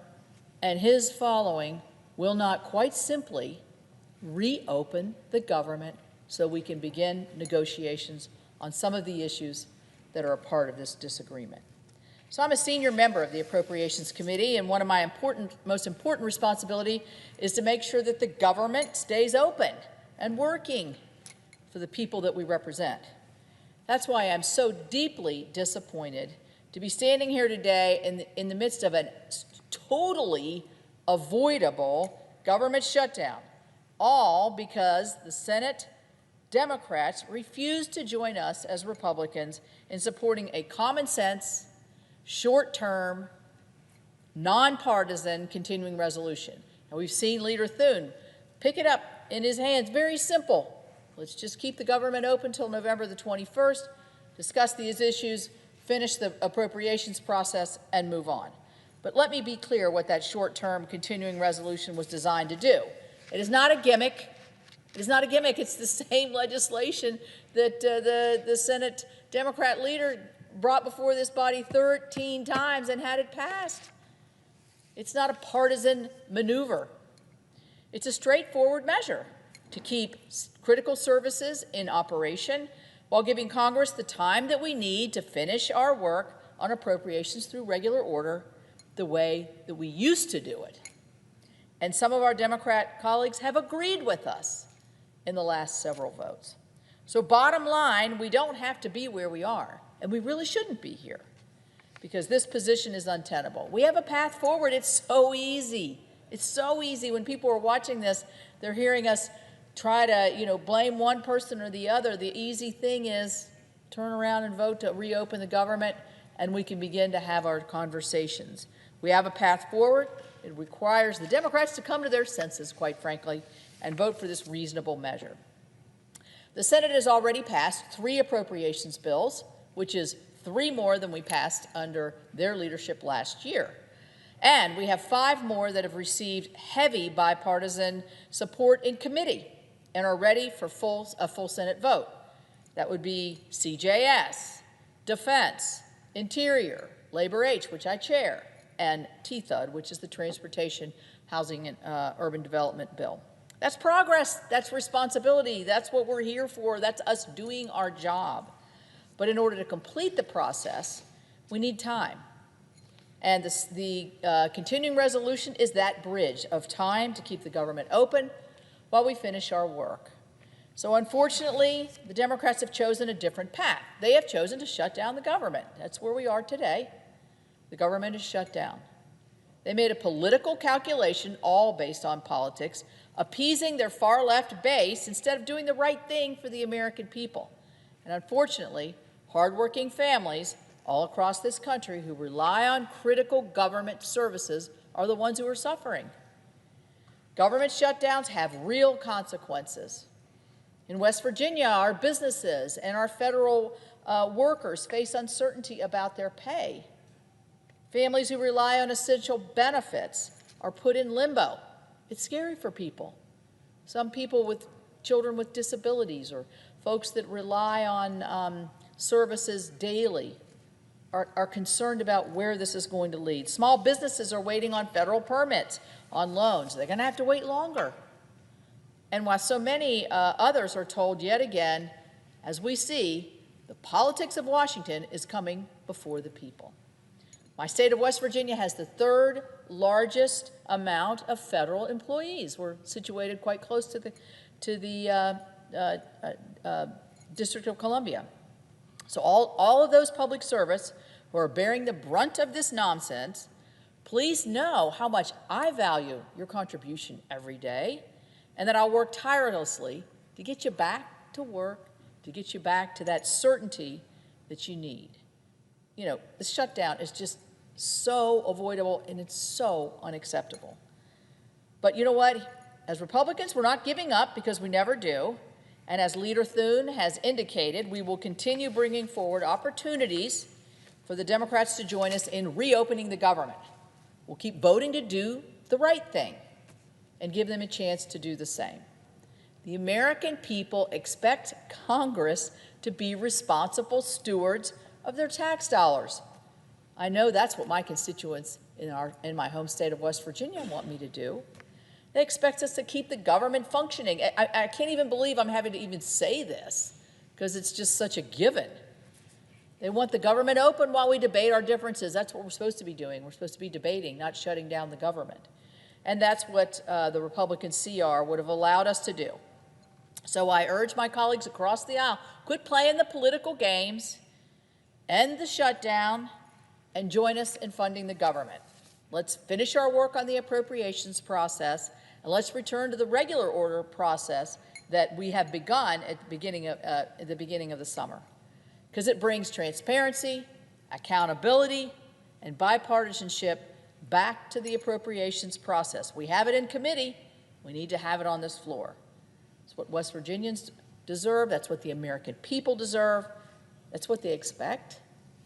and his following will not quite simply reopen the government so we can begin negotiations on some of the issues that are a part of this disagreement. So I'm a senior member of the Appropriations Committee, and one of my most important responsibility is to make sure that the government stays open and working for the people that we represent. That's why I'm so deeply disappointed to be standing here today in the midst of a totally avoidable government shutdown, all because the Senate Democrats refused to join us as Republicans in supporting a common sense, short-term, nonpartisan continuing resolution. And we've seen Leader Thune pick it up in his hands. Very simple. Let's just keep the government open until November the 21st, discuss these issues, finish the appropriations process, and move on. But let me be clear what that short-term continuing resolution was designed to do. It is not a gimmick. It is not a gimmick. It's the same legislation that the Senate Democrat leader brought before this body 13 times and had it passed. It's not a partisan maneuver. It's a straightforward measure to keep critical services in operation while giving Congress the time that we need to finish our work on appropriations through regular order the way that we used to do it. And some of our Democrat colleagues have agreed with us in the last several votes. So bottom line, we don't have to be where we are, and we really shouldn't be here because this position is untenable. We have a path forward. It's so easy. It's so easy. When people are watching this, they're hearing us try to, blame one person or the other. The easy thing is turn around and vote to reopen the government, and we can begin to have our conversations. We have a path forward. It requires the Democrats to come to their senses, quite frankly, and vote for this reasonable measure. The Senate has already passed 3 appropriations bills, which is 3 more than we passed under their leadership last year. And we have 5 more that have received heavy bipartisan support in committee and are ready for a full Senate vote. That would be CJS, Defense, Interior, Labor H, which I chair, and THUD, which is the Transportation, Housing, and Urban Development Bill. That's progress. That's responsibility. That's what we're here for. That's us doing our job. But in order to complete the process, we need time. And the continuing resolution is that bridge of time to keep the government open while we finish our work. So unfortunately, the Democrats have chosen a different path. They have chosen to shut down the government. That's where we are today. The government is shut down. They made a political calculation, all based on politics, appeasing their far-left base instead of doing the right thing for the American people. And unfortunately, hardworking families all across this country who rely on critical government services are the ones who are suffering. Government shutdowns have real consequences. In West Virginia, our businesses and our federal workers face uncertainty about their pay. Families who rely on essential benefits are put in limbo. It's scary for people. Some people with children with disabilities or folks that rely on services daily are concerned about where this is going to lead. Small businesses are waiting on federal permits on loans. They're going to have to wait longer. And while so many others are told yet again, as we see, the politics of Washington is coming before the people. My state of West Virginia has the third largest amount of federal employees. We're situated quite close to the District of Columbia. So all of those public service who are bearing the brunt of this nonsense, please know how much I value your contribution every day, and that I'll work tirelessly to get you back to work, to get you back to that certainty that you need. You know, the shutdown is just so avoidable, and it's so unacceptable. But you know what? As Republicans, we're not giving up, because we never do. And as Leader Thune has indicated, we will continue bringing forward opportunities for the Democrats to join us in reopening the government. We'll keep voting to do the right thing and give them a chance to do the same. The American people expect Congress to be responsible stewards of their tax dollars. I know that's what my constituents in my home state of West Virginia want me to do. They expect us to keep the government functioning. I can't even believe I'm having to even say this, because it's just such a given. They want the government open while we debate our differences. That's what we're supposed to be doing. We're supposed to be debating, not shutting down the government. And that's what the Republican CR would have allowed us to do. So I urge my colleagues across the aisle, quit playing the political games, end the shutdown, and join us in funding the government. Let's finish our work on the appropriations process, and let's return to the regular order process that we have begun at the beginning of the summer, because it brings transparency, accountability, and bipartisanship back to the appropriations process. We have it in committee. We need to have it on this floor. It's what West Virginians deserve. That's what the American people deserve. That's what they expect.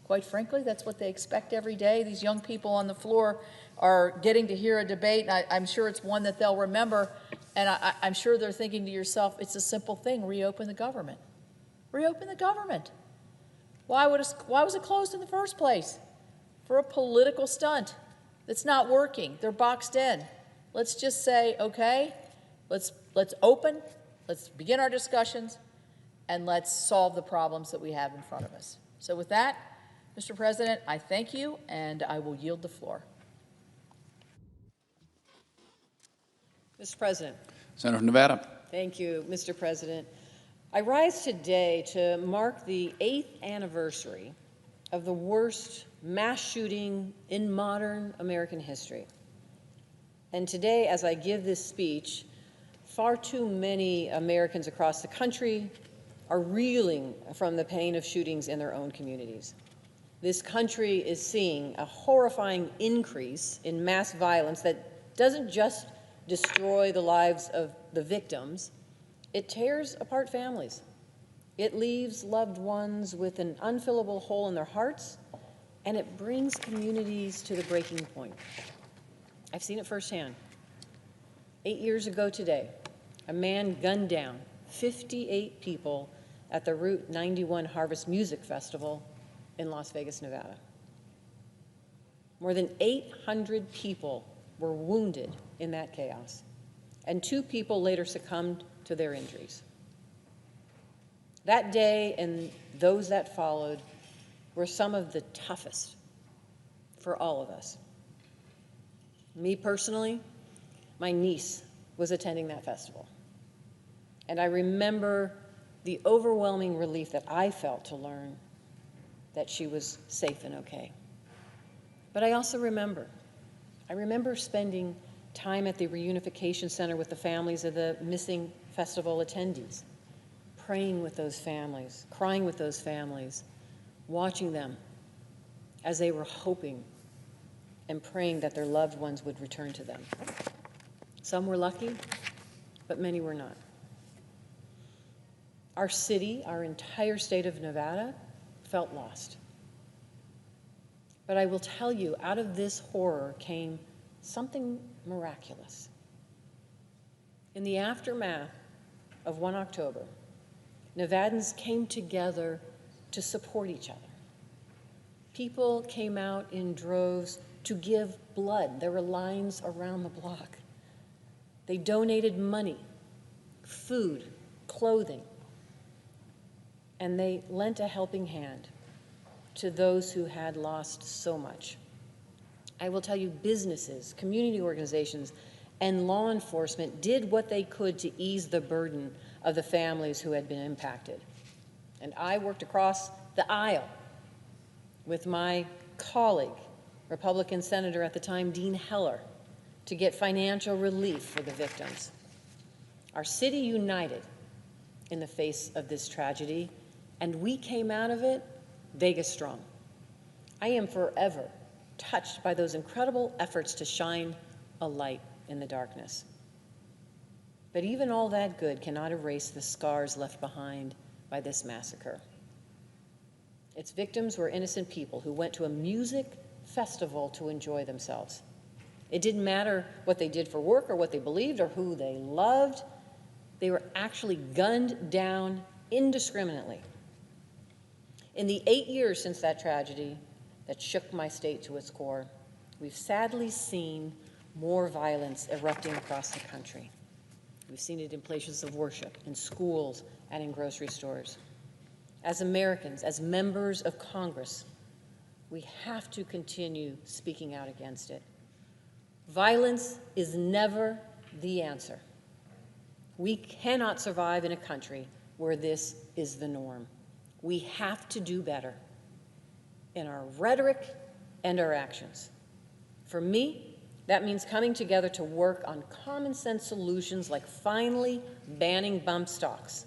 Quite frankly, that's what they expect every day. These young people on the floor are getting to hear a debate, and I'm sure it's one that they'll remember, and I'm sure they're thinking to yourself, it's a simple thing: reopen the government. Reopen the government. Why was it closed in the first place? For a political stunt that's not working. They're boxed in. Let's just say, okay, let's open, let's begin our discussions, and let's solve the problems that we have in front of us. So with that, Mr. President, I thank you, and I will yield the floor. Mr. President. Senator from Nevada. Thank you, Mr. President. I rise today to mark the 8th anniversary of the worst mass shooting in modern American history. And today, as I give this speech, far too many Americans across the country are reeling from the pain of shootings in their own communities. This country is seeing a horrifying increase in mass violence that doesn't just destroy the lives of the victims, it tears apart families. It leaves loved ones with an unfillable hole in their hearts, and it brings communities to the breaking point. I've seen it firsthand. 8 years ago today, a man gunned down 58 people at the Route 91 Harvest Music Festival in Las Vegas, Nevada. More than 800 people were wounded in that chaos, and 2 people later succumbed to their injuries. That day and those that followed were some of the toughest for all of us. Me personally, my niece was attending that festival, and I remember the overwhelming relief that I felt to learn that she was safe and okay. But I also remember spending time at the reunification center with the families of the missing festival attendees, praying with those families, crying with those families, watching them as they were hoping and praying that their loved ones would return to them. Some were lucky, but many were not. Our city, our entire state of Nevada, felt lost. But I will tell you, out of this horror came something miraculous. In the aftermath of 1 October, Nevadans came together to support each other. People came out in droves to give blood. There were lines around the block. They donated money, food, clothing, and they lent a helping hand to those who had lost so much. I will tell you, businesses, community organizations, and law enforcement did what they could to ease the burden of the families who had been impacted. And I worked across the aisle with my colleague, Republican Senator at the time, Dean Heller, to get financial relief for the victims. Our city united in the face of this tragedy, and we came out of it Vegas strong. I am forever touched by those incredible efforts to shine a light in the darkness. But even all that good cannot erase the scars left behind by this massacre. Its victims were innocent people who went to a music festival to enjoy themselves. It didn't matter what they did for work or what they believed or who they loved. They were actually gunned down indiscriminately. In the 8 years since that tragedy that shook my state to its core, we've sadly seen more violence erupting across the country. We've seen it in places of worship, in schools, and in grocery stores. As Americans, as members of Congress, we have to continue speaking out against it. Violence is never the answer. We cannot survive in a country where this is the norm. We have to do better in our rhetoric and our actions. For me, that means coming together to work on common sense solutions like finally banning bump stocks,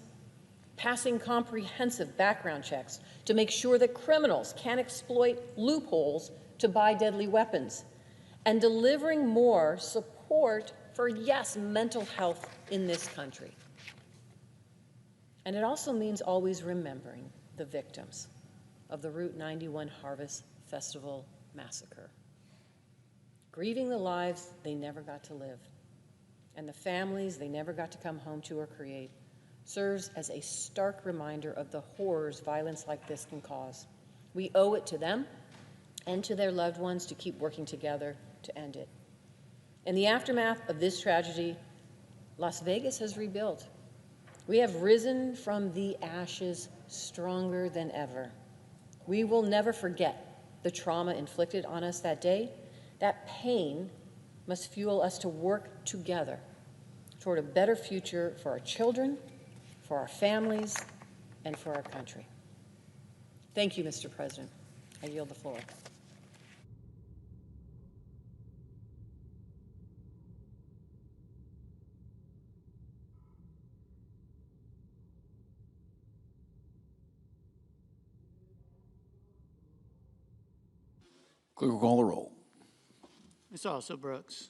passing comprehensive background checks to make sure that criminals can't exploit loopholes to buy deadly weapons, and delivering more support for, yes, mental health in this country. And it also means always remembering the victims of the Route 91 Harvest Festival massacre, grieving the lives they never got to live, and the families they never got to come home to or create, serves as a stark reminder of the horrors violence like this can cause. We owe it to them and to their loved ones to keep working together to end it. In the aftermath of this tragedy, Las Vegas has rebuilt. We have risen from the ashes stronger than ever. We will never forget the trauma inflicted on us that day. That pain must fuel us to work together toward a better future for our children, for our families, and for our country. Thank you, Mr. President. I yield the floor. Clerk will call the roll. Ms. Also Brooks.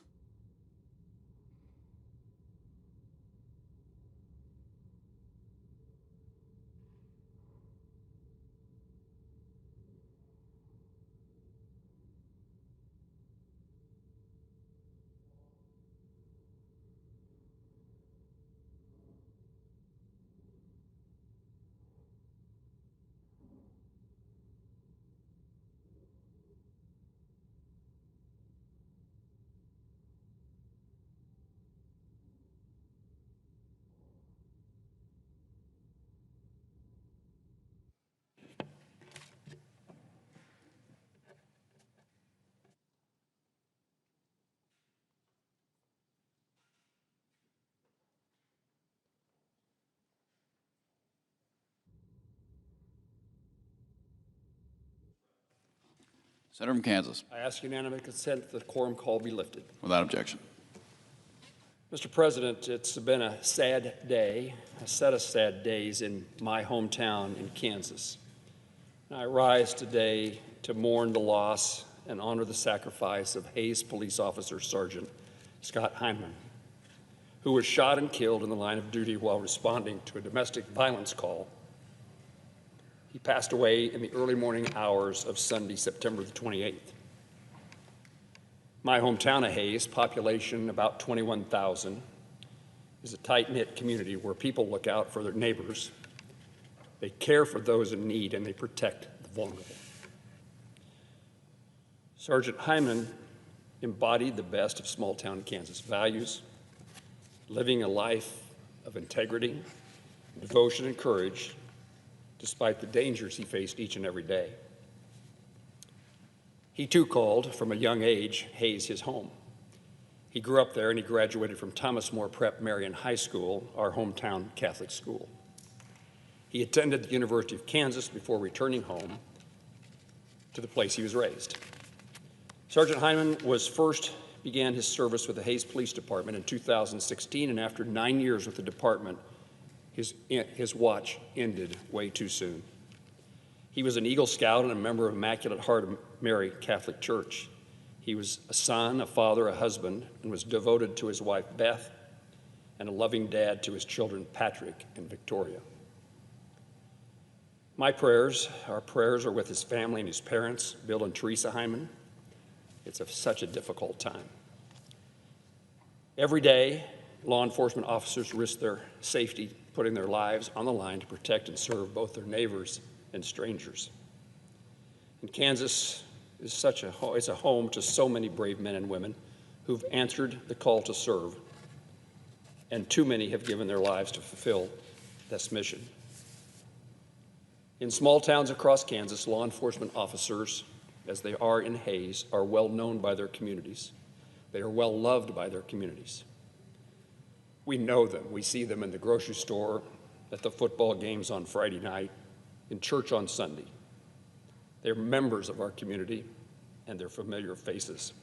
Senator from Kansas. I ask unanimous consent that the quorum call be lifted. Without objection. Mr. President, it's been a sad day, a set of sad days in my hometown in Kansas. I rise today to mourn the loss and honor the sacrifice of Hayes Police Officer Sergeant Scott Hyman, who was shot and killed in the line of duty while responding to a domestic violence call. He passed away in the early morning hours of Sunday, September the 28th. My hometown of Hayes, population about 21,000, is a tight-knit community where people look out for their neighbors, they care for those in need, and they protect the vulnerable. Sergeant Hyman embodied the best of small-town Kansas values, living a life of integrity, devotion, and courage, despite the dangers he faced each and every day. He too called, from a young age, Hays his home. He grew up there and he graduated from Thomas More Prep Marian High School, our hometown Catholic school. He attended the University of Kansas before returning home to the place he was raised. Sergeant Hyman began his service with the Hays Police Department in 2016, and after 9 years with the department, his watch ended way too soon. He was an Eagle Scout and a member of Immaculate Heart of Mary Catholic Church. He was a son, a father, a husband, and was devoted to his wife, Beth, and a loving dad to his children, Patrick and Victoria. Our prayers are with his family and his parents, Bill and Teresa Hyman. It's such a difficult time. Every day, law enforcement officers risk their safety, putting their lives on the line to protect and serve both their neighbors and strangers. And Kansas is it's a home to so many brave men and women who've answered the call to serve, and too many have given their lives to fulfill this mission. In small towns across Kansas, law enforcement officers, as they are in Hays, are well known by their communities. They are well loved by their communities. We know them. We see them in the grocery store, at the football games on Friday night, in church on Sunday. They're members of our community, and they're familiar faces.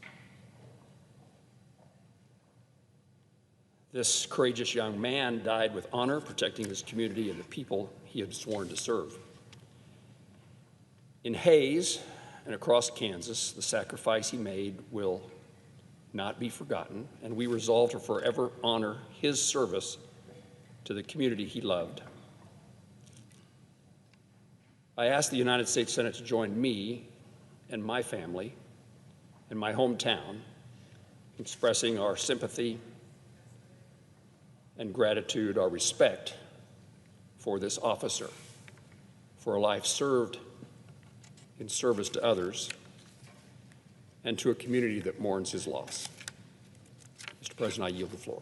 This courageous young man died with honor, protecting his community and the people he had sworn to serve. In Hays and across Kansas, the sacrifice he made will not be forgotten, and we resolve to forever honor his service to the community he loved. I ask the United States Senate to join me and my family and my hometown in expressing our sympathy and gratitude, our respect for this officer, for a life served in service to others and to a community that mourns his loss. Mr. President, I yield the floor.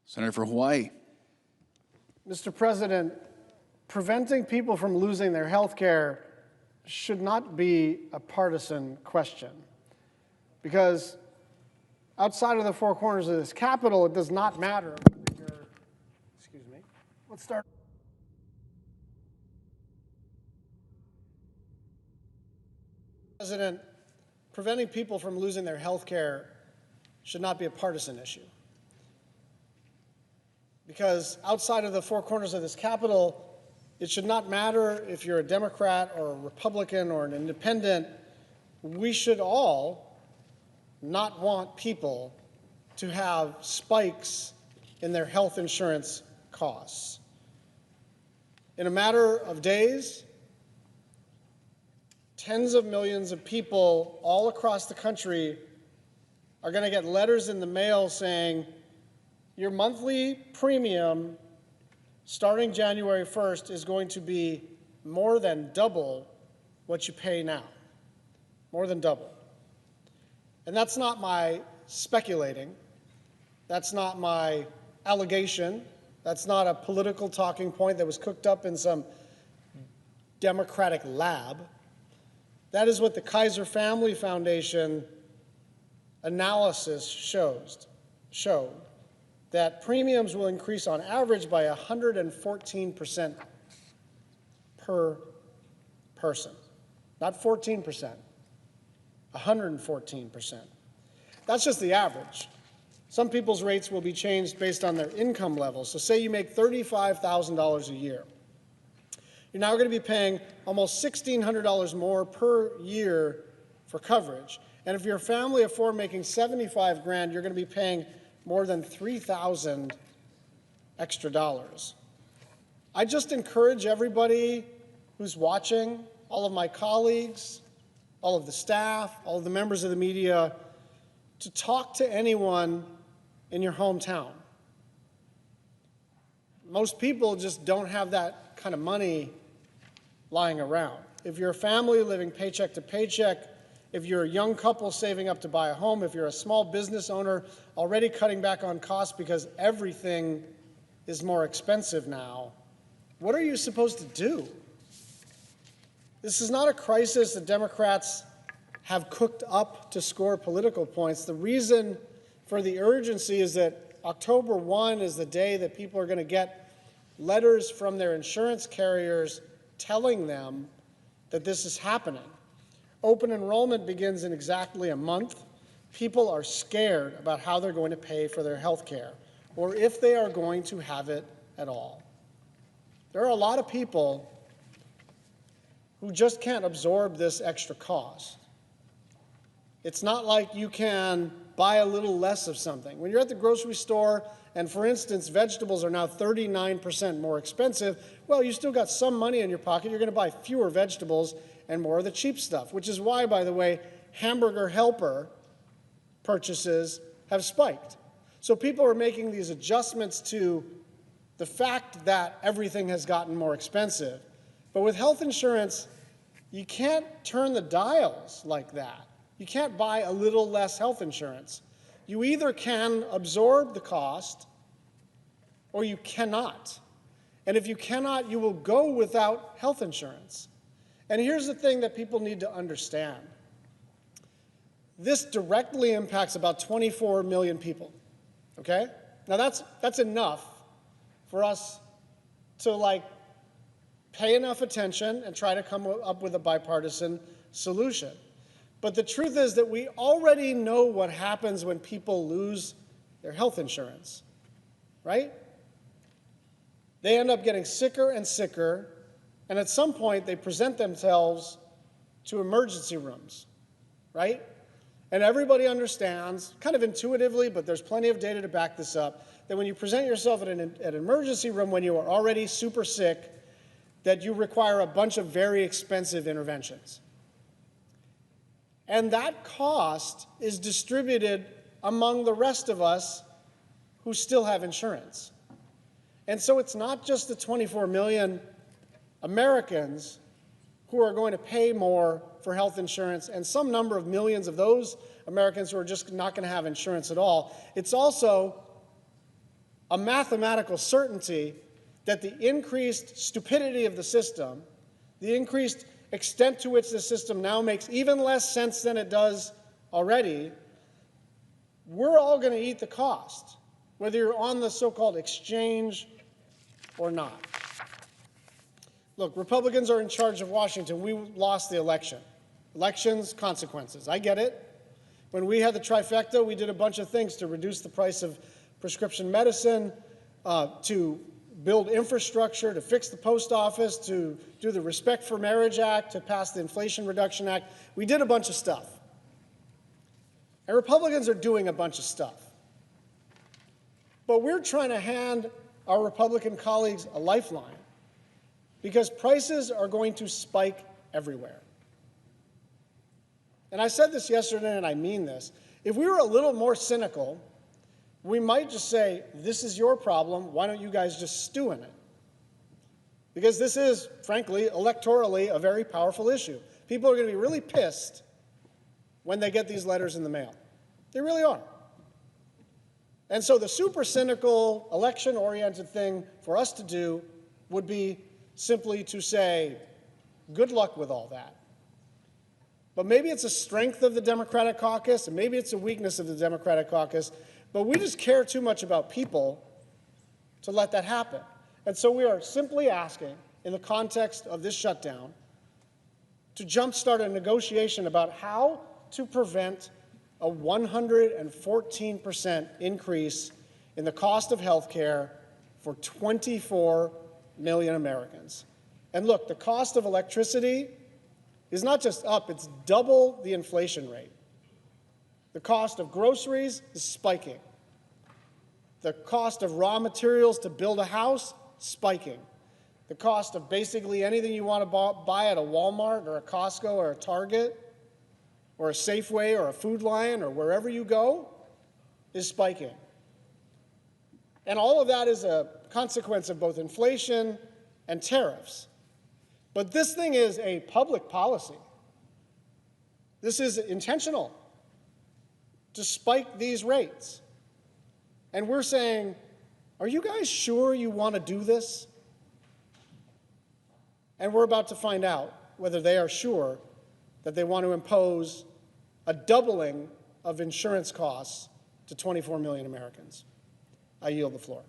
Senator for Hawaii. Mr. President, preventing people from losing their health care should not be a partisan question, because outside of the four corners of this Capitol, it does not matter. Excuse me. Let's start. President, preventing people from losing their health care should not be a partisan issue, because outside of the four corners of this Capitol, it should not matter if you're a Democrat or a Republican or an independent. We should all not want people to have spikes in their health insurance costs. In a matter of days, tens of millions of people all across the country are going to get letters in the mail saying, your monthly premium starting January 1st is going to be more than double what you pay now. More than double. And that's not my speculating. That's not my allegation. That's not a political talking point that was cooked up in some Democratic lab. That is what the Kaiser Family Foundation analysis showed, that premiums will increase on average by 114% per person. Not 14%, 114%. That's just the average. Some people's rates will be changed based on their income level. So say you make $35,000 a year. You're now going to be paying almost $1,600 more per year for coverage. And if you're a family of four making $75,000, you're going to be paying more than $3,000 extra dollars. I just encourage everybody who's watching, all of my colleagues, all of the staff, all of the members of the media, to talk to anyone in your hometown. Most people just don't have that kind of money lying around. If you're a family living paycheck to paycheck, if you're a young couple saving up to buy a home, if you're a small business owner already cutting back on costs because everything is more expensive now, what are you supposed to do? This is not a crisis that Democrats have cooked up to score political points. The reason for the urgency is that October 1 is the day that people are going to get letters from their insurance carriers telling them that this is happening. Open enrollment begins in exactly a month. People are scared about how they're going to pay for their health care, or if they are going to have it at all. There are a lot of people who just can't absorb this extra cost. It's not like you can buy a little less of something. When you're at the grocery store, and for instance, vegetables are now 39% more expensive, well, you still got some money in your pocket. You're going to buy fewer vegetables and more of the cheap stuff, which is why, by the way, hamburger helper purchases have spiked. So people are making these adjustments to the fact that everything has gotten more expensive. But with health insurance, you can't turn the dials like that. You can't buy a little less health insurance. You either can absorb the cost or you cannot. And if you cannot, you will go without health insurance. And here's the thing that people need to understand. This directly impacts about 24 million people, okay? Now that's enough for us to pay enough attention and try to come up with a bipartisan solution. But the truth is that we already know what happens when people lose their health insurance, right? They end up getting sicker and sicker, and at some point they present themselves to emergency rooms, right? And everybody understands, kind of intuitively, but there's plenty of data to back this up, that when you present yourself at an emergency room when you are already super sick, that you require a bunch of very expensive interventions. And that cost is distributed among the rest of us who still have insurance. And so it's not just the 24 million Americans who are going to pay more for health insurance and some number of millions of those Americans who are just not going to have insurance at all. It's also a mathematical certainty that the increased stupidity of the system, the increased extent to which the system now makes even less sense than it does already, we're all going to eat the cost, whether you're on the so-called exchange or not. Look, Republicans are in charge of Washington. We lost the election. Elections, consequences. I get it. When we had the trifecta, we did a bunch of things to reduce the price of prescription medicine, to build infrastructure, to fix the post office, to do the Respect for Marriage Act, to pass the Inflation Reduction Act. We did a bunch of stuff. And Republicans are doing a bunch of stuff. But we're trying to hand our Republican colleagues a lifeline because prices are going to spike everywhere. And I said this yesterday, and I mean this. If we were a little more cynical, we might just say, this is your problem, why don't you guys just stew in it? Because this is, frankly, electorally a very powerful issue. People are going to be really pissed when they get these letters in the mail. They really are. And so the super cynical, election-oriented thing for us to do would be simply to say, good luck with all that. But maybe it's a strength of the Democratic caucus, and maybe it's a weakness of the Democratic caucus, but we just care too much about people to let that happen. And so we are simply asking, in the context of this shutdown, to jumpstart a negotiation about how to prevent a 114% increase in the cost of health care for 24 million Americans. And look, the cost of electricity is not just up, it's double the inflation rate. The cost of groceries is spiking. The cost of raw materials to build a house, spiking. The cost of basically anything you want to buy at a Walmart or a Costco or a Target or a Safeway or a Food Lion or wherever you go is spiking. And all of that is a consequence of both inflation and tariffs. But this thing is a public policy. This is intentional to spike these rates. And we're saying, are you guys sure you want to do this? And we're about to find out whether they are sure that they want to impose a doubling of insurance costs to 24 million Americans. I yield the floor.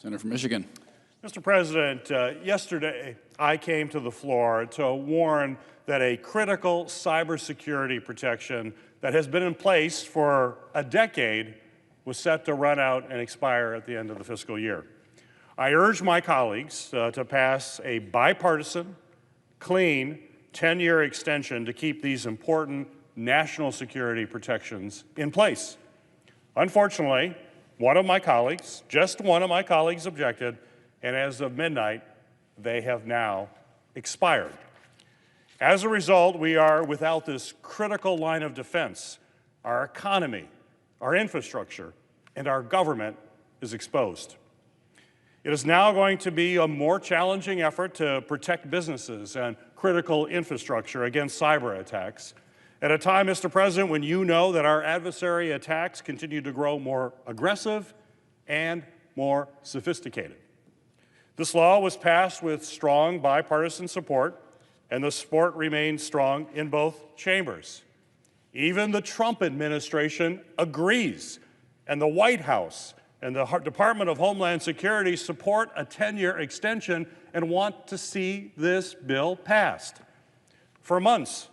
Senator from Michigan. Mr. President, yesterday I came to the floor to warn that a critical cybersecurity protection that has been in place for a decade was set to run out and expire at the end of the fiscal year. I urge my colleagues to pass a bipartisan, clean, 10-year extension to keep these important national security protections in place. Unfortunately, one of my colleagues, just one of my colleagues objected, and as of midnight, they have now expired. As a result, we are without this critical line of defense. Our economy, our infrastructure, and our government is exposed. It is now going to be a more challenging effort to protect businesses and critical infrastructure against cyber attacks. At a time, Mr. President, when you know that our adversary attacks continue to grow more aggressive and more sophisticated. This law was passed with strong bipartisan support, and the support remains strong in both chambers. Even the Trump administration agrees, and the White House and the Department of Homeland Security support a 10-year extension and want to see this bill passed. For months,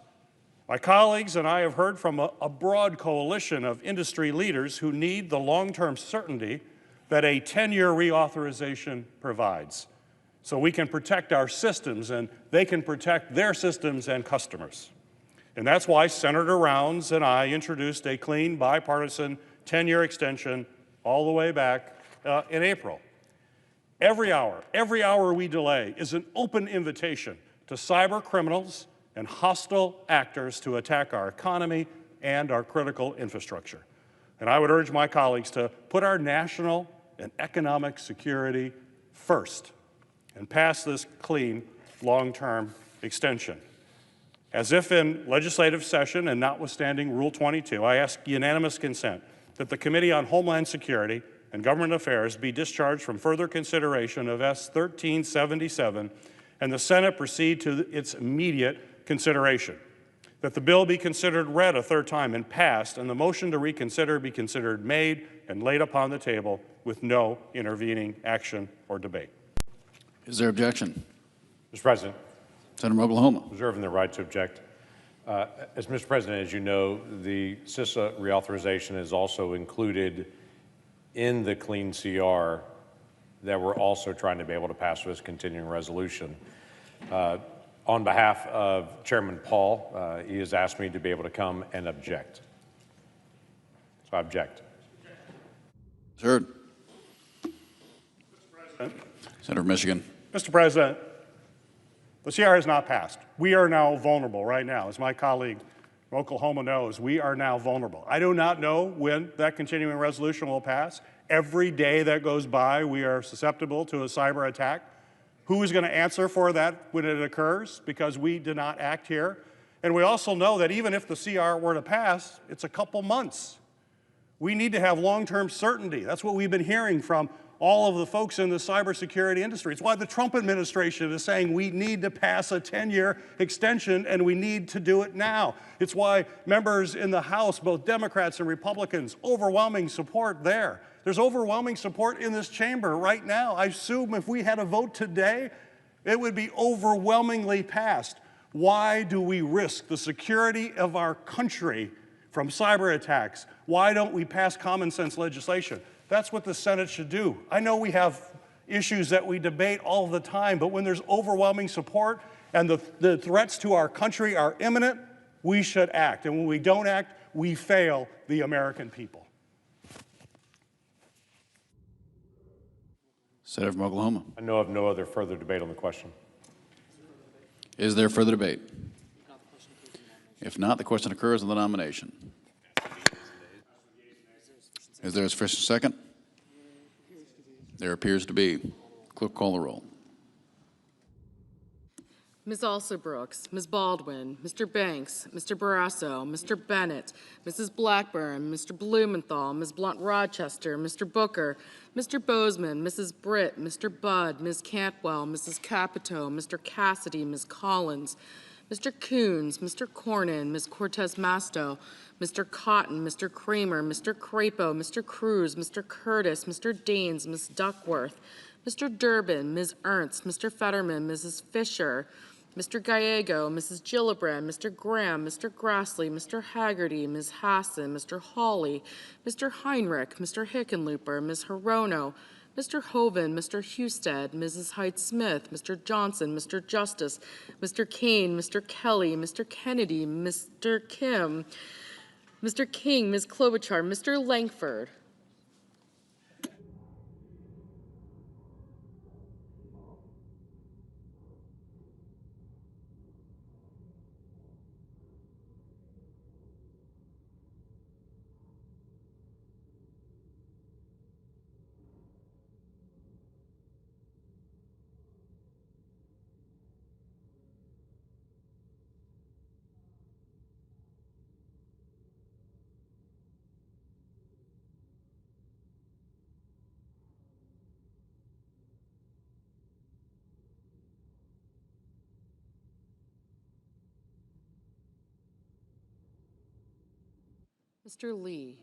my colleagues and I have heard from a broad coalition of industry leaders who need the long-term certainty that a 10-year reauthorization provides, so we can protect our systems and they can protect their systems and customers. And that's why Senator Rounds and I introduced a clean, bipartisan 10-year extension all the way back in April. Every hour we delay is an open invitation to cyber criminals and hostile actors to attack our economy and our critical infrastructure. And I would urge my colleagues to put our national and economic security first and pass this clean, long-term extension. As if in legislative session and notwithstanding Rule 22, I ask unanimous consent that the Committee on Homeland Security and Government Affairs be discharged from further consideration of S. 1377 and the Senate proceed to its immediate consideration. That the bill be considered read a third time and passed, and the motion to reconsider be considered made and laid upon the table with no intervening action or debate. Is there objection? Mr. President. Senator from Oklahoma. Reserving the right to object. As Mr. President, as you know, the CISA reauthorization is also included in the clean CR that we're also trying to be able to pass with this continuing resolution. On behalf of Chairman Paul, he has asked me to be able to come and object. So I object. Heard. Mr. President. Senator from Michigan. Mr. President, the CR has not passed. We are now vulnerable right now. As my colleague from Oklahoma knows, we are now vulnerable. I do not know when that continuing resolution will pass. Every day that goes by, we are susceptible to a cyber attack. Who is going to answer for that when it occurs? Because we did not act here. And we also know that even if the CR were to pass, it's a couple months. We need to have long-term certainty. That's what we've been hearing from all of the folks in the cybersecurity industry. It's why the Trump administration is saying we need to pass a 10-year extension and we need to do it now. It's why members in the House, both Democrats and Republicans, overwhelming support there. There's overwhelming support in this chamber right now. I assume if we had a vote today, it would be overwhelmingly passed. Why do we risk the security of our country from cyber attacks? Why don't we pass common sense legislation? That's what the Senate should do. I know we have issues that we debate all the time, but when there's overwhelming support and the threats to our country are imminent, we should act. And when we don't act, we fail the American people. Senator from Oklahoma. I know of no other further debate on the question. Is there further debate? If not, the question occurs on the nomination. Is there a sufficient second? There appears to be. Clerk, call the roll. Ms. Alsobrooks, Ms. Baldwin, Mr. Banks, Mr. Barrasso, Mr. Bennett, Mrs. Blackburn, Mr. Blumenthal, Ms. Blunt-Rochester, Mr. Booker, Mr. Bozeman, Mrs. Britt, Mr. Budd, Ms. Cantwell, Mrs. Capito, Mr. Cassidy, Ms. Collins, Mr. Coons, Mr. Cornyn, Ms. Cortez Masto, Mr. Cotton, Mr. Kramer, Mr. Crapo, Mr. Cruz, Mr. Curtis, Mr. Daines, Ms. Duckworth, Mr. Durbin, Ms. Ernst, Mr. Fetterman, Mrs. Fisher, Mr. Gallego, Mrs. Gillibrand, Mr. Graham, Mr. Grassley, Mr. Haggerty, Ms. Hassan, Mr. Hawley, Mr. Heinrich, Mr. Hickenlooper, Ms. Hirono, Mr. Hoven, Mr. Husted, Mrs. Hyde-Smith, Mr. Johnson, Mr. Justice, Mr. Kane, Mr. Kelly, Mr. Kennedy, Mr. Kim, Mr. King, Ms. Klobuchar, Mr. Langford. Mr. Lee.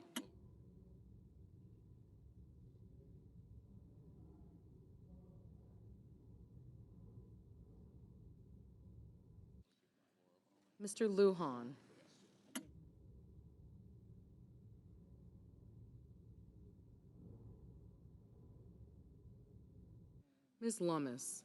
Mr. Lujan. Ms. Lummis.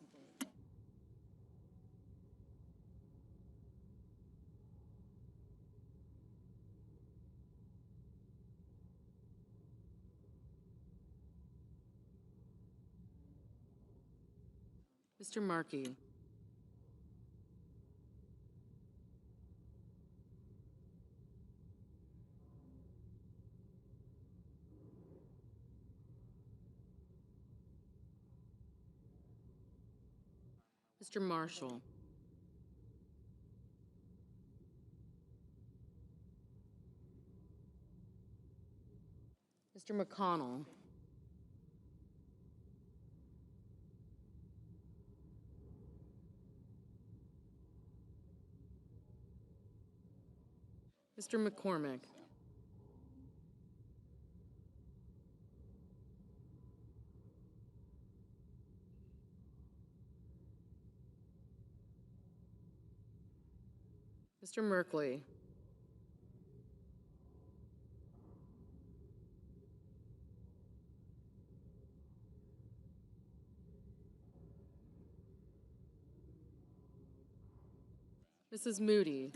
Mr. Markey. Mr. Marshall. Mr. McConnell. Mr. McCormick. Mr. Merkley. Mrs. Moody.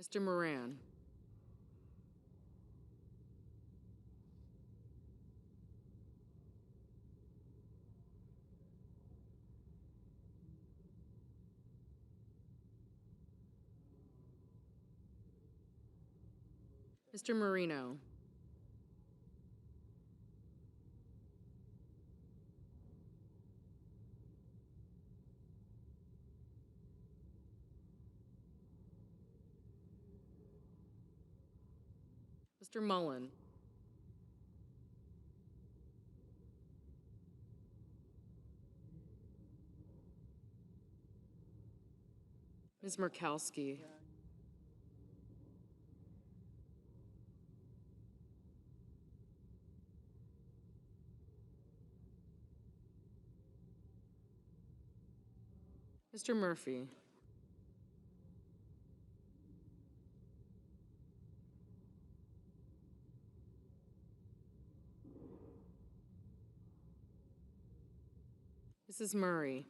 Mr. Moran. Mr. Marino. Mr. Mullen. Ms. Murkowski. Mr. Murphy. Mrs. Murray.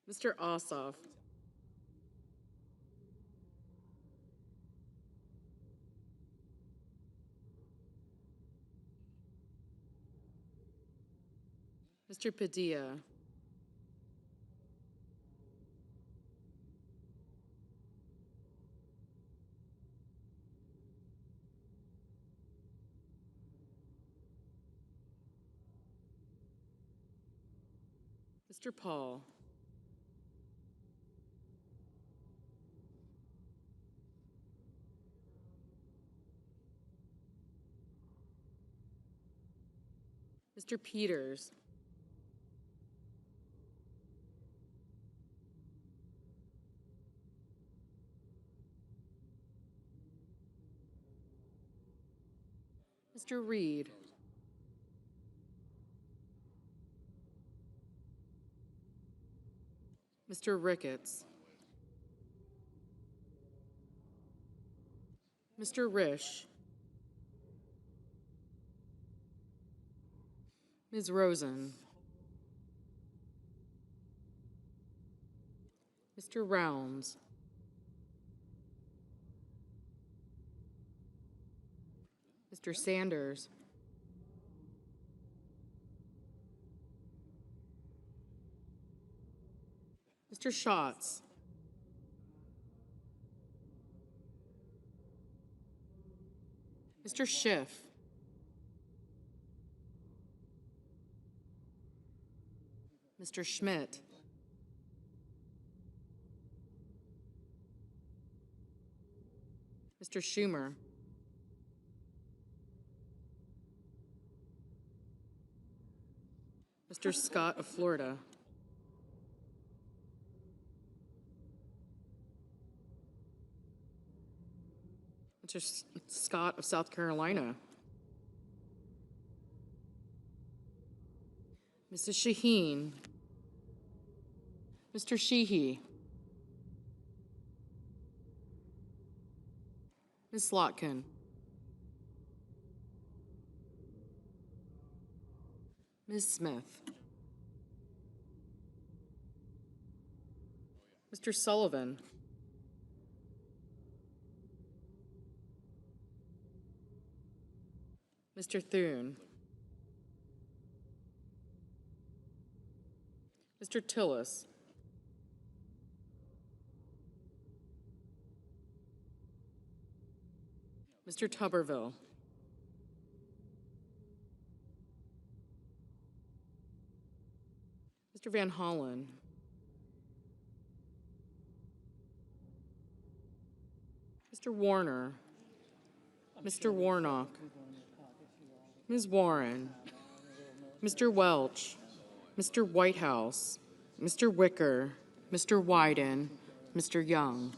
Mr. Ossoff. Mr. Padilla. Mr. Paul. Mr. Peters. Mr. Reed. Mr. Ricketts. Mr. Risch. Ms. Rosen. Mr. Rounds. Mr. Sanders. Mr. Schatz. Mr. Schiff. Mr. Schmidt. Mr. Schumer. Mr. Scott of Florida. Mr. Scott of South Carolina. Mrs. Shaheen. Mr. Sheehy. Ms. Slotkin. Ms. Smith. Mr. Sullivan. Mr. Thune. Mr. Tillis. Mr. Tuberville. Mr. Van Hollen. Mr. Warner. Mr. Warnock. Ms. Warren. Mr. Welch. Mr. Whitehouse. Mr. Wicker. Mr. Wyden. Mr. Young.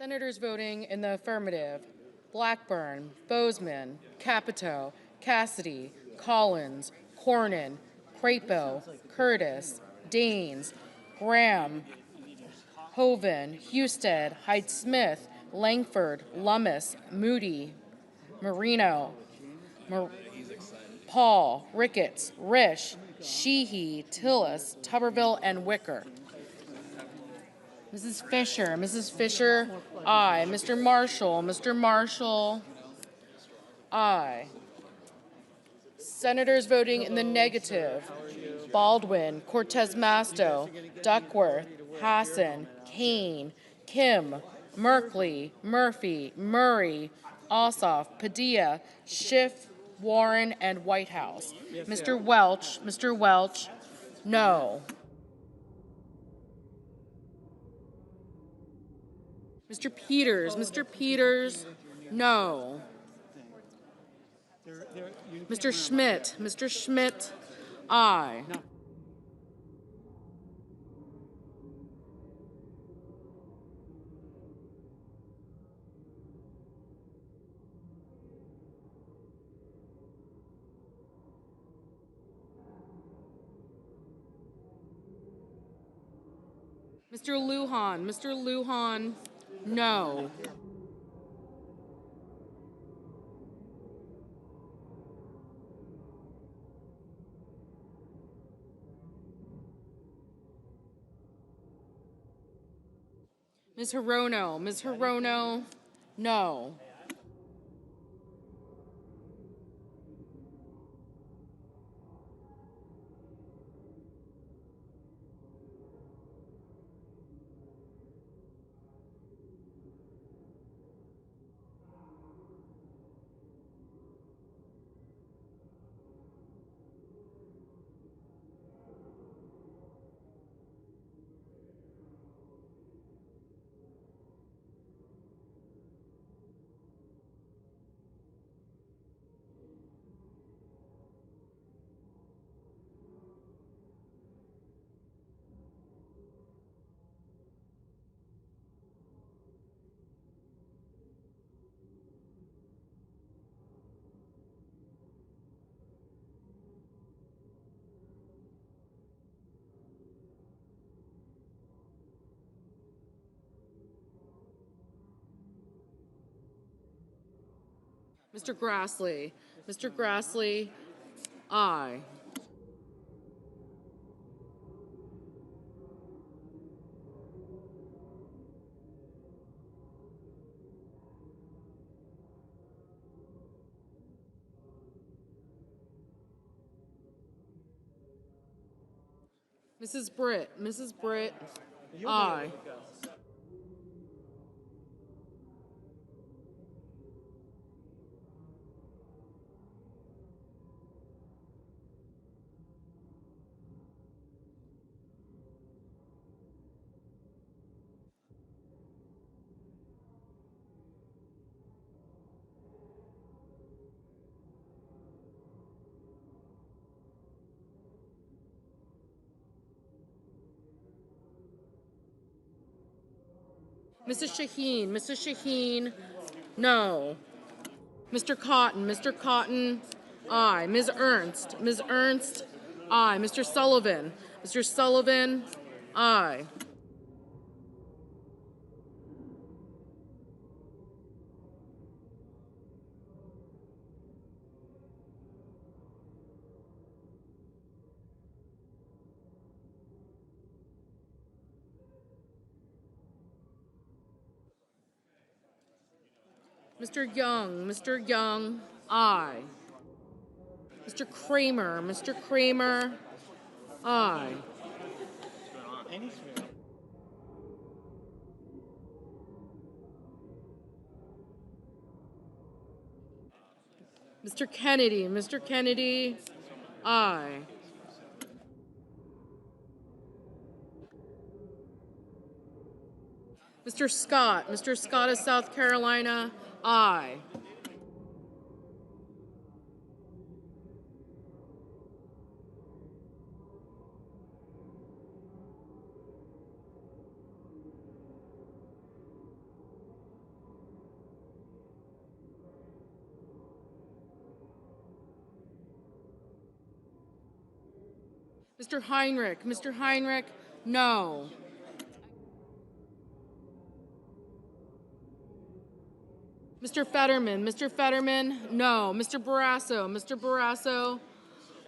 Senators voting in the affirmative: Blackburn, Bozeman, Capito, Cassidy, Collins, Cornyn, Crapo, Curtis, Daines, Graham, Hoven, Husted, Hyde-Smith, Langford, Lummis, Moody, Marino, Paul, Ricketts, Risch, Sheehy, Tillis, Tuberville, and Wicker. Mrs. Fisher, aye. Mr. Marshall, aye. Senators voting in the negative: Baldwin, Cortez Masto, Duckworth, Hassan, Kane, Kim, Merkley, Murphy, Murray, Ossoff, Padilla, Schiff, Warren, and Whitehouse. Mr. Welch, no. Mr. Peters, no. Mr. Schmidt, aye. Mr. Lujan, no. Ms. Hirono, no. Mr. Grassley, aye. Mrs. Britt, aye. Mrs. Shaheen, no. Mr. Cotton, aye. Ms. Ernst, aye. Mr. Sullivan, aye. Mr. Young, aye. Mr. Kramer, aye. Mr. Kennedy, aye. Mr. Scott of South Carolina, aye. Mr. Heinrich, no. Mr. Fetterman, no. Mr. Barrasso,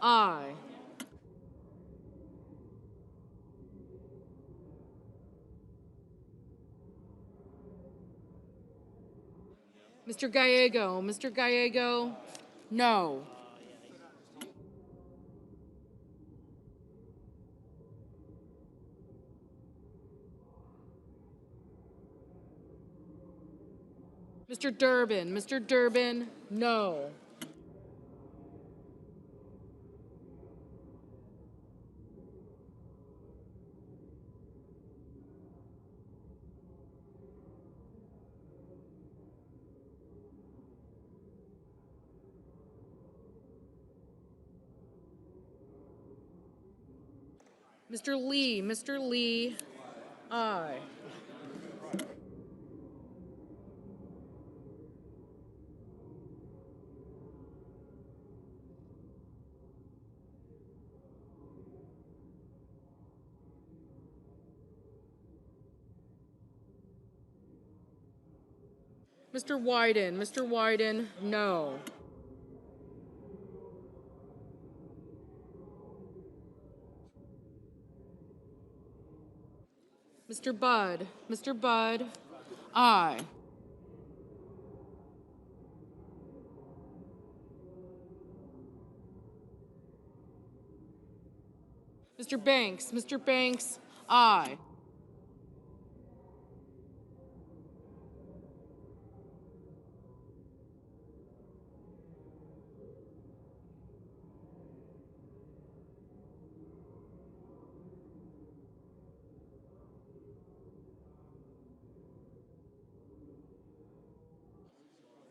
aye. Mr. Gallego, no. Mr. Durbin, no. Mr. Lee, aye. Mr. Wyden, no. Mr. Budd, aye. Mr. Banks, aye.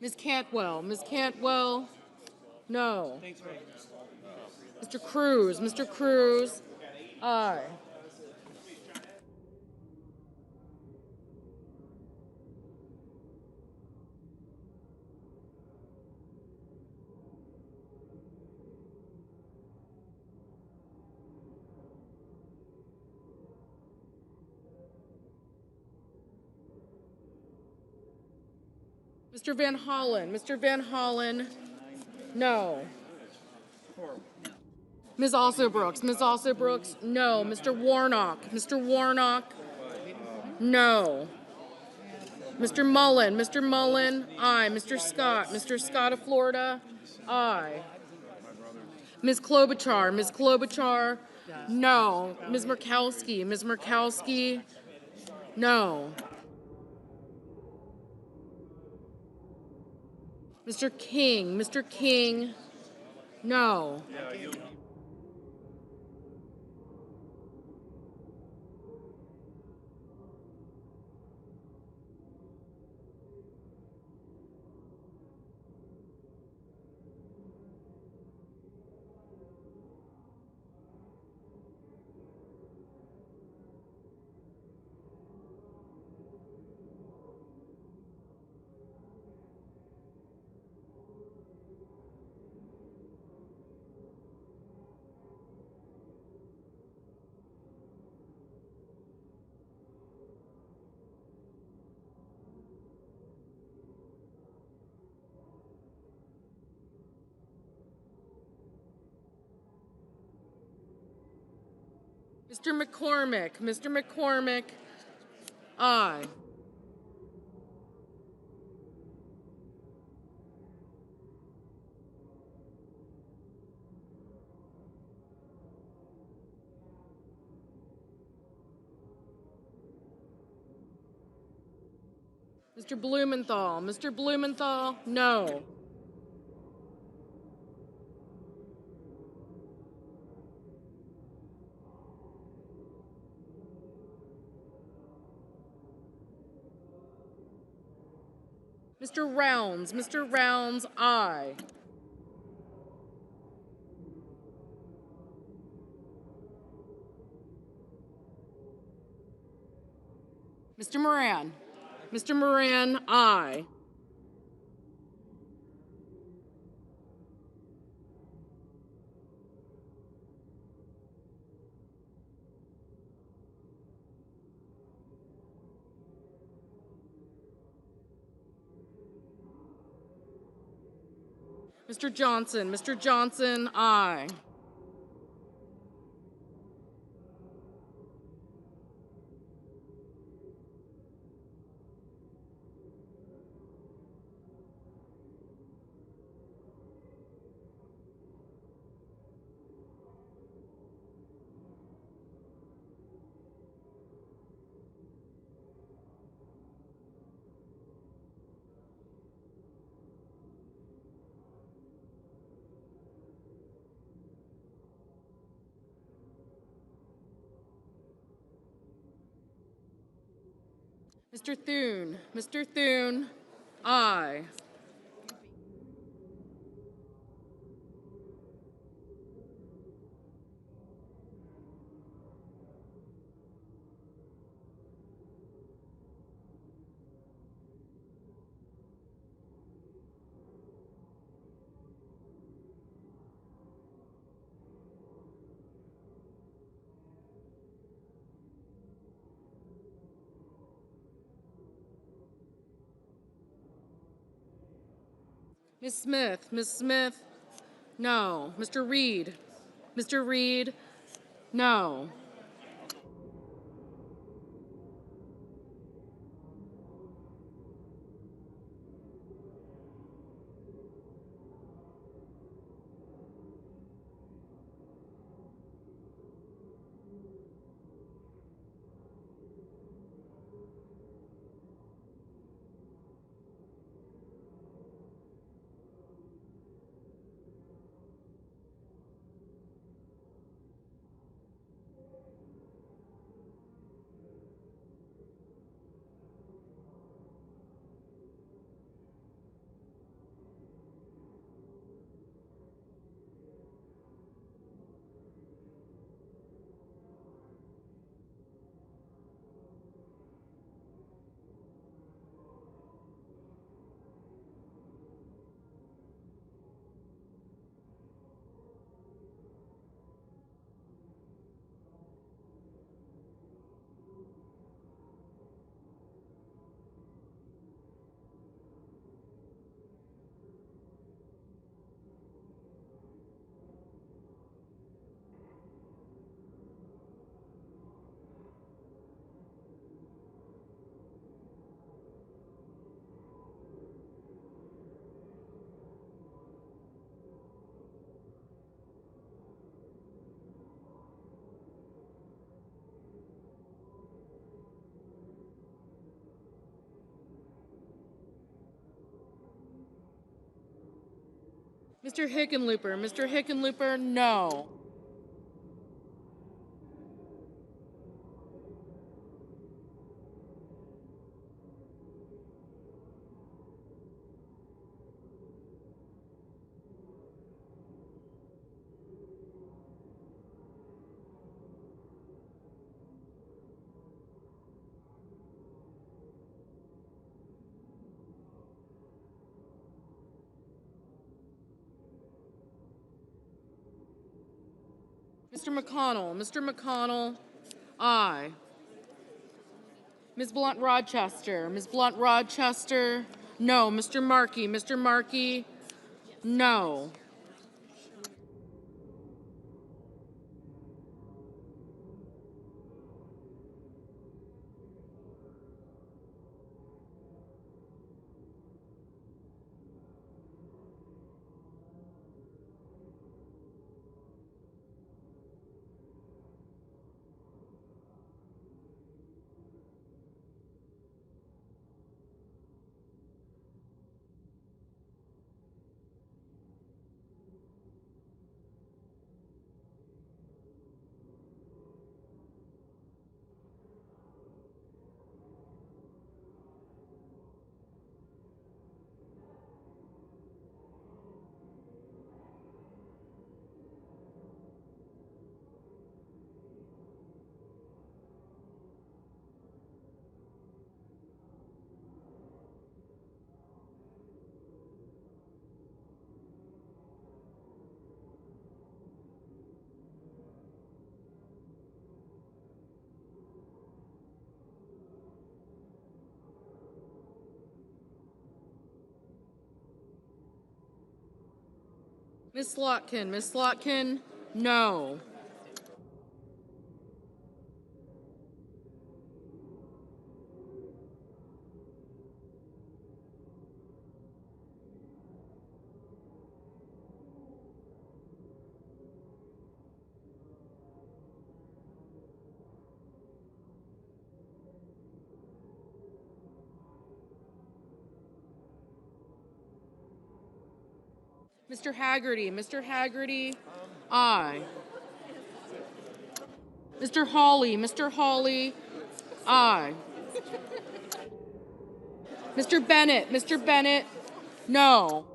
Ms. Cantwell, no. Mr. Cruz, aye. Mr. Van Hollen, no. Ms. Alsobrooks, no. Mr. Warnock, no. Mr. Mullen, aye. Mr. Scott of Florida, aye. Ms. Klobuchar, no. Ms. Murkowski, no. Mr. King, no. Mr. McCormick, aye. Mr. Blumenthal, no. Mr. Rounds, aye. Mr. Moran, aye. Mr. Johnson. Mr. Johnson, aye. Mr. Thune. Mr. Thune, aye. Ms. Smith. Ms. Smith, no. Mr. Reed. Mr. Reed, no. Mr. Hickenlooper. Mr. Hickenlooper, no. Mr. McConnell. Mr. McConnell, aye. Ms. Blunt Rochester. Ms. Blunt Rochester, no. Mr. Markey. Mr. Markey, no. Ms. Slotkin, no. Mr. Haggerty, aye. Mr. Hawley, aye. Mr. Bennett, no.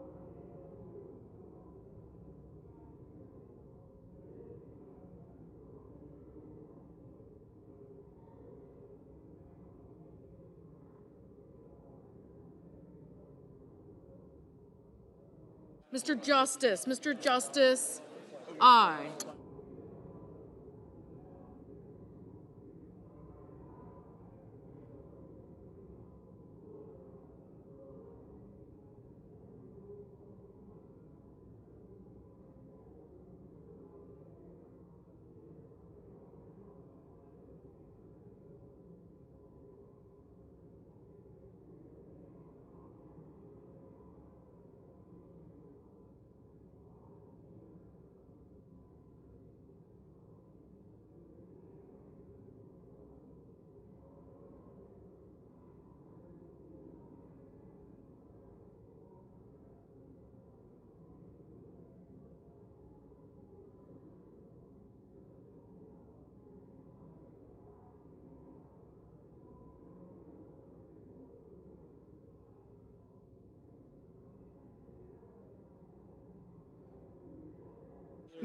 Mr. Justice, aye.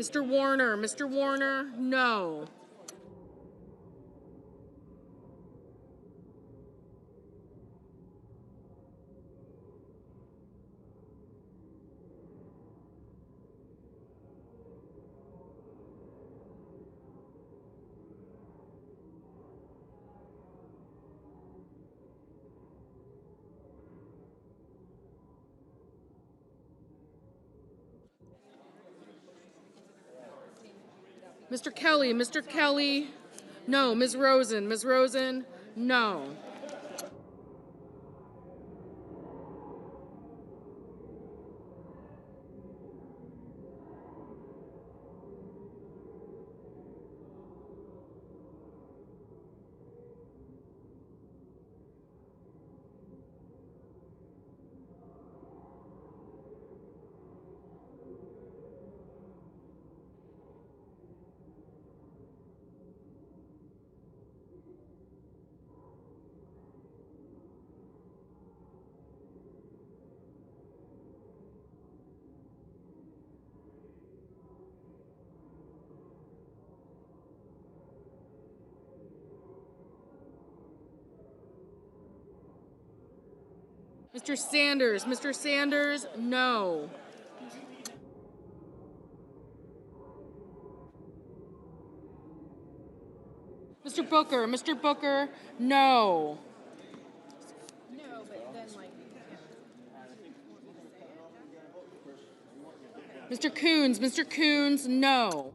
Mr. Warner, no. Mr. Kelly, no. Ms. Rosen, no. Mr. Sanders, no. Mr. Booker, no. Mr. Coons, no.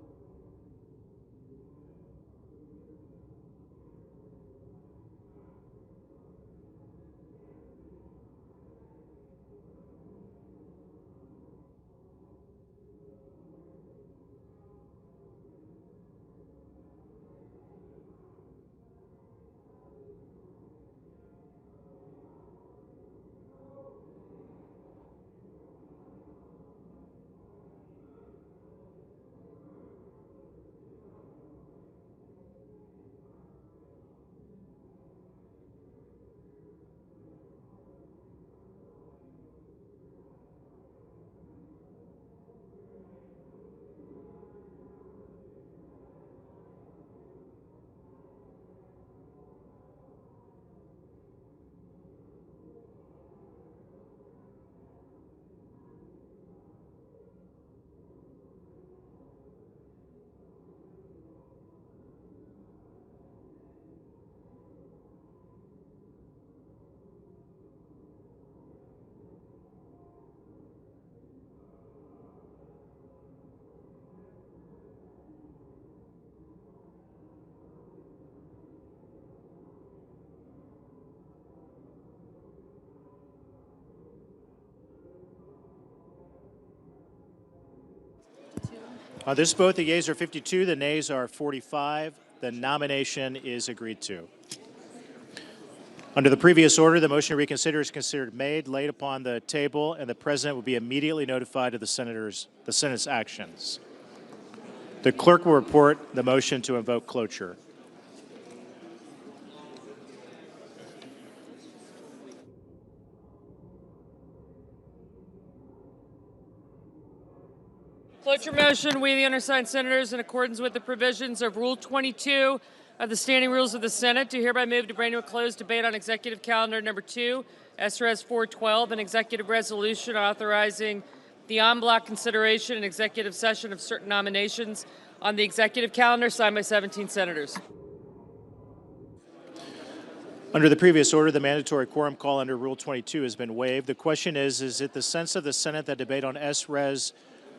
On this vote, the yeas are 52, the nays are 45. The nomination is agreed to. Under the previous order, the motion to reconsider is considered made, laid upon the table, and the President will be immediately notified of the Senate's actions. The clerk will report the motion to invoke cloture. Cloture motion, we the undersigned senators, in accordance with the provisions of Rule 22 of the Standing Rules of the Senate, do hereby move to bring to a close debate on Executive Calendar Number 2, SRES 412, an executive resolution authorizing the en bloc consideration and executive session of certain nominations on the executive calendar, signed by 17 senators. Under the previous order, the mandatory quorum call under Rule 22 has been waived. The question is it the sense of the Senate that debate on SRES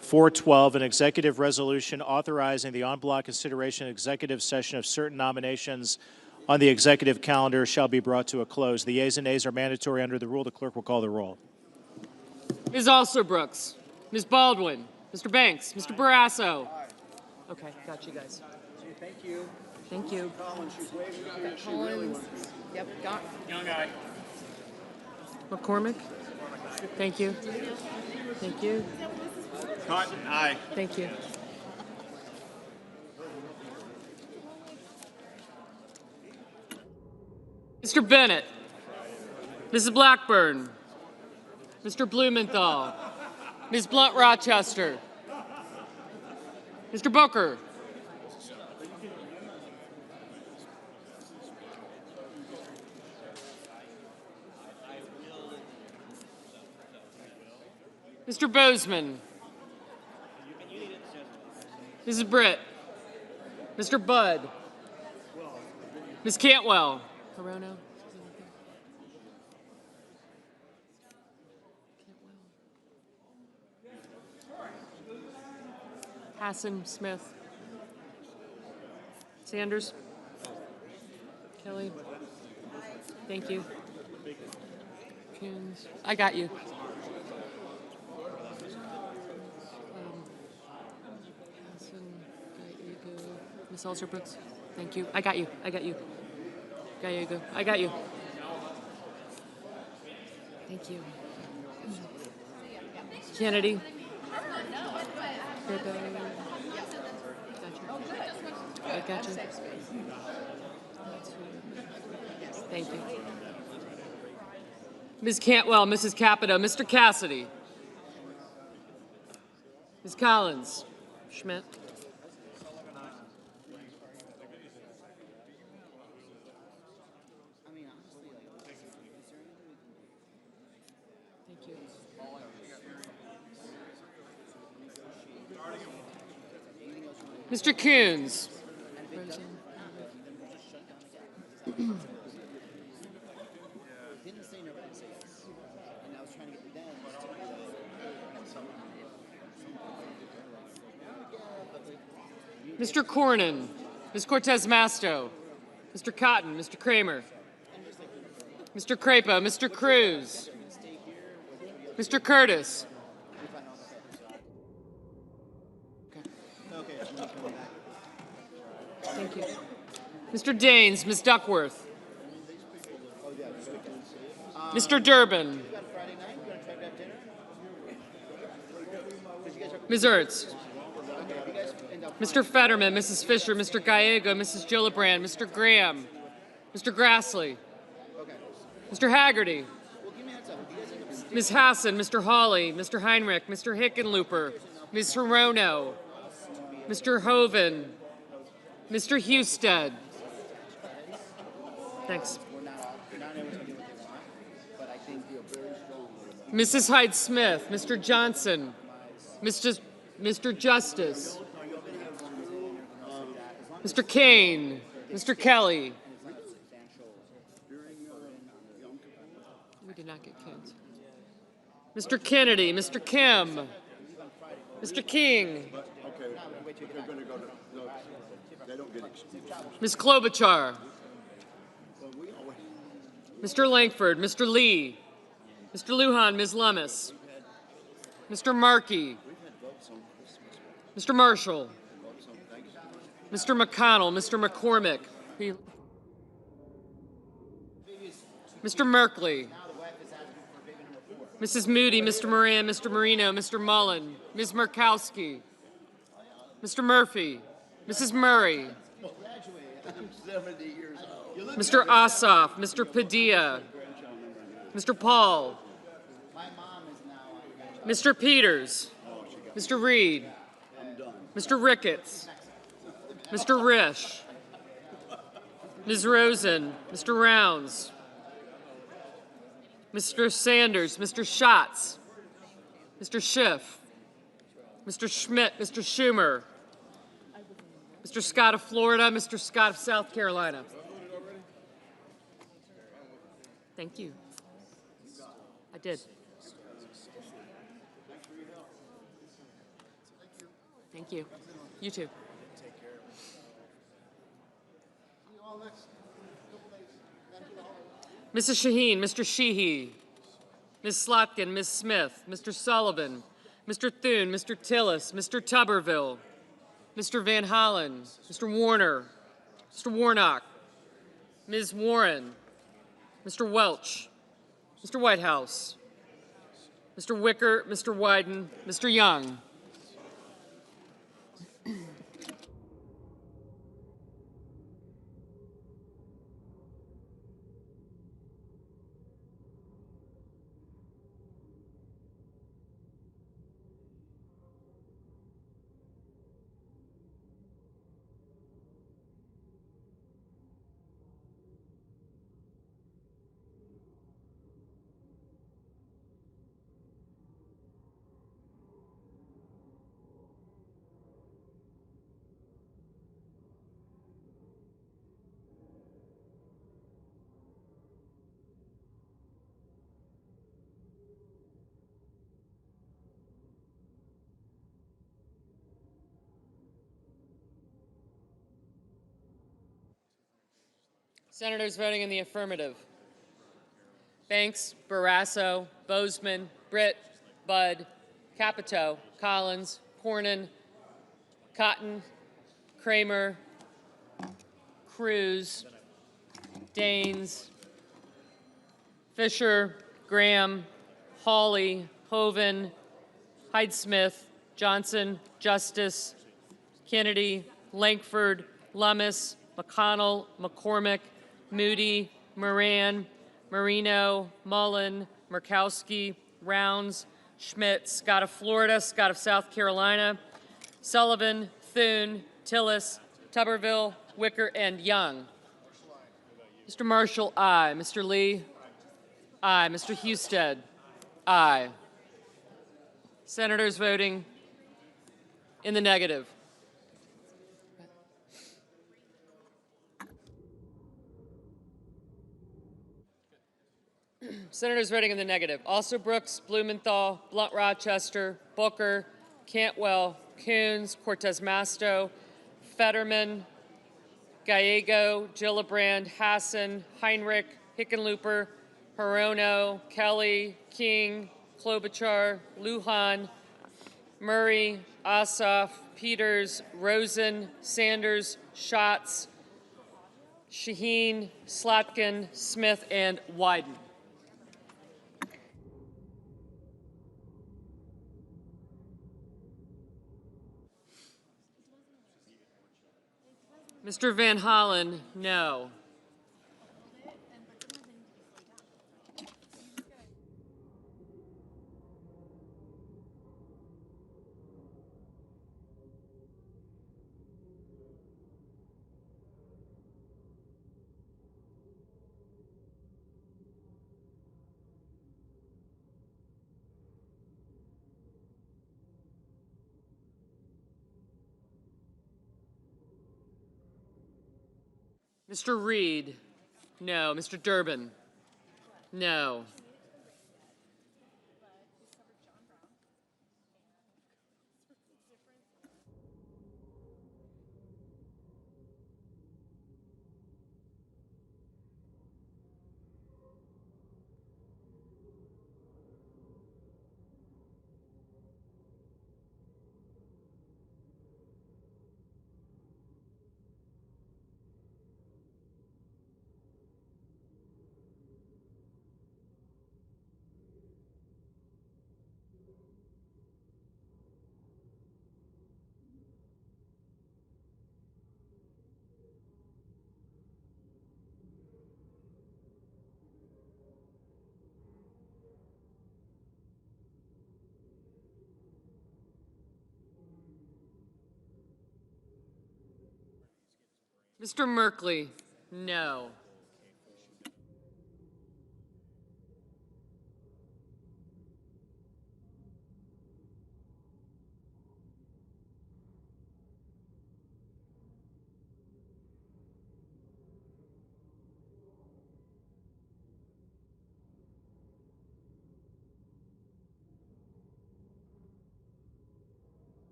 412, an executive resolution authorizing the en bloc consideration and executive session of certain nominations on the executive calendar shall be brought to a close. The yeas and nays are mandatory under the rule. The clerk will call the roll. Ms. Alsobrooks, Ms. Baldwin, Mr. Banks, Mr. Barrasso. Okay, got you guys. Thank you. Thank you. Collins. Yep, got. Young guy. McCormick. Thank you. Thank you. Cotton, aye. Thank you. Mr. Bennett, Mrs. Blackburn, Mr. Blumenthal, Ms. Blunt Rochester, Mr. Booker, Mr. Bozeman, Mrs. Britt, Mr. Budd, Ms. Cantwell, Hirono. Hassan, Smith, Sanders, Kelly, thank you. Coons, I got you. Ms. Alsobrooks, thank you. I got you. I got you. Gallego, I got you. Thank you. Kennedy. I got you. Thank you. Ms. Cantwell, Mrs. Capito, Mr. Cassidy. Ms. Collins. Schmidt. Mr. Coons. Mr. Cornyn. Ms. Cortez Masto. Mr. Cotton. Mr. Kramer. Mr. Crapo. Mr. Cruz. Mr. Curtis. Thank you. Mr. Daines, Ms. Duckworth. Mr. Durbin. Ms. Ertz. Mr. Fetterman, Mrs. Fisher, Mr. Gallego, Mrs. Gillibrand, Mr. Graham, Mr. Grassley, Mr. Haggerty, Ms. Hassan, Mr. Hawley, Mr. Heinrich, Mr. Hickenlooper, Ms. Hirono, Mr. Hoven, Mr. Husted. Thanks. Mrs. Hyde-Smith, Mr. Johnson, Mr. Justice, Mr. Kane, Mr. Kelly. We did not get Kane's. Mr. Kennedy, Mr. Kim, Mr. King, Ms. Klobuchar, Mr. Langford, Mr. Lee, Mr. Lujan, Ms. Lummis, Mr. Markey, Mr. Marshall, Mr. McConnell, Mr. McCormick, Mr. Merkley, Mrs. Moody, Mr. Moran, Mr. Marino, Mr. Mullen, Ms. Murkowski, Mr. Murphy, Mrs. Murray, Mr. Ossoff, Mr. Padilla, Mr. Paul, Mr. Peters, Mr. Reed, Mr. Ricketts, Mr. Risch, Ms. Rosen, Mr. Rounds, Mr. Sanders, Mr. Schatz, Mr. Schiff, Mr. Schmidt, Mr. Schumer, Mr. Scott of Florida, Mr. Scott of South Carolina. Thank you. I did. Thank you. You too. Mrs. Shaheen, Mr. Sheehy, Ms. Slotkin, Ms. Smith, Mr. Sullivan, Mr. Thune, Mr. Tillis, Mr. Tuberville, Mr. Van Hollen, Mr. Warner, Mr. Warnock, Ms. Warren, Mr. Welch, Mr. Whitehouse, Mr. Wicker, Mr. Wyden, Mr. Young. Senators voting in the affirmative: Banks, Barrasso, Bozeman, Britt, Budd, Capito, Collins, Cornyn, Cotton, Kramer, Cruz, Daines, Fisher, Graham, Hawley, Hoeven, Hyde-Smith, Johnson, Justice, Kennedy, Lankford, Lummis, McConnell, McCormick, Moody, Moran, Marino, Mullen, Murkowski, Rounds, Schmidt, Scott of Florida, Scott of South Carolina, Sullivan, Thune, Tillis, Tuberville, Wicker, and Young. Mr. Marshall, aye. Mr. Lee, aye. Mr. Husted, aye. Senators voting in the negative: Senators voting in the negative: Alsobrooks, Blumenthal, Blunt Rochester, Booker, Cantwell, Coons, Cortez Masto, Fetterman, Gallego, Gillibrand, Hassan, Heinrich, Hickenlooper, Hirono, Kelly, King, Klobuchar, Lujan, Murray, Ossoff, Peters, Rosen, Sanders, Schatz, Shaheen, Slotkin, Smith, and Wyden. Mr. Van Hollen, no. Mr. Reed, no. Mr. Durbin, no. Mr. Merkley, no.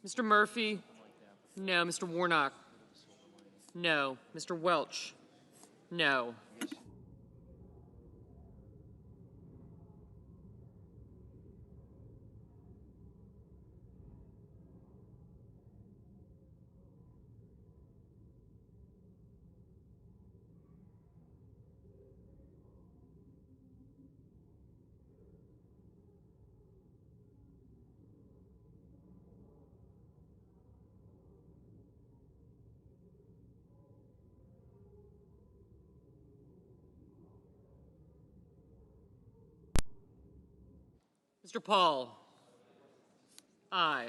Mr. Murphy, no. Mr. Warnock, no. Mr. Welch, no. Mr. Paul, aye.